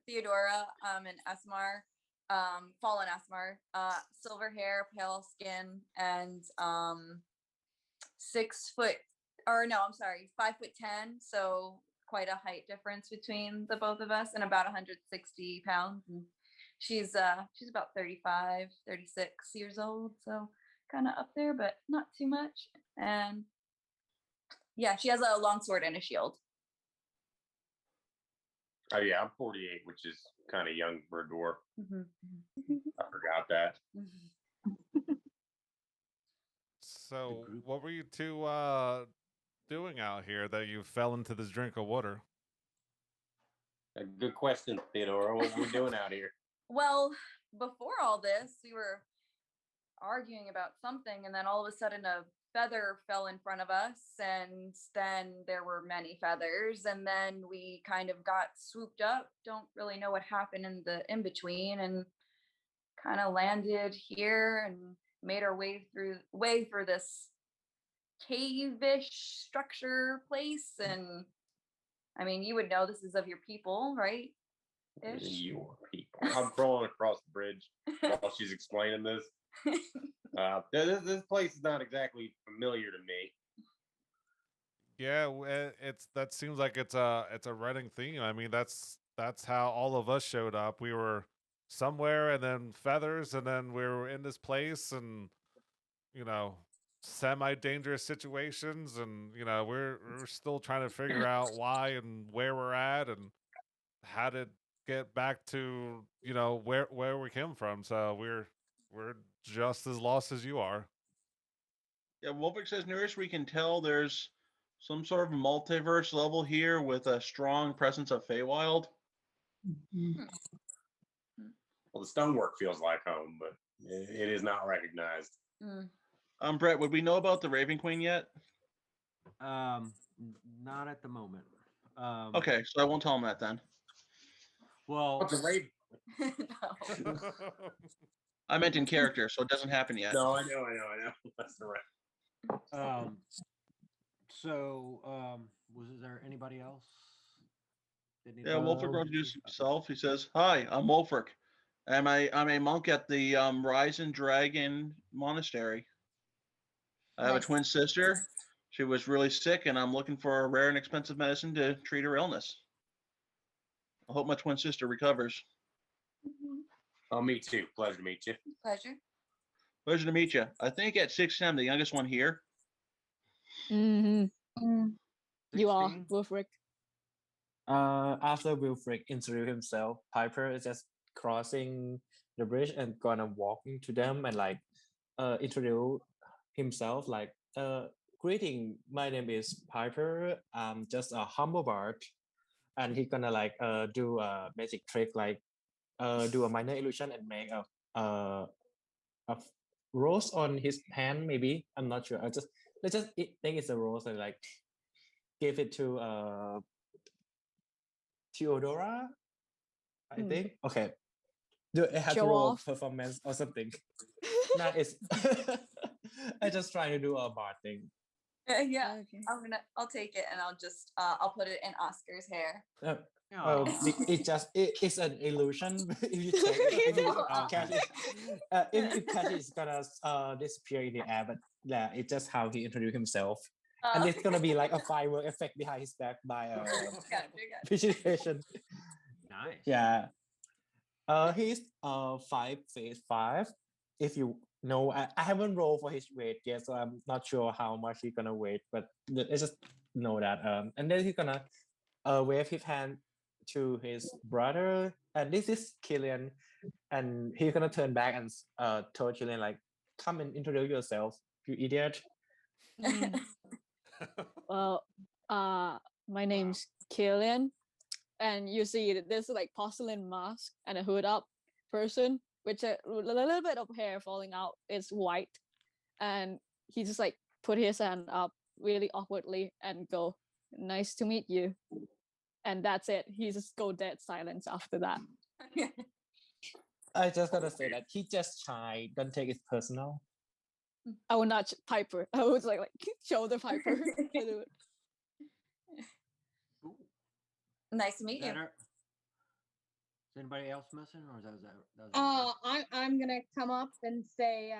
Theodora. I'm an Asmar, fallen Asmar. Silver hair, pale skin, and 6 foot. Or no, I'm sorry, 5'10". So quite a height difference between the both of us, and about 160 pounds. And she's about 35, 36 years old. So kind of up there, but not too much. And yeah, she has a long sword and a shield. Oh yeah, I'm 48, which is kind of young for a dwarf. Mm-hmm. I forgot that. So, what were you two doing out here that you fell into this drink of water? A good question, Theodora. What are we doing out here? Well, before all this, we were arguing about something, and then all of a sudden a feather fell in front of us, and then there were many feathers, and then we kind of got swooped up. Don't really know what happened in the in between, and kind of landed here and made our way through this cave-ish structure place. And I mean, you would know this is of your people, right? Ish. Your people. I'm crawling across the bridge while she's explaining this. This place is not exactly familiar to me. Yeah, it's that seems like it's a running theme. I mean, that's how all of us showed up. We were somewhere, and then feathers, and then we were in this place, and you know, semi-dangerous situations, and we're still trying to figure out why and where we're at, and how to get back to where we came from. So we're just as lost as you are. Yeah, Wolfric says nearest we can tell there's some sort of multiverse level here with a strong presence of Feywild. Well, the stonework feels like home, but it is not recognized. Brett, would we know about the Raven Queen yet? Not at the moment. Okay, so I won't tell him that then. Well, What's a raven? No. I meant in character, so it doesn't happen yet. No, I know. That's the right. Was there anybody else? Yeah, Wolfric will introduce himself. He says, "Hi, I'm Wolfric. I'm a monk at the Rising Dragon Monastery. I have a Nice. twin sister. She was really sick, and I'm looking for a rare and expensive medicine to treat her illness. I hope my twin sister recovers." Oh, me too. Pleasure to meet you. Pleasure. Pleasure to meet you. I think at 6 I'm the youngest one here. Mm-hmm. You are 16? Wolfric. After Wilfred introduced himself, Piper is just crossing the bridge and gonna walking to them and like introduce himself like greeting, my name is Piper. I'm just a humble bard, and he gonna like do a magic trick like do a minor illusion and make a rose on his hand. Maybe I'm not sure. Let's just think it's a rose and like give it to Theodora, I think. Okay. Do it have to Show roll off. performance or something? Nah, it's I just try to do a bard thing. Yeah. Okay. I'll take it and I'll put it in Oscar's hair. Oh. It's an illusion. If you check, if you catch it, if you catch it, it's gonna disappear in the air. But yeah, it's just how he introduced himself, and it's gonna be like a firework effect behind his back by Gotcha. visualization. Nice. Yeah. He's 5'5". If you know, I haven't rolled for his weight yet, so I'm not sure how much he's gonna weigh. But I just know that. And then he's gonna wave his hand to his brother, and this is Killian, and he's gonna turn back and tell Killian like, "Come and introduce yourself, you idiot." Well, my name's Killian, and you see this like porcelain mask and a hood up person, which a little bit of hair falling out. It's white, and he just like put his hand up really awkwardly and go, "Nice to meet you," and that's it. He just go dead silence after that. I just gotta say that he just shy. Don't take it personal. I would not Piper. I was like show the Piper. I do it. Cool. Nice to meet you. Is anybody else missing, or that was I'm gonna come up and say,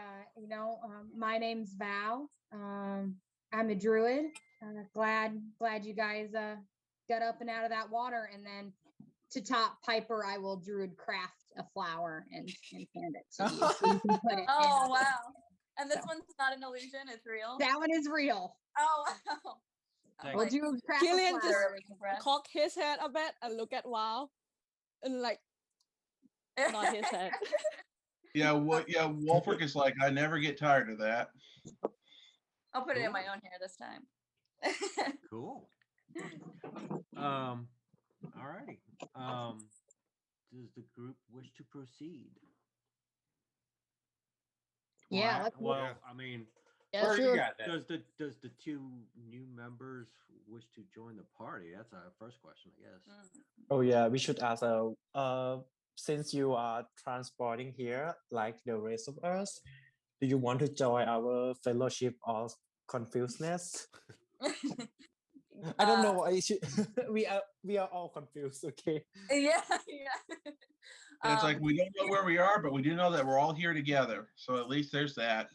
my name's Val. I'm a druid. Glad you guys got up and out of that water. And then to top Piper, I will druid craft a flower and hand it to you. So you can put it Oh in. wow. And this one's not an illusion, it's real. That one is real. Oh wow. I'm We'll like, do craft a Killian just flower. really impressed. cock his head a bit and look at WoW, and like nod his head. Yeah, Wolfric is like, I never get tired of that. I'll put it in my own hair this time. cool. Alrighty. Does the group wish to proceed? Yeah, let's Well, Yeah. I mean, Yeah, Where sure. you got that? does the two new members wish to join the party? That's our first question, I guess. Oh yeah, we should ask. Since you are transporting here like the rest of us, do you want to join our fellowship of confusedness? I don't know why should we are all confused. Okay. Yeah, yeah. It's like we don't know where we are, but we do know that we're all here together. So at least there's that.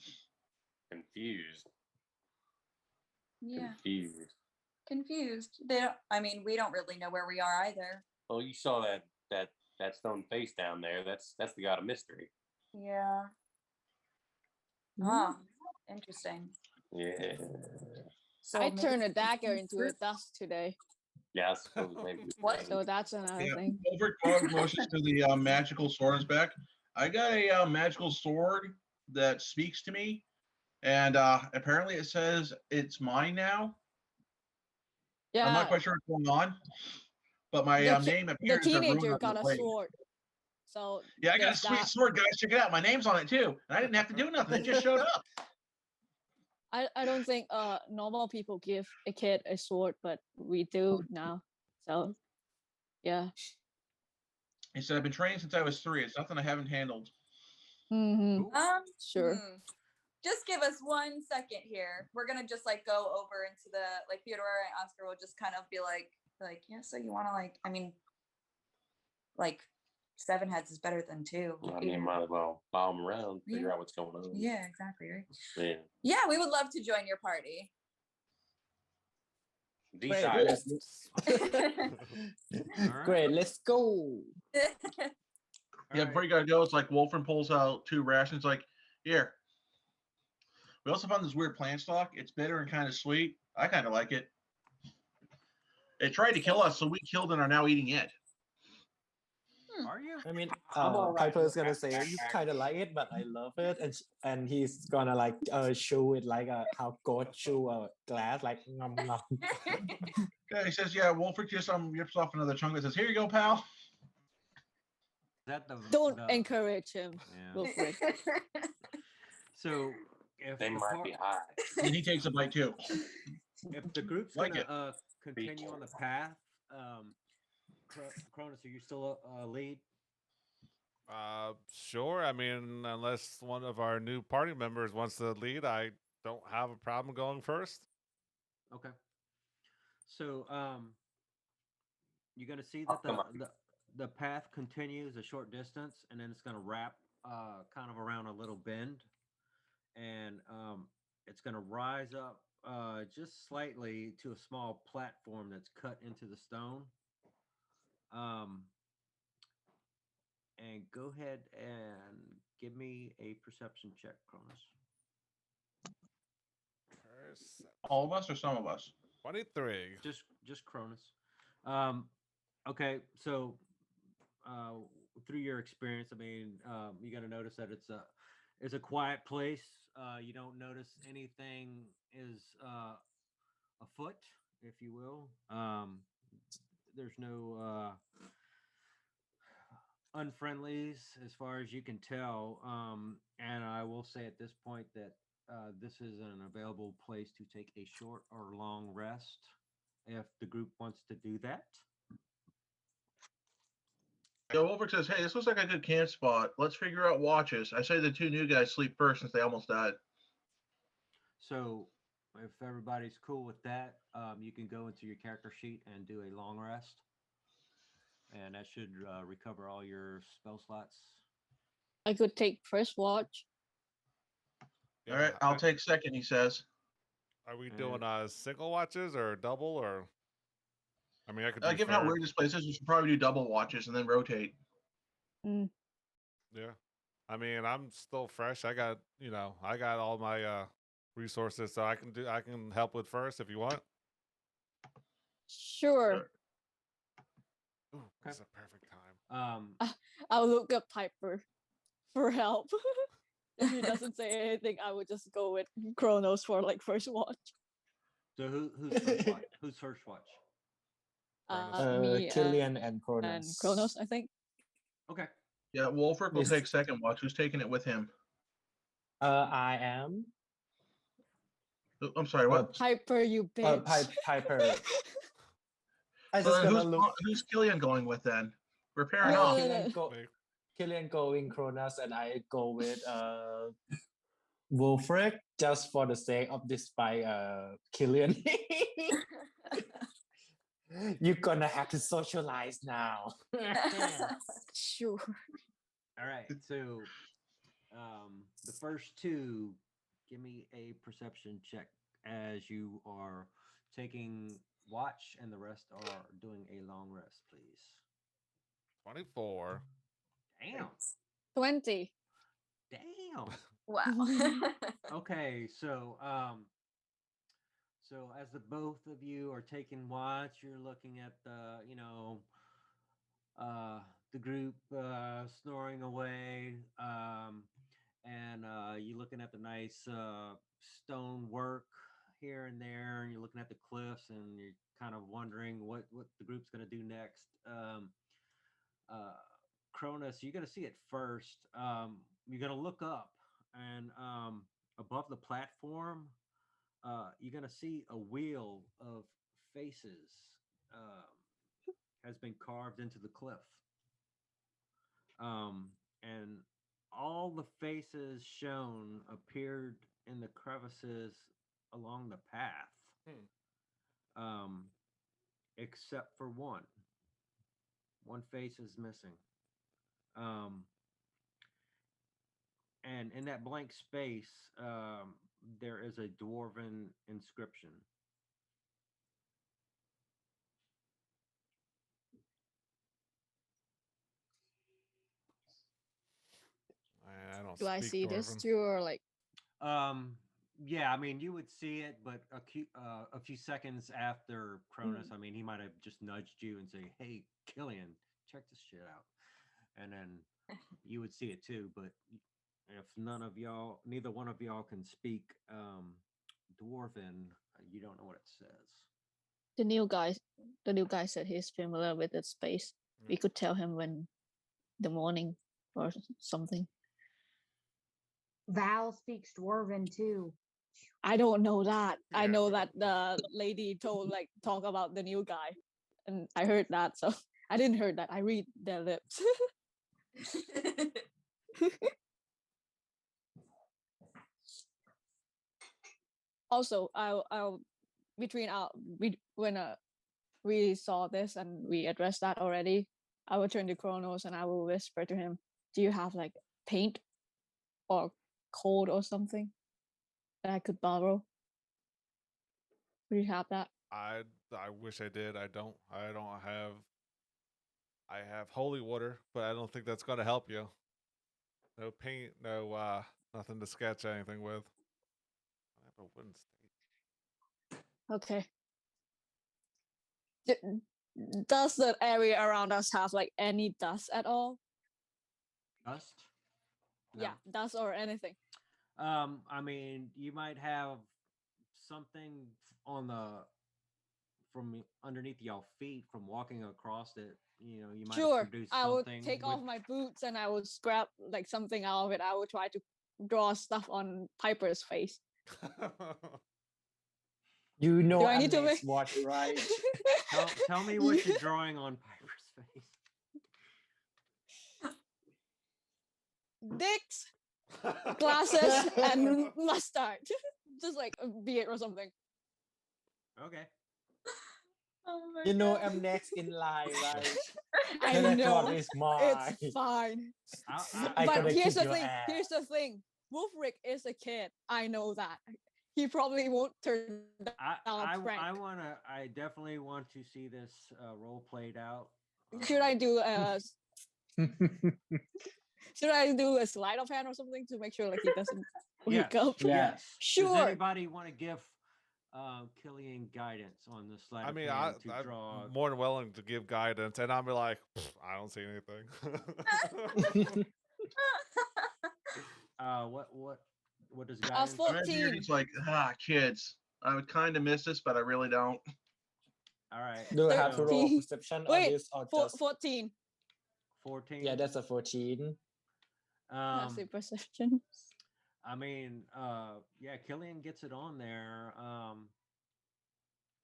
Confused. Yeah, Confused. confused. They don't. I mean, we don't really know where we are either. Oh, you saw that stone face down there. That's the god of mystery. Yeah. Ah, interesting. Yeah. So I maybe turned a it's dagger into a fruit- dust today. Yeah, I suppose maybe. What? So that's another Yeah, thing. over motions to the magical sword is back. I got a magical sword that speaks to me, and apparently it says it's mine now. I'm Yeah, not quite sure what's going on, but my the, name the appears as a rune teenager on got the a blade. sword. So Yeah, I got a there's sweet that. sword, guys. Check it out. My name's on it too, and I didn't have to do nothing. It just showed up. I don't think normal people give a kid a sword, but we do now. So yeah. He said, "I've been training since I was 3. It's nothing I haven't handled." Mm-hmm. Sure. Just give us 1 second here. We're gonna just like go over into the like Theodora and Oscar will just kind of be like, yeah. So you want to like? I mean, like 7 heads is better than 2. I mean, might as well follow them around, figure Yeah. out what's going on. Yeah, exactly. Right. Yeah. Yeah, we would love to join your party. These Great, eyes. Great, let's go. Yeah, before you gotta go, it's like Wolfram pulls out 2 rations. Like, here. We also found this weird plant stock. It's bitter and kind of sweet. I kind of like it. It tried to kill us, so we killed it and are now eating it. Are you? I mean, I'm all right Piper's with gonna that. say you kind of like it, but I love it, and he's gonna like chew it like how goat chew a glass, like nom nom. Yeah, he says, yeah, Wolfric just rips off another chunk and says, here you go, pal. Is that the Don't the- encourage him. Yeah. Wilfred. So if They the might par- be high. And he takes a bite too. if the group's Like gonna it. continue on the path, Cronus, are you still lead? Sure. I mean, unless one of our new party members wants to lead, I don't have a problem going first. Okay. So you're gonna see I'll that come up. the path continues a short distance, and then it's gonna wrap kind of around a little bend, and it's gonna rise up just slightly to a small platform that's cut into the stone. And go ahead and give me a perception check, Cronus. All of us or some of us? 23. Just Cronus. Okay, so through your experience, I mean, you got to notice that it's a quiet place. You don't notice anything is afoot, if you will. There's no unfriendlies as far as you can tell. And I will say at this point that this is an available place to take a short or long rest if the group wants to do that. Go over says, hey, this looks like a good camp spot. Let's figure out watches. I say the 2 new guys sleep first since they almost died. So if everybody's cool with that, you can go into your character sheet and do a long rest. And that should recover all your spell slots. I could take first watch. All right, I'll take second, he says. Are we doing single watches or double or? I mean, I could. Given how weird this place is, we should probably do double watches and then rotate. Mm. Yeah, I mean, I'm still fresh. I got all my resources, so I can help with first if you want. Sure. Ooh, that's a perfect time. I'll look up Piper for help. If he doesn't say anything, I would just go with Kronos for like first watch. So who's first watch? Who's first watch? Me Killian and and Kronos. Kronos, I think. Okay. Yeah, Wolfric will Yes. take second watch. Who's taking it with him? I am. I'm sorry, what? Piper, you bitch. Piper. I just Well, gonna look. who's Killian going with then? We're pairing No, off. no, no. Killian going Kronos, and I go with Wolfric, just for the sake of despite Killian. You're gonna have to socialize now. Sure. All right. So the first two, give me a perception check as you are taking watch and the rest are doing a long rest, please. 24. Damn. 20. Damn. Wow. Okay, so so as the both of you are taking watch, you're looking at the, the group snoring away, and you're looking at the nice stone work here and there, and you're looking at the cliffs, and you're kind of wondering what the group's going to do next. Cronus, you're going to see it first. You're going to look up, and above the platform, you're going to see a wheel of faces has been carved into the cliff. And all the faces shown appeared in the crevices along the path, except for one. One face is missing. And in that blank space, there is a dwarven inscription. I don't Do I speak see this Dwarven. too, or like? Yeah, I mean, you would see it, but a few seconds after Cronus, I mean, he might have just nudged you and say, "Hey, Killian, check this shit out," and then you would see it too. But if neither one of y'all can speak Dwarven, you don't know what it says. The new guy said he's familiar with the space. We could tell him when the morning or something. Val speaks Dwarven too. I don't know that. I Yeah. know that the lady talk about the new guy, and I heard that. So I didn't hear that. I read their lips. Also, I'll between our when we saw this and we addressed that already, I will turn to Kronos and I will whisper to him, "Do you have like paint or coal or something that I could borrow? Do you have that?" I wish I did. I don't have. I have holy water, but I don't think that's gonna help you. No paint, no nothing to sketch anything with. I have a wooden stake. Okay. Does the area around us have like any dust at all? Dust? Yeah, dust or anything. I mean, you might have something from underneath your feet from walking across it. You might have Sure, produced I will something. take off my boots and I will scrap like something out of it. I will try to draw stuff on Piper's face. You know, Do I I'm need to next make? watch, right? Tell me what you're drawing on Piper's face. Dicks, glasses, and mustard. Just like a beard or something. Okay. Oh my You know, God. I'm next in line, right? I The know. record is mine. It's fine. I But gotta here's kick the your thing. ass. Here's the thing. Wolfric is a kid. I know that. He probably won't turn down a prank. I definitely want to see this role played out. Should I do a should I do a sleight of hand or something to make sure like he doesn't wake up? Yeah. Yes. Sure. Does anybody want to give Killian guidance on the sleight I of mean, hand to I'm draw? more than willing to give guidance, and I'm like, I don't see anything. What does I was guidance? I read here, 14. it's like, kids. I would kind of miss this, but I really don't. All right. Do I have to roll 13. perception on Wait, this or just 14. 14. yeah, that's a 14. That's the perception. I mean, yeah, Killian gets it on there.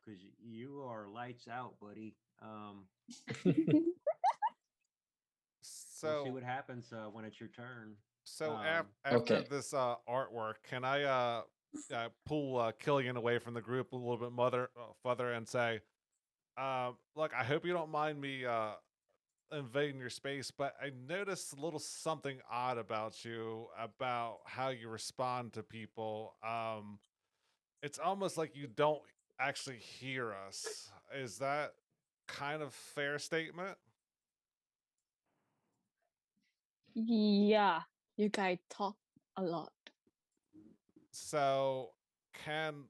Because you are lights out, buddy. We'll see So what happens when it's your turn. So Um, after Okay. this artwork, can I pull Killian away from the group a little bit further and say, look, I hope you don't mind me invading your space, but I noticed a little something odd about you, about how you respond to people. It's almost like you don't actually hear us. Is that kind of fair statement? Yeah, you guys talk a lot. So can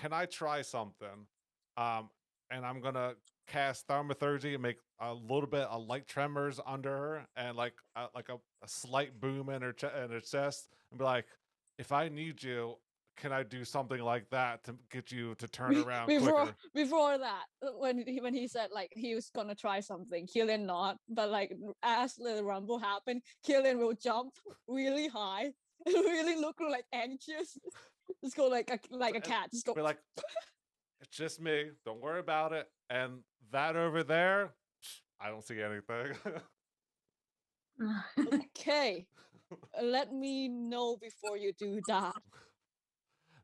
can I try something? Um, and I'm gonna cast thaumaturgy and make a little bit of light tremors under her, and like a slight boom in in her chest, and be like, if I need you, can I do something like that to get you to turn around quicker? Before that, when he said like he was gonna try something, Killian not, but like as the rumble happened, Killian will jump really high and really look like anxious. Just go like a And cat. Just go. be like, it's just me. Don't worry about it. And that over there, I don't see anything. Okay, let me know before you do that.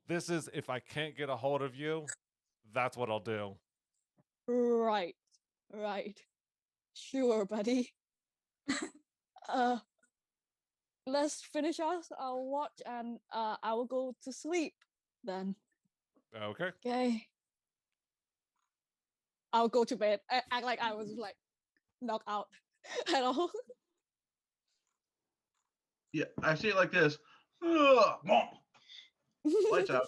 This is if I can't get a hold of you, that's what I'll do. Right, right. Sure, buddy. Uh, let's finish our watch and I will go to sleep then. Okay. Okay. I'll go to bed. Act like I was like knocked out at all. Yeah, I see it like this. Ugh, bonk, lights out.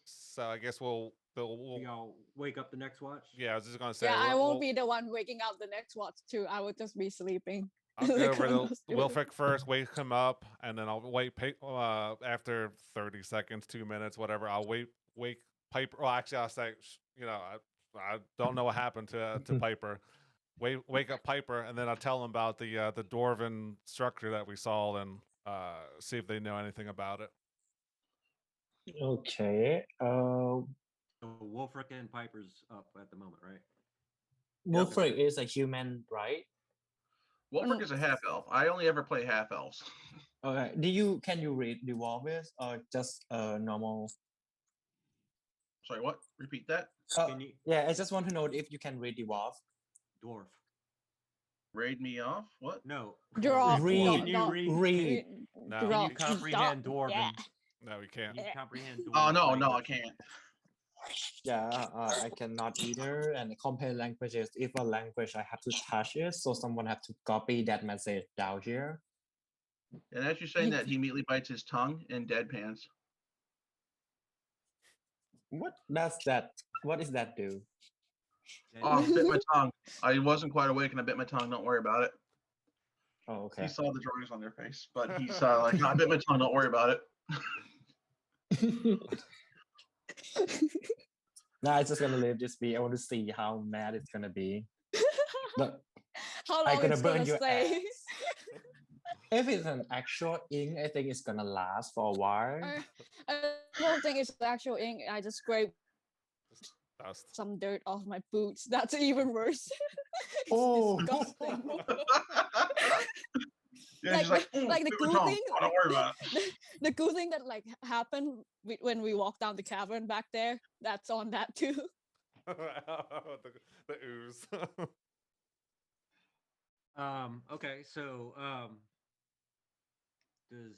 So I guess we'll y'all wake up the next watch. yeah, I was just gonna say Yeah, I we'll, won't be the one waking up the next watch too. I would just be sleeping. I'll go Like over to Kronos do. Wilfric first, wake him up, and then I'll after 30 seconds, 2 minutes, whatever. I'll wake Piper. Well, actually, I'll say, I don't know what happened to Piper. Wake up Piper, and then I'll tell him about the dwarven structure that we saw, and see if they know anything about it. Okay. So Wolfric and Piper's up at the moment, right? Wolfric is a human, right? Wolfric is a half elf. I only ever play half elves. Okay. Can you read the with or just normal? Sorry, what? Repeat that. Can you Yeah, I just want to know if you can read the dwarf? Raid me off? What? No. Draw. Read. Can you read? No. Can Draw. you comprehend dwarven? Yeah. No, we can't. Can you comprehend dwarven? Oh no, I language? can't. Yeah, I cannot either. And compare languages. If a language, I have to touch it, so someone have to copy that message down here. And as you're saying that, he immediately bites his tongue and deadpans. What does that? What does that do? Oh, I bit my tongue. I wasn't quite awake and I bit my tongue. Don't worry about it. Oh, okay. He saw the drawings on their face, but he saw like, I bit my tongue. Don't worry about it. No, I'm just gonna leave this be. I want to see how mad it's gonna be. But How I long gonna it's burn gonna your stay? ass. If it's an actual ink, I think it's gonna last for a while. I don't think it's actual ink. I just scraped Dust. some dirt off my boots. That's even worse. It's Oh. disgusting. Yeah, Like she's like, the- "Ooh, like the bit my cool tongue. thing- Oh, don't worry about it. The cool thing that like happened when we walked down the cavern back there, that's on that too. the ooze. Okay, so does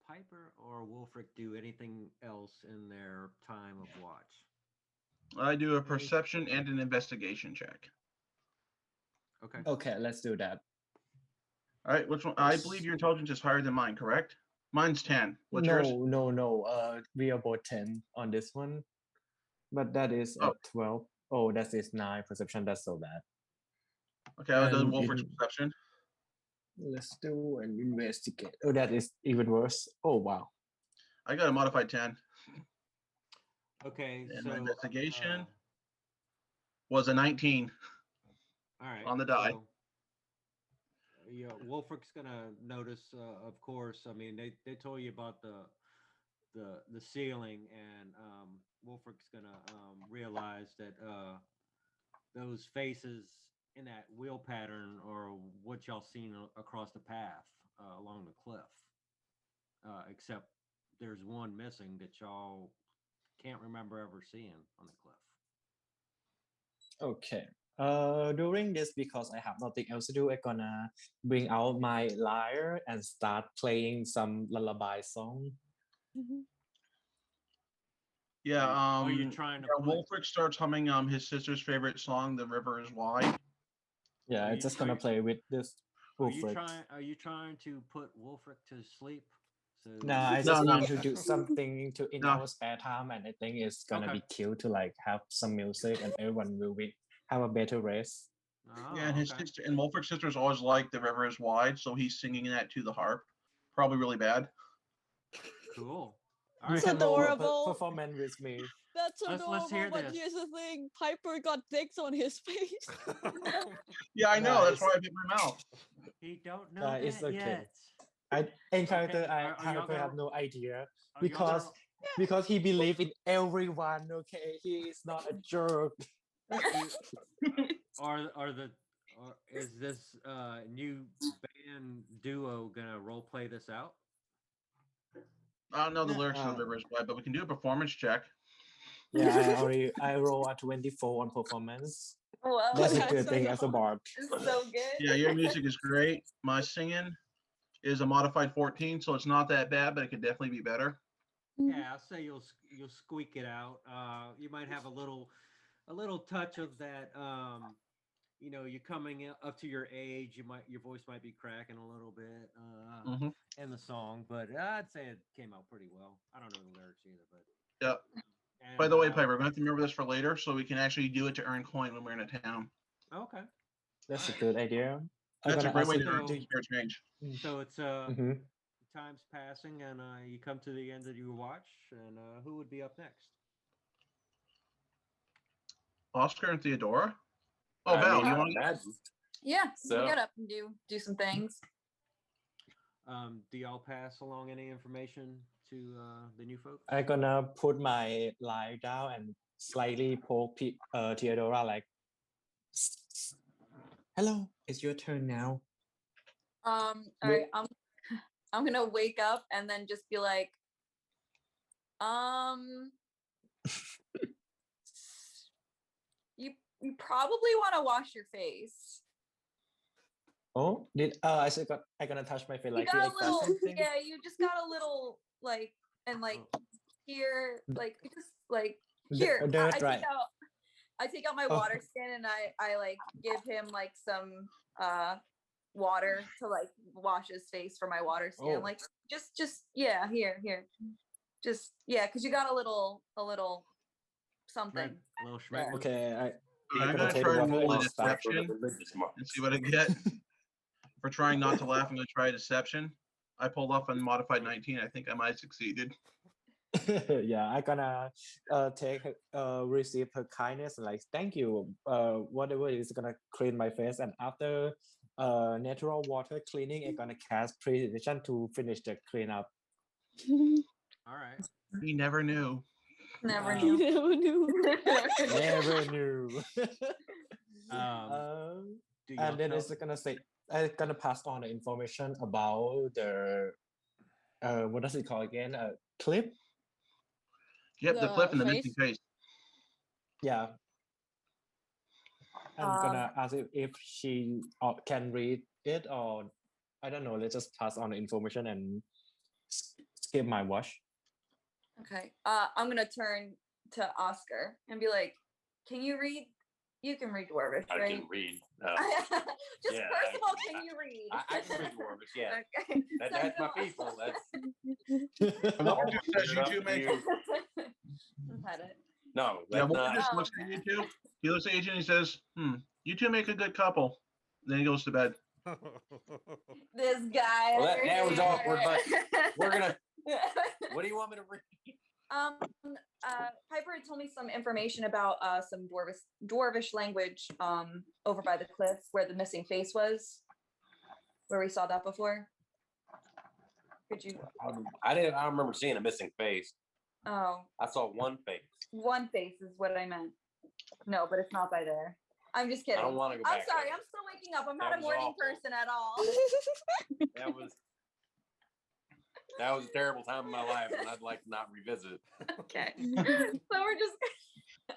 Piper or Wolfric do anything else in their time of watch? I do a perception and an investigation check. Okay. Okay, let's do that. All right, which one? I believe your intelligence is higher than mine, correct? Mine's 10. What's no, yours? no. We are both 10 on this one, but that is Oh. at 12. Oh, that is 9 perception. That's so bad. Okay, I'll do And Wolfrich's in- perception. Let's do an investigate. Oh, that is even worse. Oh, wow. I got a modified 10. Okay, And so my investigation? uh, Was a 19. all right, on the die. So, yeah, Wolfric's gonna notice, of course. I mean, they told you about the ceiling, and Wolfric's gonna realize that those faces in that wheel pattern are what y'all seen across the path. along the cliff. Except there's one missing that y'all can't remember ever seeing on the cliff. Okay. During this, because I have nothing else to do, I'm gonna bring out my lyre and start playing some lullaby song. Mhm. Yeah. Are you trying to put, Wolfric starts humming his sister's favorite song, "The River Is Wide." Yeah, Are I'm you- just are gonna you- play with this are you Wolfric. trying to put Wolfric to sleep? So No, I No, just no. want to do something to in No. our spare time, and I think it's gonna Okay. be cute to like have some music, and everyone will be have a better rest. Oh, Yeah, and his okay. sister and Wolfric's sisters always like "The River Is Wide," so he's singing that to the harp. Probably really bad. Cool. All You right. can roll a adorable. performance with me. That's Let's adorable. hear But this. here's the thing: Piper got dicks on his face. Yeah, I know. That's Nice. why I bit my mouth. He don't know that It's okay. yet. I in character Okay, I are y'all have gonna- no idea Are y'all because gonna- because he believes in everyone. Okay, he is not a jerk. is this new band duo gonna role play this out? I don't know the Yeah, lyrics of "The River Is Wide," but we can do a performance check. Yeah, I roll a 24 on performance. Whoa, That's a that's good so thing as a hot. bard. it's so good. Yeah, your music is great. My singing is a modified 14, so it's not that bad, but it could definitely be better. Yeah, I'll say you'll squeak it out. You might have a little touch of that. You're coming up to your age. Your voice might be cracking a little bit Mhm. in the song, but I'd say it came out pretty well. I don't know the lyrics either, but Yeah. and, By the way, Piper, we're going to have to remember this for later so we can actually do it to earn coin when we're in a town. Okay, That's a Alright. good idea. I'm That's a gonna great ask way you, to earn do- spare change. so it's Mhm. time's passing, and you come to the end of your watch, and who would be up next? Oscar and Theodora? Oh, I Val, mean, you I want to? imagine. Yeah, So- we'll get up and do some things. Do y'all pass along any information to the new folks? I'm gonna put my line down and slightly poke Theodora like, "Hello, it's your turn now." All Well- right, I'm gonna wake up and then just be like, you probably want to wash your face. Oh, I said I gonna touch my face You like got you a ate that little, something? yeah, you just got a little like, and like here, like just like here. Dirt, right? I take out my Oh. water skin and I like give him like some water to like wash his face for my water skin. Oh. Like just yeah, here. Just yeah, because you got a little something. A little Yeah. schmegma? Okay, I'm gonna going to take try the and water roll a and start. deception and see what I get. For trying not to laugh, I'm going to try a deception. I pulled off a modified 19. I think I might have succeeded. Yeah, I gonna take receive her kindness and like thank you. Whatever is gonna clean my face, and after natural water cleaning, I'm gonna cast precision to finish the cleanup. All right. He never knew. Never Wow. You knew. never knew. Never knew. Do y'all And then tell- it's gonna say I'm gonna pass on the information about the what does it call again? Clip. Yep, the cliff and the The missing face. Yeah. I'm gonna ask if she can read it, or I don't know. Let's just pass on the information and skip my watch. Okay. I'm gonna turn to Oscar and be like, "Can you read? You can read Dwarvish, I right?" can read. Just yeah, first I of all, can- can you read? I can read Dwarvish, yeah. Okay. That's my So- people. That's And what just says you two make I've had it. no, Yeah, that's Wolfric not. just looks at you two. He looks at you and he says, you two make a good couple. Then he goes to bed. This guy. Well, that over was here. awkward, but we're gonna. What do you want me to read? Piper had told me some information about some dwarvish language over by the cliff where the missing face was, where we saw that before. Could you? I don't remember seeing a missing face. Oh, I saw one face. one face is what I meant. No, but it's not by there. I'm just kidding. I don't want to go I'm back. sorry. there. I'm still waking up. I'm not That a was morning awful. person at all. That was That was a terrible time in my life, and I'd like to not revisit. Okay. So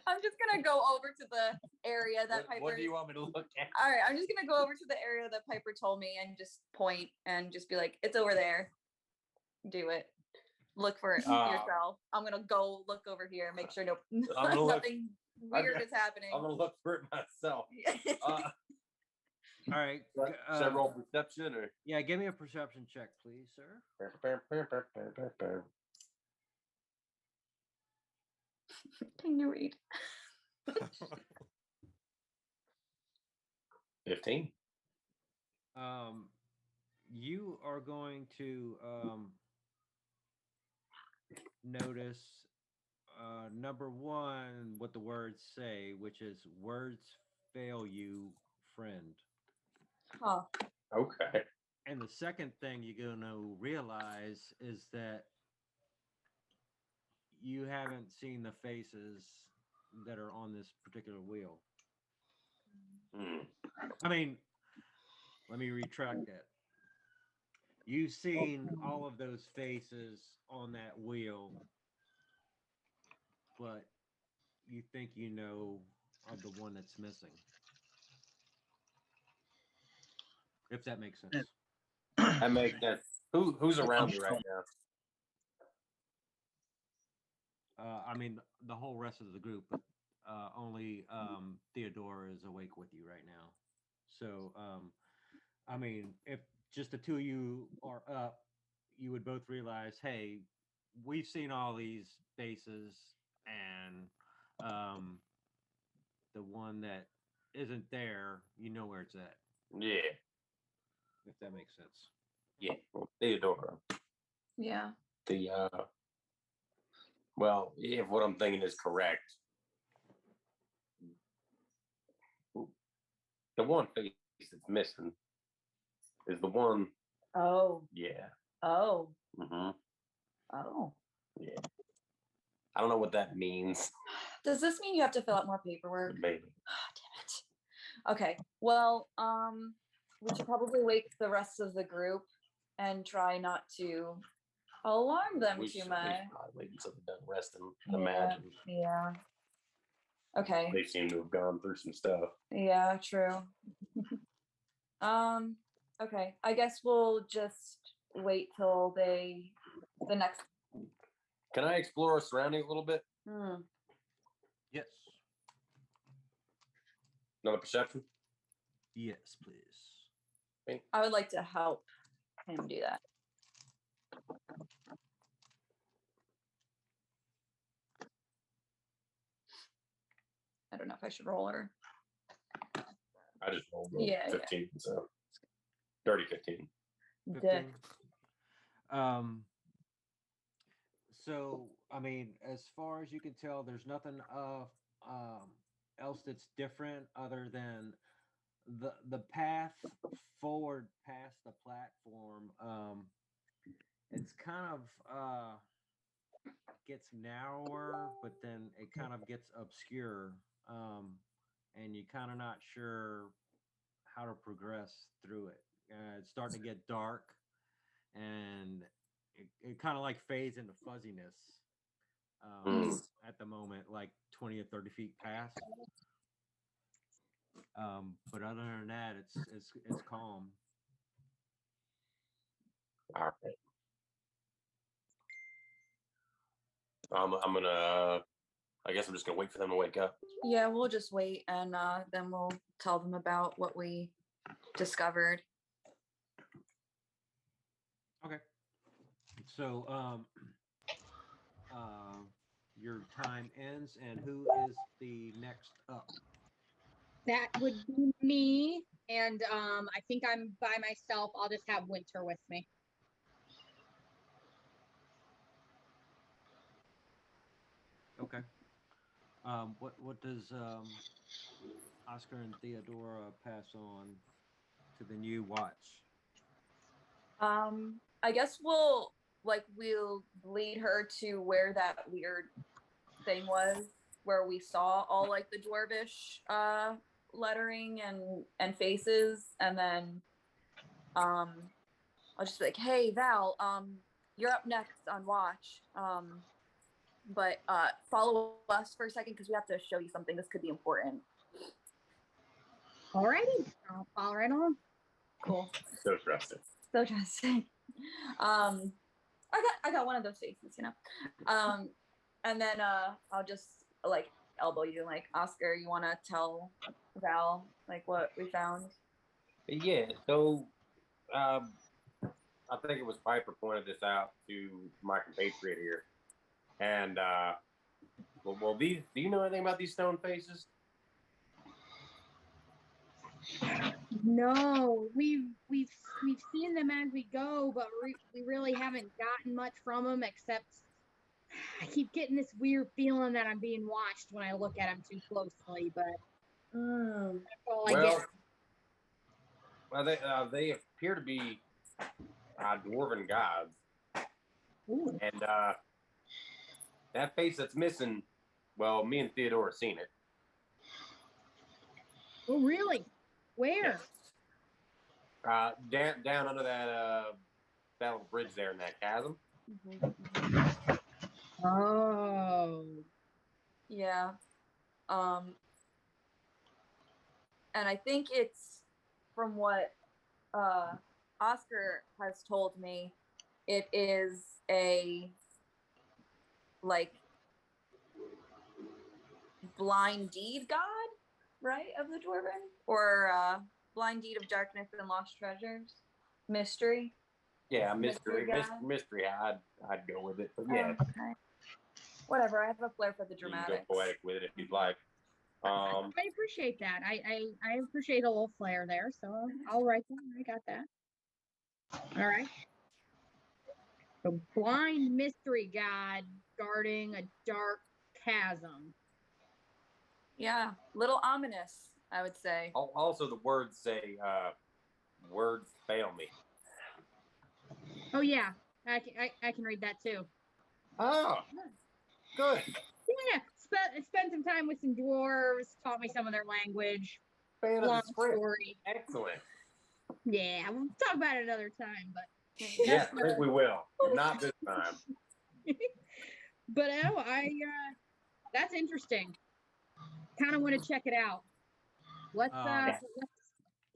I'm just gonna go over to the area that Piper. What do you want me to look at? All right, I'm just gonna go over to the area that Piper told me and just point and just be like, "It's over there. Do it. Look for it yourself." I'm gonna go look over here, make sure I'm gonna look- nothing weird is happening. I'm gonna look for it myself. All right. Should I roll perception or? Yeah, give me a perception check, please, sir. Can you read? 15. You are going to notice number one, what the words say, which is "words fail you, friend." Huh. Okay. And the second thing you're going to realize is that you haven't seen the faces that are on this particular wheel. I mean, let me retract that. You've seen all of those faces on that wheel, but you think you know of the one that's missing. If that makes sense. That makes sense. Who's around me right now? I mean, the whole rest of the group, but only Theodora is awake with you right now. So, I mean, if just the two of you are up, you would both realize, hey, we've seen all these faces, and the one that isn't there, you know where it's at. Yeah. If that makes sense. Yeah. Well, Theodora. Yeah. Well, if what I'm thinking is correct, the one face that's missing is the one. Oh. Yeah. Oh. Mm-hmm. Oh. Yeah. I don't know what that means. Does this mean you have to fill out more paperwork? Maybe. Damn it. Okay. Well, we should probably wake the rest of the group and try not to alarm them We too should much. probably wait until they're done resting. Yeah. Imagine. Yeah. Okay. They seem to have gone through some stuff. Yeah, true. Okay. I guess we'll just wait till the next. Can I explore our surroundings a little bit? Yes. Another perception? Yes, please. I would like to help him do that. I don't know if I should roll or. I just rolled Yeah, 15, so dirty 15. Dick. 15. So I mean, as far as you can tell, there's nothing else that's different other than the path forward past the platform. It's kind of gets narrower, but then it kind of gets obscure, and you're kind of not sure how to progress through it. It's starting to get dark, and it kind of like fades into fuzziness at the moment, like 20 or 30 feet past. But other than that, it's calm. All right. I'm gonna. I guess I'm just gonna wait for them to wake up. Yeah, we'll just wait and then we'll tell them about what we discovered. Okay. So your time ends, and who is the next up? That would be me. And I think I'm by myself. I'll just have Winter with me. Okay. What does Oscar and Theodora pass on to the new watch? I guess we'll lead her to where that weird thing was, where we saw all like the dwarvish lettering and faces, and then I'll just be like, hey Val, you're up next on watch. But follow us for a second because we have to show you something. This could be important. Alrighty, I'll follow right on. Cool. So trusting. So trusting. I got one of those faces, you know. And then I'll just like elbow you, like, Oscar, you want to tell Val like what we found? Yeah. So, I think it was Piper pointed this out to my compatriot here, and well, these. Do you know anything about these stone faces? No, we've seen them as we go, but we really haven't gotten much from them except I keep getting this weird feeling that I'm being watched when I look at them too closely. But that's all I get. Well, they appear to be dwarven gods, Ooh. and that face that's missing. Well, me and Theodore have seen it. Oh, really? Where? Down under that little bridge there in that chasm. Oh. Yeah. And I think it's from what Oscar has told me, it is a like blind deed god, right, of the Dwarven, or blind deed of darkness and lost treasures, mystery. Yeah, mystery. god. Mystery. I'd go with it, but yeah, Okay. Whatever. I have a flair for the you can dramatics. go poetic with it if you'd like. I appreciate that. I appreciate a little flair there, so I'll write that. I got that. All right. The blind mystery god guarding a dark chasm. Yeah, little ominous, I would say. Also, the words say, "Words fail me." Oh yeah, I can read that too. Oh, good. Yeah, spent some time with some dwarves, taught me some of their language. Fan of Long the script. story. Excellent. Yeah, we'll talk about it another time, but Yeah, I think we will. Not this time. but that's interesting. Kind of want to check it out. Let's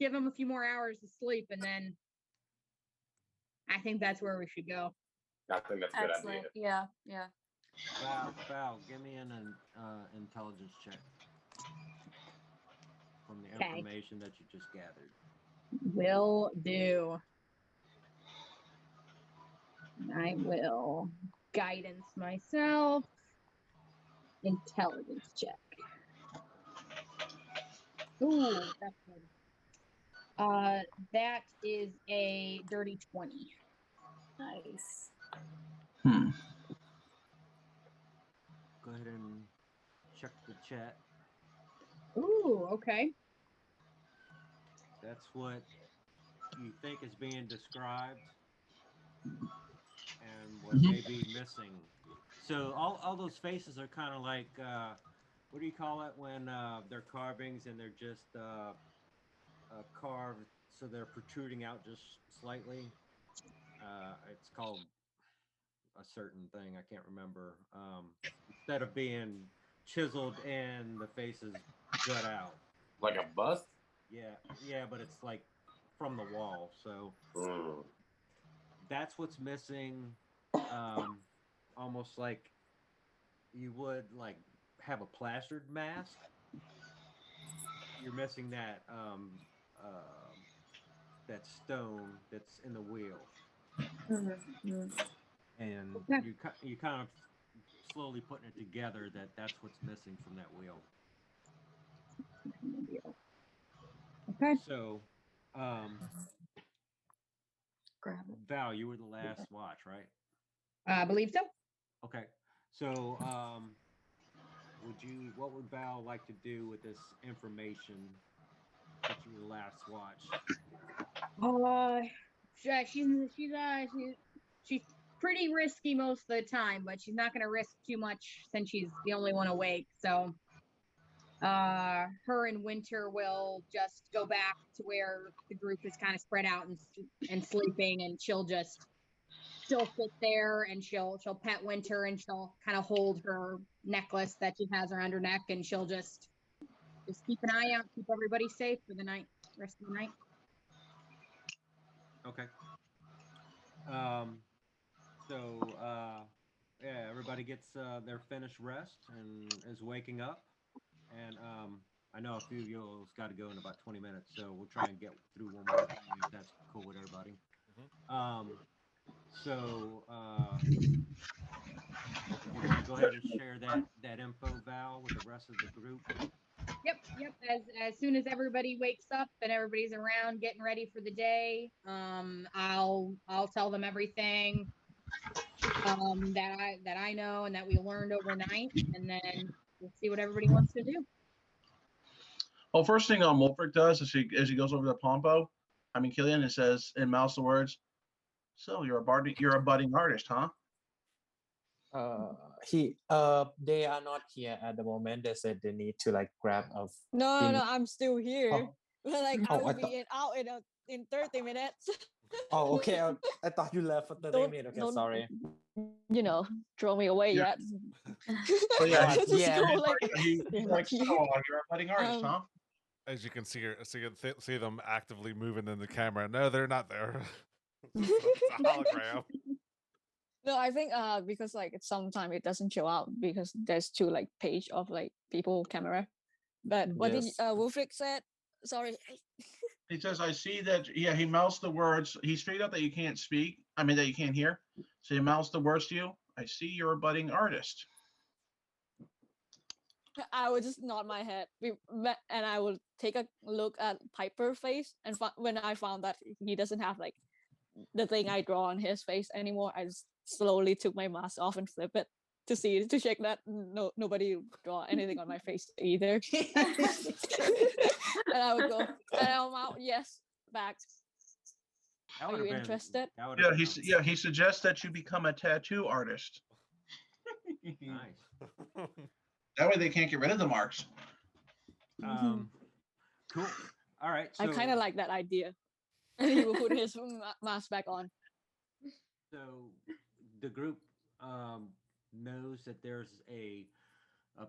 give them a few more hours of sleep, and then I think that's where we should go. I think that's a good Excellent. idea. Yeah. Val, give me an intelligence check from the Okay. information that you just gathered. Will do. I will guidance myself. Intelligence check. Ooh, that's good. That is a dirty 20. Nice. Go ahead and check the chat. Ooh, okay. That's what you think is being described and what may be missing. So all those faces are kind of like, what do you call it when they're carvings and they're just carved so they're protruding out just slightly? It's called a certain thing. I can't remember. Instead of being chiseled in, the faces jut out. Like a bust? Yeah, but it's like from the wall. So that's what's missing. Almost like you would like have a plastered mask. You're missing that that stone that's in the wheel. And you kind of slowly putting it together that's what's missing from that wheel. Okay. So, Grab it. Val, you were the last watch, right? I believe so. Okay. So, what would Val like to do with this information that you were last watch? She's pretty risky most of the time, but she's not going to risk too much since she's the only one awake. So, her and Winter will just go back to where the group is kind of spread out and sleeping, and she'll just she'll sit there and she'll pet Winter and she'll kind of hold her necklace that she has around her neck and she'll just keep an eye out, keep everybody safe for the night, rest of the night. Okay. So yeah, everybody gets their finished rest and is waking up. And I know a few of you's got to go in about 20 minutes, so we'll try and get through one more thing if that's cool with everybody. So you want to go ahead and share that info, Val, with the rest of the group? Yep. As soon as everybody wakes up and everybody's around getting ready for the day, I'll tell them everything that I know and that we learned overnight, and then we'll see what everybody wants to do. Well, first thing Wolfric does is he goes over to Killian, and says in mouths the words, "So you're a budding artist, huh?" They are not here at the moment. They said they need to like grab a. No, I'm still here. Oh. Like Oh, I will I be out in 30 minutes. Oh, okay. I thought you left for 30 minutes. Okay, sorry. Throw me away Yeah. yet. So yeah, Just yeah. go like, he's like, "So you're a budding artist, huh?" As you can see them actively moving in the camera. No, they're not there. It's a hologram. No, I think because like sometimes it doesn't show up because there's two like page of like people camera. But what did Yes. Wolfric said? Sorry. He says, "I see that." Yeah, he mouths the words. He's figured out that you can't speak. I mean, that you can't hear. So he mouths the words to you. "I see you're a budding artist." I would just nod my head, and I will take a look at Piper's face. And when I found that he doesn't have like the thing I draw on his face anymore, I just slowly took my mask off and flip it to check that nobody draw anything on my face either. And I would go, and I'm out. Yes, back. Are you interested? He suggests that you become a tattoo artist. Nice. That way they can't get rid of the marks. Cool. All right. So, I kind of like that idea. And he will put his mask back on. So the group knows that there's a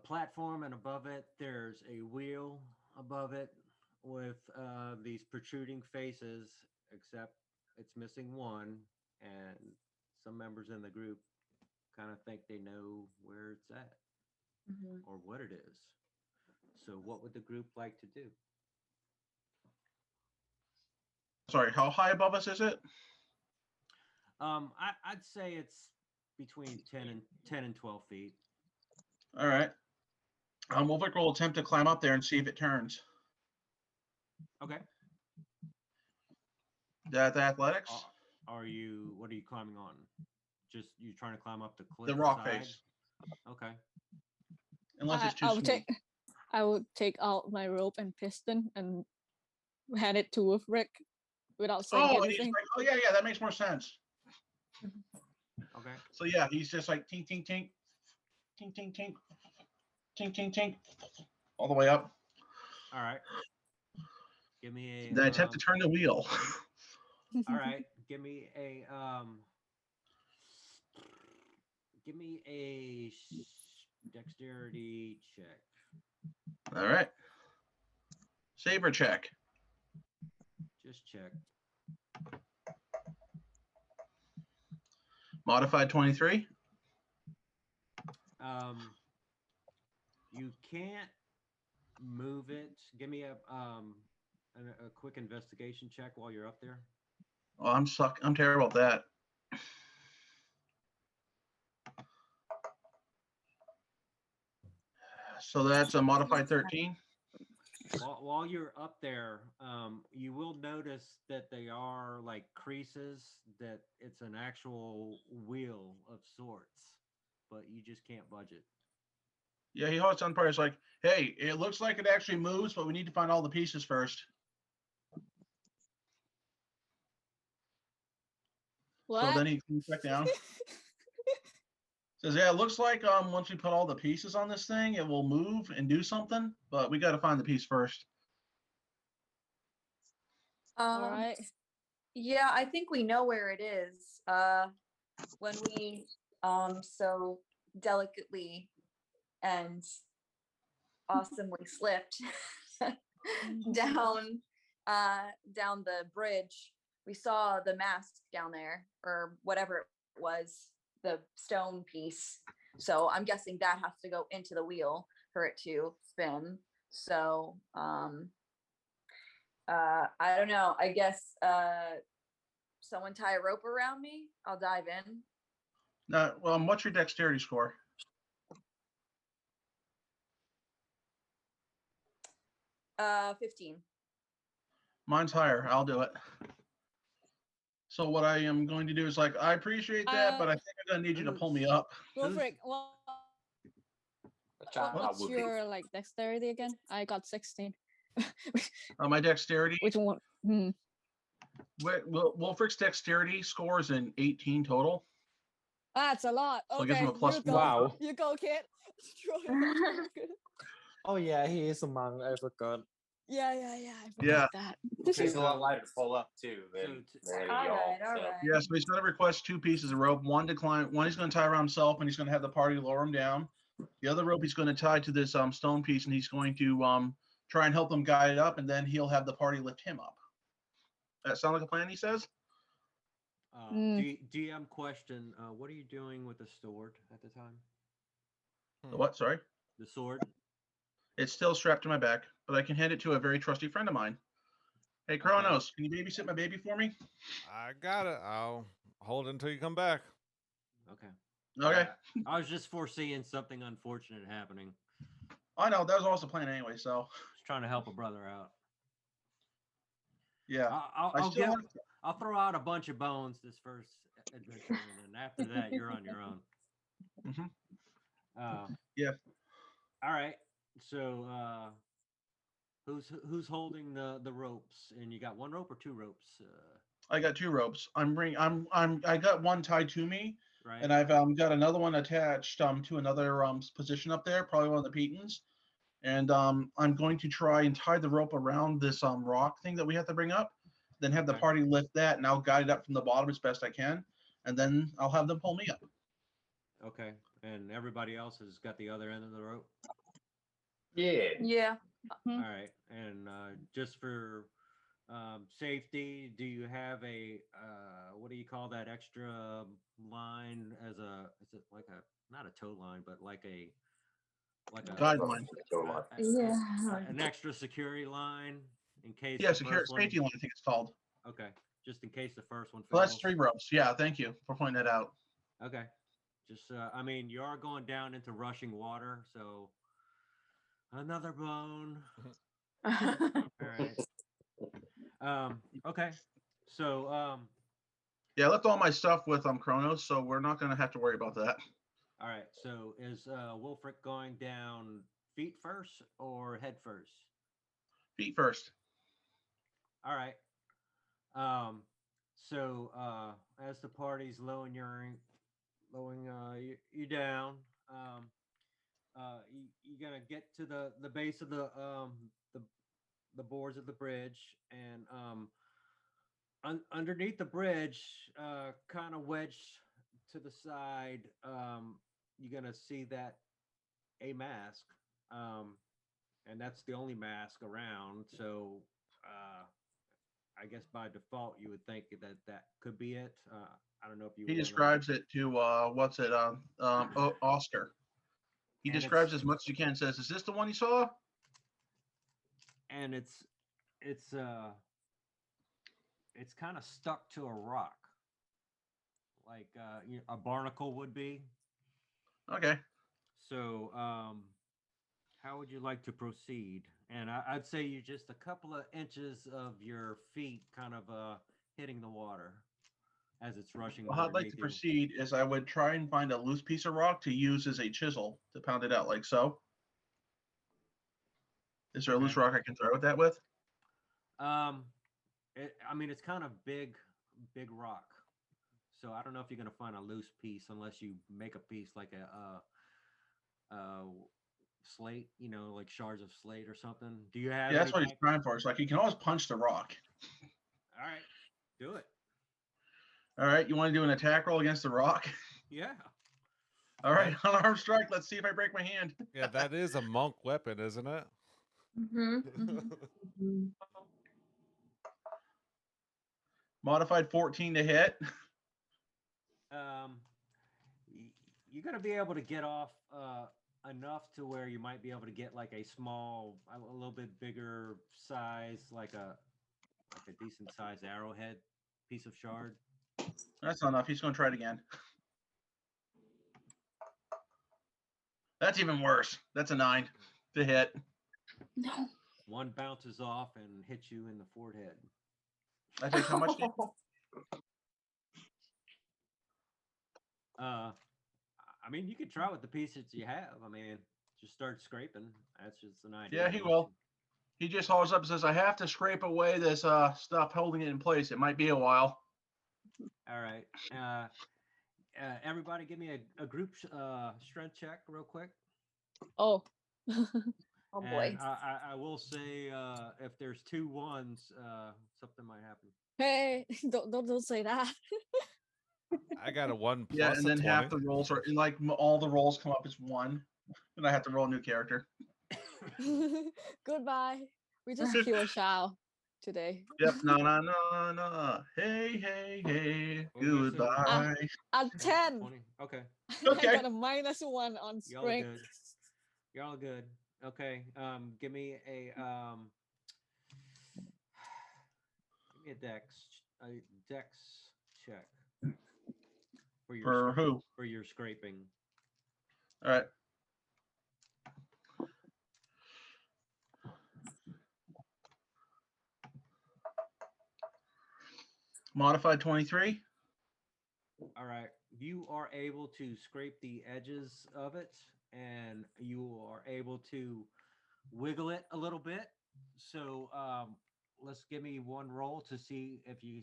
platform, and above it there's a wheel above it with these protruding faces, except it's missing one, and some members in the group kind of think they know where it's at or what it is. So what would the group like to do? Sorry, how high above us is it? I'd say it's between 10 and 12 feet. All right. Wolfric will attempt to climb up there and see if it turns. Okay. That athletics? What are you climbing on? Just you trying to climb up the cliff? The rock side? face. Okay. Unless it's too small. I would take out my rope and piston and hand it to Wolfric without saying anything. Like, yeah, that makes more sense. Okay. So yeah, he's just like tink, tink, tink, tink, tink, tink, tink, tink, tink, all the way up. All right. Give me a. Then attempt to turn the wheel. All right. Give me a dexterity check. All right. Saber check. Just check. Modified 23. You can't move it. Give me a quick investigation check while you're up there. Oh, I'm terrible at that. So that's a modified 13. While you're up there, you will notice that they are like creases, that it's an actual wheel of sorts, but you just can't budge it. Yeah, he holds on part. It's like, hey, it looks like it actually moves, but we need to find all the pieces first. What? So then he comes back down. Says, yeah, it looks like once we put all the pieces on this thing, it will move and do something, but we got to find the piece first. All right. Yeah, I think we know where it is. when we so delicately and awesomely slipped down down the bridge, we saw the mast down there, or whatever it was, the stone piece. So I'm guessing that has to go into the wheel for it to spin. So I don't know. I guess someone tie a rope around me. I'll dive in. What's your dexterity score? 15. Mine's higher. I'll do it. So what I am going to do is I appreciate that, but I think I'm gonna need you to pull me up. Wolfric, Try- what's would be. your dexterity again? I got 16. My dexterity. Which one? Wolfric's dexterity score is an 18 total. That's a lot. So it gives Okay, him a plus you go. Wow. You go, kid. Throw it. Oh yeah, he is a monk. I forgot. Yeah. I Yeah. forgot that. It's a lot lighter to pull up too than All y'all. right, all so. right. Yeah, so he's going to request 2 pieces of rope. One he's going to tie around himself, and he's going to have the party lower him down. The other rope he's going to tie to this stone piece, and he's going to try and help them guide it up, and then he'll have the party lift him up. That sound like a plan? He says. DM question: what are you doing with the sword at the time? The what? Sorry. The sword. It's still strapped to my back, but I can hand it to a very trusty friend of mine. Hey, Kronos, can you babysit my baby for me? I got it. I'll hold it until you come back. Okay. Okay. I was just foreseeing something unfortunate happening. I know that was also planned anyway, so Just trying to help a brother out. yeah. I'll throw out a bunch of bones this first adventure, and then after that, you're on your own. Yeah. All right. So, who's holding the ropes? And you got 1 rope or 2 ropes? I got 2 ropes. I got one tied to me, Right. and I've got another one attached to another position up there, probably one of the Petons. And I'm going to try and tie the rope around this rock thing that we have to bring up, then have the Okay. party lift that, and I'll guide it up from the bottom as best I can, and then I'll have them pull me up. Okay. And everybody else has got the other end of the rope. Yeah. Yeah. All right. And just for safety, do you have a what do you call that extra line as a? Is it like a not a tow line, but like a Guideline. an extra security line in case. Yeah, the first one- safety line, I think it's called. Okay, just in case the first one So fails. that's 3 ropes. Yeah, thank you for pointing that out. Okay, just I mean, you are going down into rushing water, so another bone. All right. Okay. So Yeah, I left all my stuff with Kronos, so we're not going to have to worry about that. all right. So is Wolfric going down feet first or head first? Feet first. All right. So as the party's lowering you down, you're gonna get to the base of the boards of the bridge, and underneath the bridge, kind of wedged to the side, you're gonna see that a mask, and that's the only mask around. So I guess by default you would think that could be it. I don't know if you. He wanna- describes it to Oscar. He And describes it's- as much as you can. Says, "Is this the one you saw?" and it's kind of stuck to a rock, like a barnacle would be. Okay. So, how would you like to proceed? And I'd say you just a couple of inches of your feet kind of hitting the water as it's rushing. Well, how I'd like to underneath you. proceed is I would try and find a loose piece of rock to use as a chisel to pound it out like so. Is there a loose Okay. rock I can throw it that with? I mean, it's kind of big rock. So I don't know if you're gonna find a loose piece unless you make a piece like a slate, like shards of slate or something. Do you have? Yeah, that's any what he's type- trying for. It's like you can always punch the rock. All right, do it. All right, you want to do an attack roll against the rock? Yeah. All right, unarmed strike. Let's see if I break my hand. Yeah, that is a monk weapon, isn't it? Modified 14 to hit. You're gonna be able to get off enough to where you might be able to get like a small, a little bit bigger size, like a decent sized arrowhead piece of shard. That's not enough. He's going to try it again. That's even worse. That's a 9 to hit. No. One bounces off and hits you in the forehead. I take how much damage? I mean, you could try with the pieces you have. I mean, just start scraping. That's just an idea. Yeah, he will. He just hauls up and says, I have to scrape away this stuff holding it in place. It might be a while. All right. Everybody give me a group strength check real quick. Oh. Oh boy. And I will say if there's 2 1s, something might happen. Hey, don't say that. I got a 1 plus Yeah, and then a 20. half the rolls are like all the rolls come up as 1, and I have to roll a new character. Goodbye. We just killed Shao today. Yep. No. Hey, hey, hey. What was it? Goodbye. At 10. 20. Okay. Okay. I got a -1 on Y'all strength. good. Y'all good. Okay. Give me a dex check for your For who? for your scraping. All right. Modified 23. All right. You are able to scrape the edges of it, and you are able to wiggle it a little bit. So let's give me one roll to see if you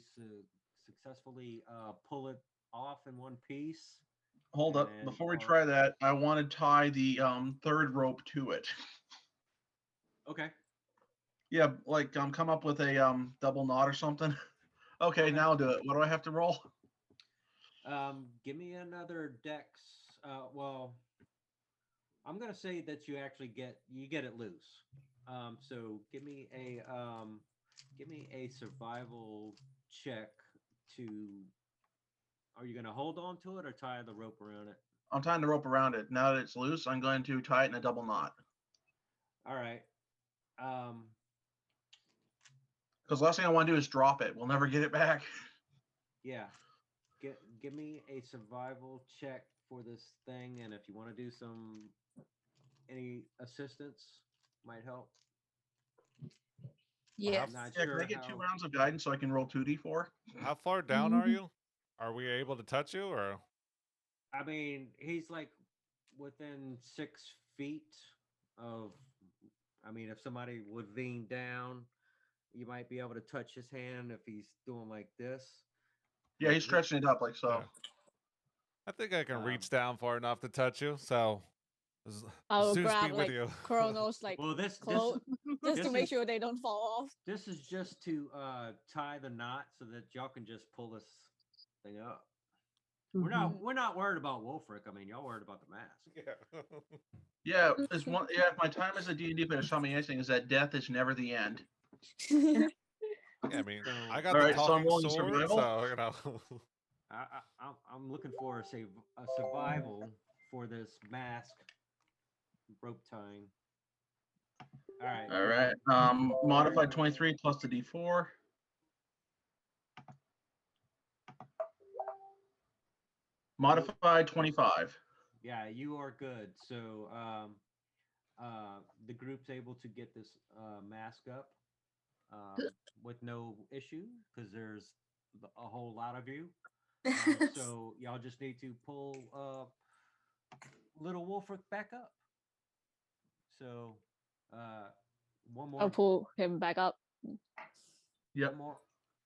successfully pull it off in one piece. Hold up. And- Before we or- try that, I want to tie the third rope to it. Okay. Yeah, like come up with a double knot or something. Okay, Okay. now I'll do it. What do I have to roll? Give me another dex. Well, I'm gonna say that you actually get it loose. So give me a survival check to. Are you gonna hold on to it or tie the rope around it? I'm tying the rope around it. Now that it's loose, I'm going to tie it in a double knot. All right. Because last thing I want to do is drop it. We'll never get it back. Yeah. Give me a survival check for this thing, and if you want to do any assistance, might help. Yes. I'm not Yeah, sure can I get 2 how- rounds of guidance so I can roll 2d4? How far down are you? Are we able to touch you or? I mean, he's like within 6 feet of. I mean, if somebody would lean down, you might be able to touch his hand if he's doing like this. Yeah, he's stretching it up like so. Yeah. I think I can reach down far enough to touch you. So, I'll Zeus grab be with like you. Chronos like Well, this clothes just this to make is- sure they don't fall off. This is just to tie the knot so that y'all can just pull this thing up. We're not worried about Wolfric. I mean, y'all worried about the mask. Yeah, it's one. Yeah, my time as a D&D player taught me anything is that death is never the end. Yeah, I mean, I got All the right, so I'm talking rolling sword, survival? so you know. I'm looking for a survival for this mask rope tying. All right. All right. Modified 23 plus the D4. Modified 25. Yeah, you are good. So the group's able to get this mask up with no issue because there's a whole lot of you. So y'all just need to pull little Wolfric back up. So one more. I'll pull him back up. Yep.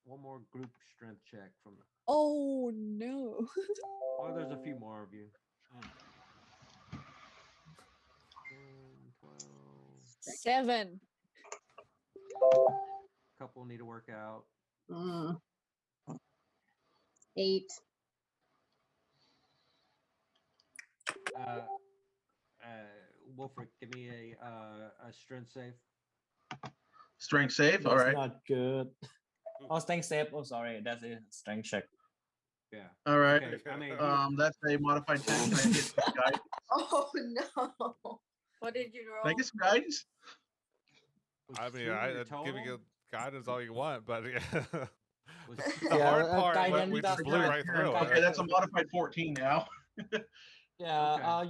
One more group strength check from. Oh no. Oh, there's a few more of you. 10, 12. 7. Couple need to work out. 8. Uh, Wolfric, give me a strength save. Strength save. All That's right. not good. Oh, strength save. Oh, sorry, that's a strength check. Yeah. All right. Okay. I mean, That's a modified 10. Can I get some guidance? Oh no. What did you Can roll? I get some guidance? was I mean, two I'd your give you total? guidance all you want, but yeah. Was- the Yeah, hard part, guidance we just does blew not- right through it. Okay, that's a modified 14 now. Yeah,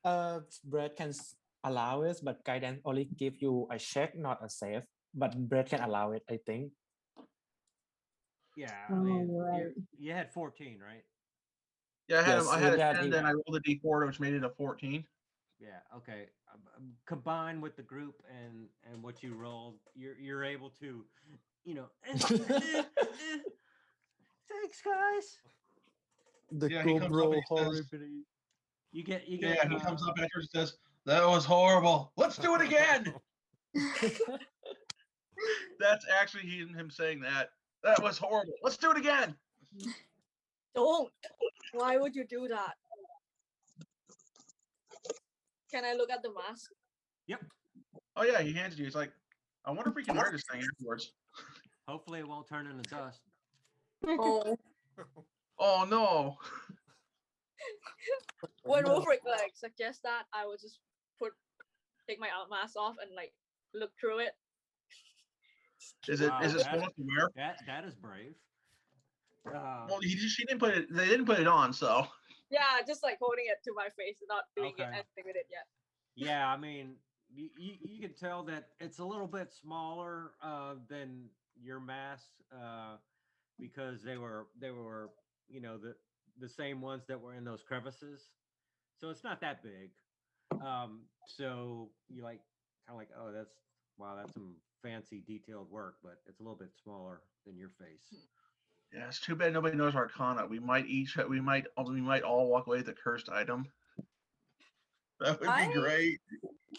Okay. Brett can allow it, but guidance only give you a check, not a save. But Brett can allow it, I think. Yeah. I mean, right. you had 14, right? Yeah, I Yes, had with a that 10, he- then I rolled a d4, which made it a 14. Yeah. Okay. Combined with the group and what you rolled, you're able to, you know. Thanks, guys. The Yeah, he comes up and he says, You get. yeah, he comes up after and says, that was horrible. Let's do it again. That's actually him saying that. That was horrible. Let's do it again. Don't. Why would you do that? Can I look at the mask? Yep. Oh yeah, he hands it to you. He's like, I wonder if we can wear this thing afterwards. Hopefully, it won't turn into dust. Oh, Oh no. When Wolfric like suggests that, I would just take my mask off and like look through it. Is it Wow, is it that- supposed to wear? That is brave. Well, she didn't put it. They didn't put it on, so. Yeah, just like holding it to my face, not doing Okay. anything with it yet. Yeah, I mean, you can tell that it's a little bit smaller than your mask because they were you know the same ones that were in those crevices, so it's not that big. So you like kind of like, oh, that's some fancy detailed work, but it's a little bit smaller than your face. Yeah, it's too bad nobody knows Arcana. We might all walk away with a cursed item. That would I- be great.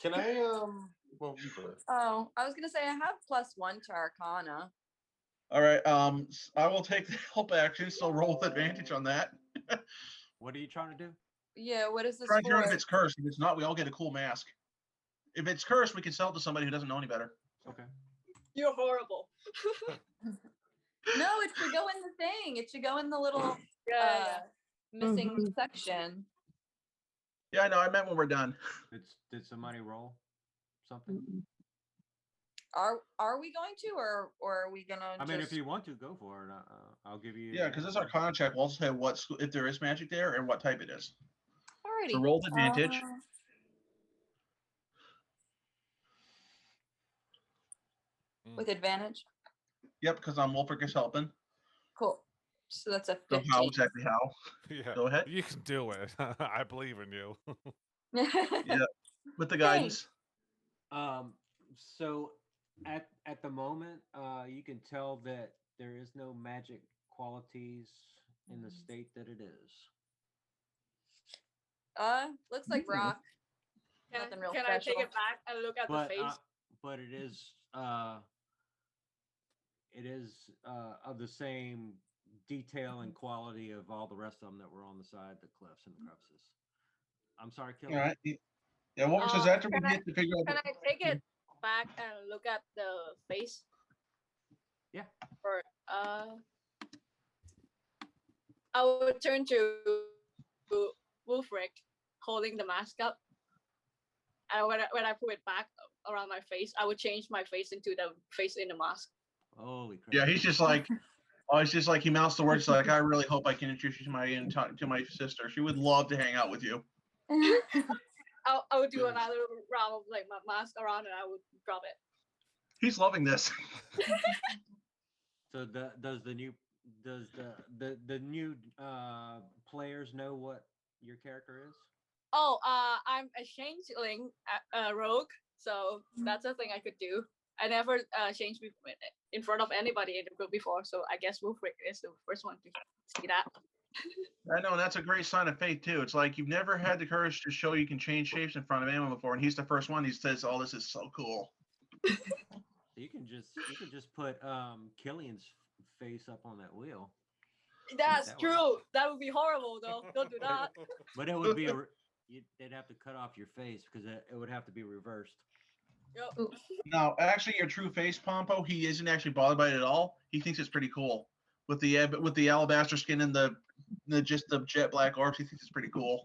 Can I well oh, I was gonna say I have +1 to Arcana. All right. I will take the help action, so roll with advantage on that. What are you trying to do? Yeah, what is this Try to figure out if for? it's cursed. If it's not, we all get a cool mask. If it's cursed, we can sell it to somebody who doesn't know any better. Okay. You're horrible. No, it should go in the thing. It should go in the little Yeah, missing section. Yeah, I know. I meant when we're done. Did somebody roll something? Are we going to, or are we gonna? I mean, if just- you want to, go for it. I'll give you. Yeah, because this Arcana check will also say if there is magic there and what type it is. Alrighty. So roll with advantage. With advantage. Yep, because Wolfric is helping. Cool. So that's a So 15. how exactly how? Yeah, Go ahead. you can do it. I believe in you. Yeah, with the guidance. So at the moment, you can tell that there is no magic qualities in the state that it is. Looks like rock. Nothing real Can I take special. it back and look at But the face? but it is of the same detail and quality of all the rest of them that were on the side, the cliffs and the crevices. I'm sorry, Kelly. All right. Yeah, Wolfric says after we can I- get to figure out. Can I take it back and look at the face? Yeah. Or I would turn to Wolfric holding the mask up. And when I put it back around my face, I would change my face into the face in the mask. Holy crap. Yeah, he's just like, he mouths the words like, I really hope I can introduce you to my sister. She would love to hang out with you. I would do another round of like my mask around and I would drop it. He's loving this. So does the new players know what your character is? Oh, I'm a changeling, rogue, so that's a thing I could do. I never changed in front of anybody in the group before, so I guess Wolfric is the first one to see that. I know, and that's a great sign of faith too. It's like you've never had the courage to show you can change shapes in front of anyone before, and he's the first one. He says, "Oh, this is so cool." You can just put Killian's face up on that wheel. That's That would- true. That would be horrible, though. Don't do that. But it would be they'd have to cut off your face because it would have to be reversed. Yep. No, actually, your true face, Pompo, he isn't actually bothered by it at all. He thinks it's pretty cool with the alabaster skin and the just the jet black orbs. He thinks it's pretty cool.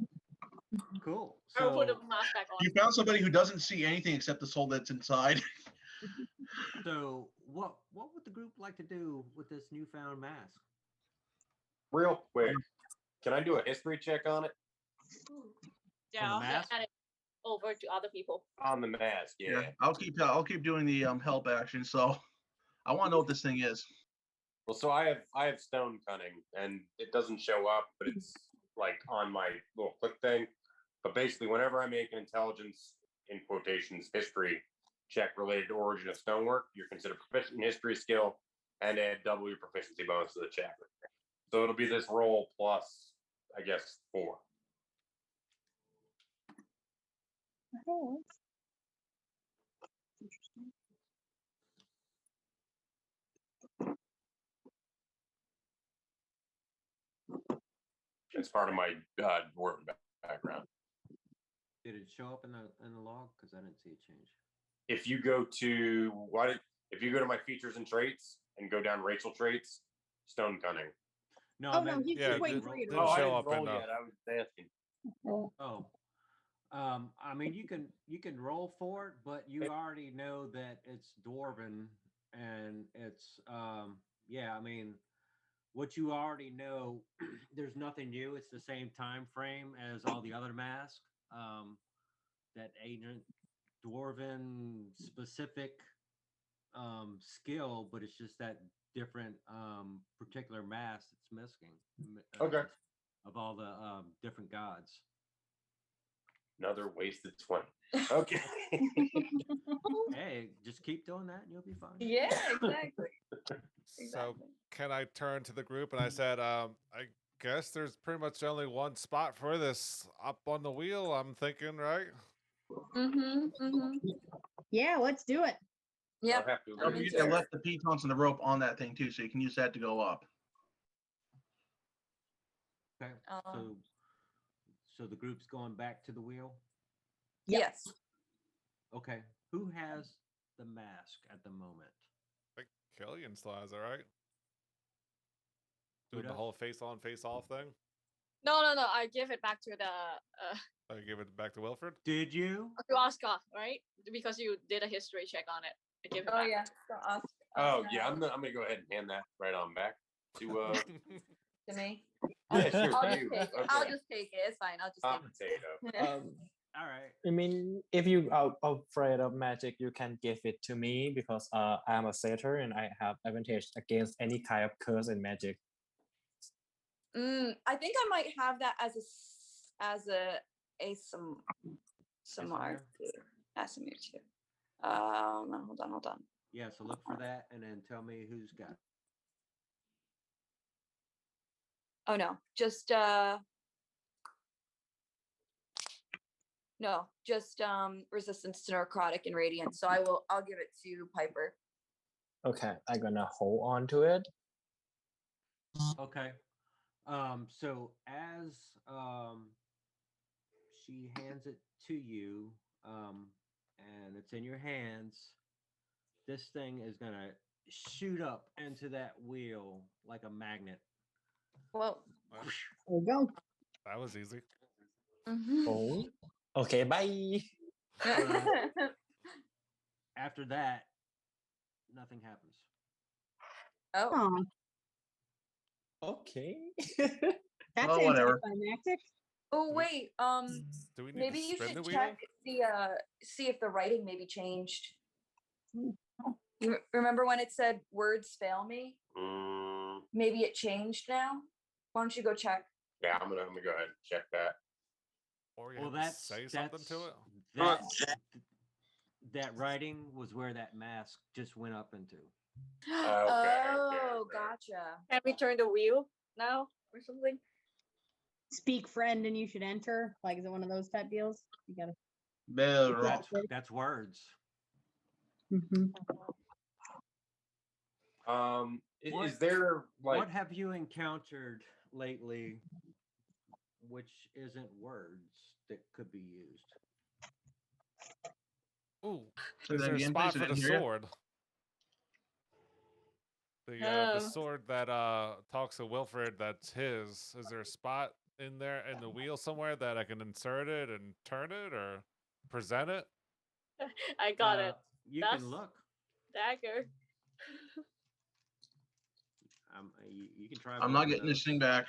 Cool. I'll put So, a mask back on. You found somebody who doesn't see anything except the soul that's inside. so what would the group like to do with this newfound mask? Real quick, can I do a history check on it? Yeah, I'll mask? hand it over to other people. On the mask, yeah. I'll keep doing the help action. So I want to know what this thing is. Well, so I have stone cunning, and it doesn't show up, but it's like on my little click thing. But basically, whenever I make an intelligence in quotations history check related to origin of stonework, you're considered proficient in history skill and add double your proficiency bonus to the check. So it'll be this roll plus, I guess, 4. It's part of my dwarven background. Did it show up in the log? Because I didn't see it change. If you go to my features and traits and go down racial traits, stone cunning. No, Oh I no, meant, he's yeah, just waiting did- for you to didn't roll. I show didn't up in roll the- yet. I was asking. oh. I mean, you can roll for it, but you already know that it's dwarven, and it's yeah. I mean, what you already know, there's nothing new. It's the same time frame as all the other masks. That ancient dwarven specific skill, but it's just that different particular mask that's missing. Okay. Of all the different gods. Another wasted 20. Okay. Hey, just keep doing that and you'll be fine. Yeah, exactly. So can I turn to the group and I said, I guess there's pretty much only one spot for this up on the wheel, I'm thinking, right? Yeah, let's do it. Yep. I'll have to Don't agree forget to there. let the pitons and the rope on that thing too, so you can use that to go up. Okay. So the group's going back to the wheel. Yep. Yes. Okay. Who has the mask at the moment? I think Killian still has it, right? Who Doing the does? whole face on, face off thing. No. I give it back to the I give it back to Wilfred. Did you? to Oscar, right? Because you did a history check on it. I give it Oh back. yeah. So us, Oh yeah, I'm gonna go ahead and hand that right on back to to me. yeah, sure. I'll to just you. take it. Okay. I'll just take it. It's fine. I'll just Hot take it. potato. All right. I mean, if you are afraid of magic, you can give it to me because I'm a satyr and I have advantage against any kind of curse and magic. I think I might have that as some Asimir? Asimir too. No, hold on. Yeah, so look for that and then tell me who's got it. Oh no, just no, just resistance to necrotic and radiant. So I'll give it to Piper. Okay, I'm gonna hold on to it. Okay. So as she hands it to you, and it's in your hands, this thing is gonna shoot up into that wheel like a magnet. Well, Well, There we go. that was easy. Oh, okay, bye. After that, nothing happens. oh, Aw, Okay. that's Well, whatever. anticlimactic. oh wait. Do we need Maybe to you spin should the wheel? check see if the writing maybe changed. You remember when it said words fail me? Maybe it changed now. Why don't you go check? Yeah, I'm gonna go ahead and check that. Or you Well, have to that's say something to it? That writing was where that mask just went up into. Oh, okay. gotcha. Can we turn the wheel now or something? Speak friend and you should enter. Like, is it one of those type deals? You gotta. That's words. Mhm. What- Is there like what have you encountered lately which isn't words that could be used? Ooh, Say is that there a again, spot please, I for the didn't hear ya. sword? The Oh. sword that talks to Wilfred, that's his. Is there a spot in there in the wheel somewhere that I can insert it and turn it or present it? I got it. You That's- can look. Dagger. You can try. I'm both not of getting this those. thing back.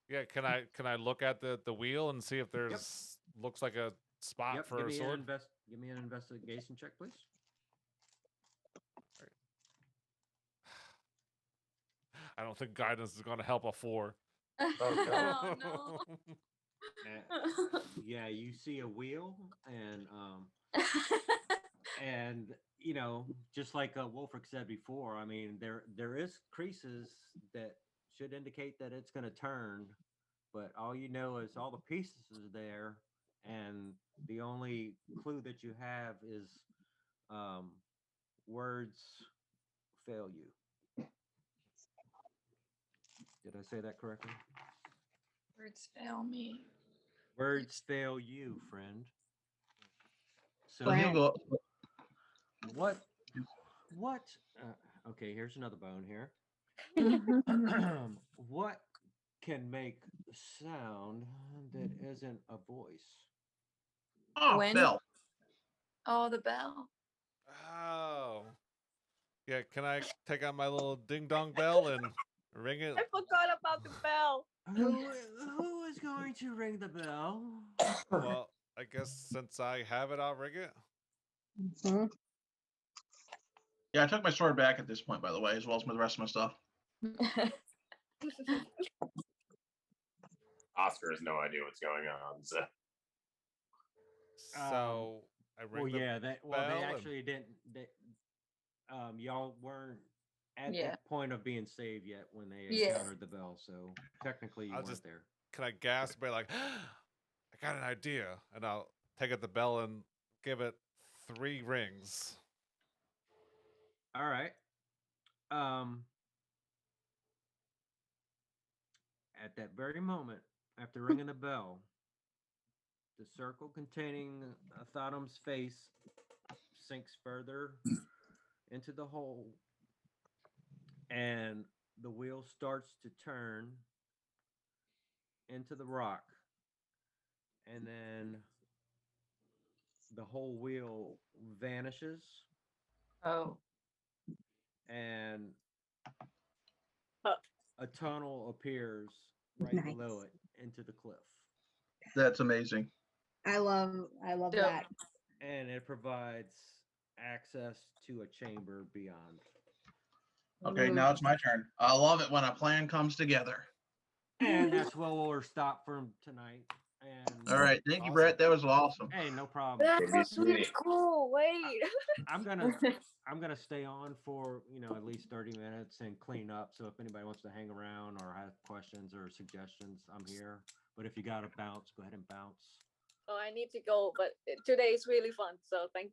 Yeah, can I look at the wheel and see if there's looks like a spot Yep. for Give a me sword? give me an investigation check, please. I don't think guidance is going to help a 4. Oh no. Yeah, you see a wheel, and you know, just like Wolfric said before, I mean, there is creases that should indicate that it's going to turn, but all you know is all the pieces are there, and the only clue that you have is words fail you. Did I say that correctly? Words fail me. Words fail you, friend. So So he'll go. what? Okay, here's another bone here. What can make sound that isn't a voice? Oh, When? Bell. Oh, the bell. Oh. Yeah, can I take out my little ding dong bell and ring it? I forgot about the bell. Who is going to ring the bell? Well, I guess since I have it, I'll ring it. Mhm. Yeah, I took my sword back at this point, by the way, as well as the rest of my stuff. Oscar has no idea what's going on? So So I ring Well, the yeah, they bell and- actually didn't. Y'all weren't at Yeah. that point of being saved yet when they Yeah. encountered the bell, so technically you I'll weren't just- there. Can I gasp be like, I got an idea, and I'll take out the bell and give it 3 rings. All right. At that very moment, after ringing the bell, the circle containing Athadom's face sinks further into the hole, and the wheel starts to turn into the rock, and then the whole wheel vanishes, Oh. and Huh. a tunnel appears right Nice. below it into the cliff, That's amazing. I love Dope. that. and it provides access to a chamber beyond. Okay, now it's my turn. I love it when a plan comes together. And that's where we'll stop for tonight. And All right, thank you, Awesome. Brett. That was awesome. hey, no problem. That Maybe was really sweetie. cool. Wait. I'm gonna stay on for at least 30 minutes and clean up. So if anybody wants to hang around or have questions or suggestions, I'm here. But if you gotta bounce, go ahead and bounce. Oh, I need to go, but today is really fun. So thank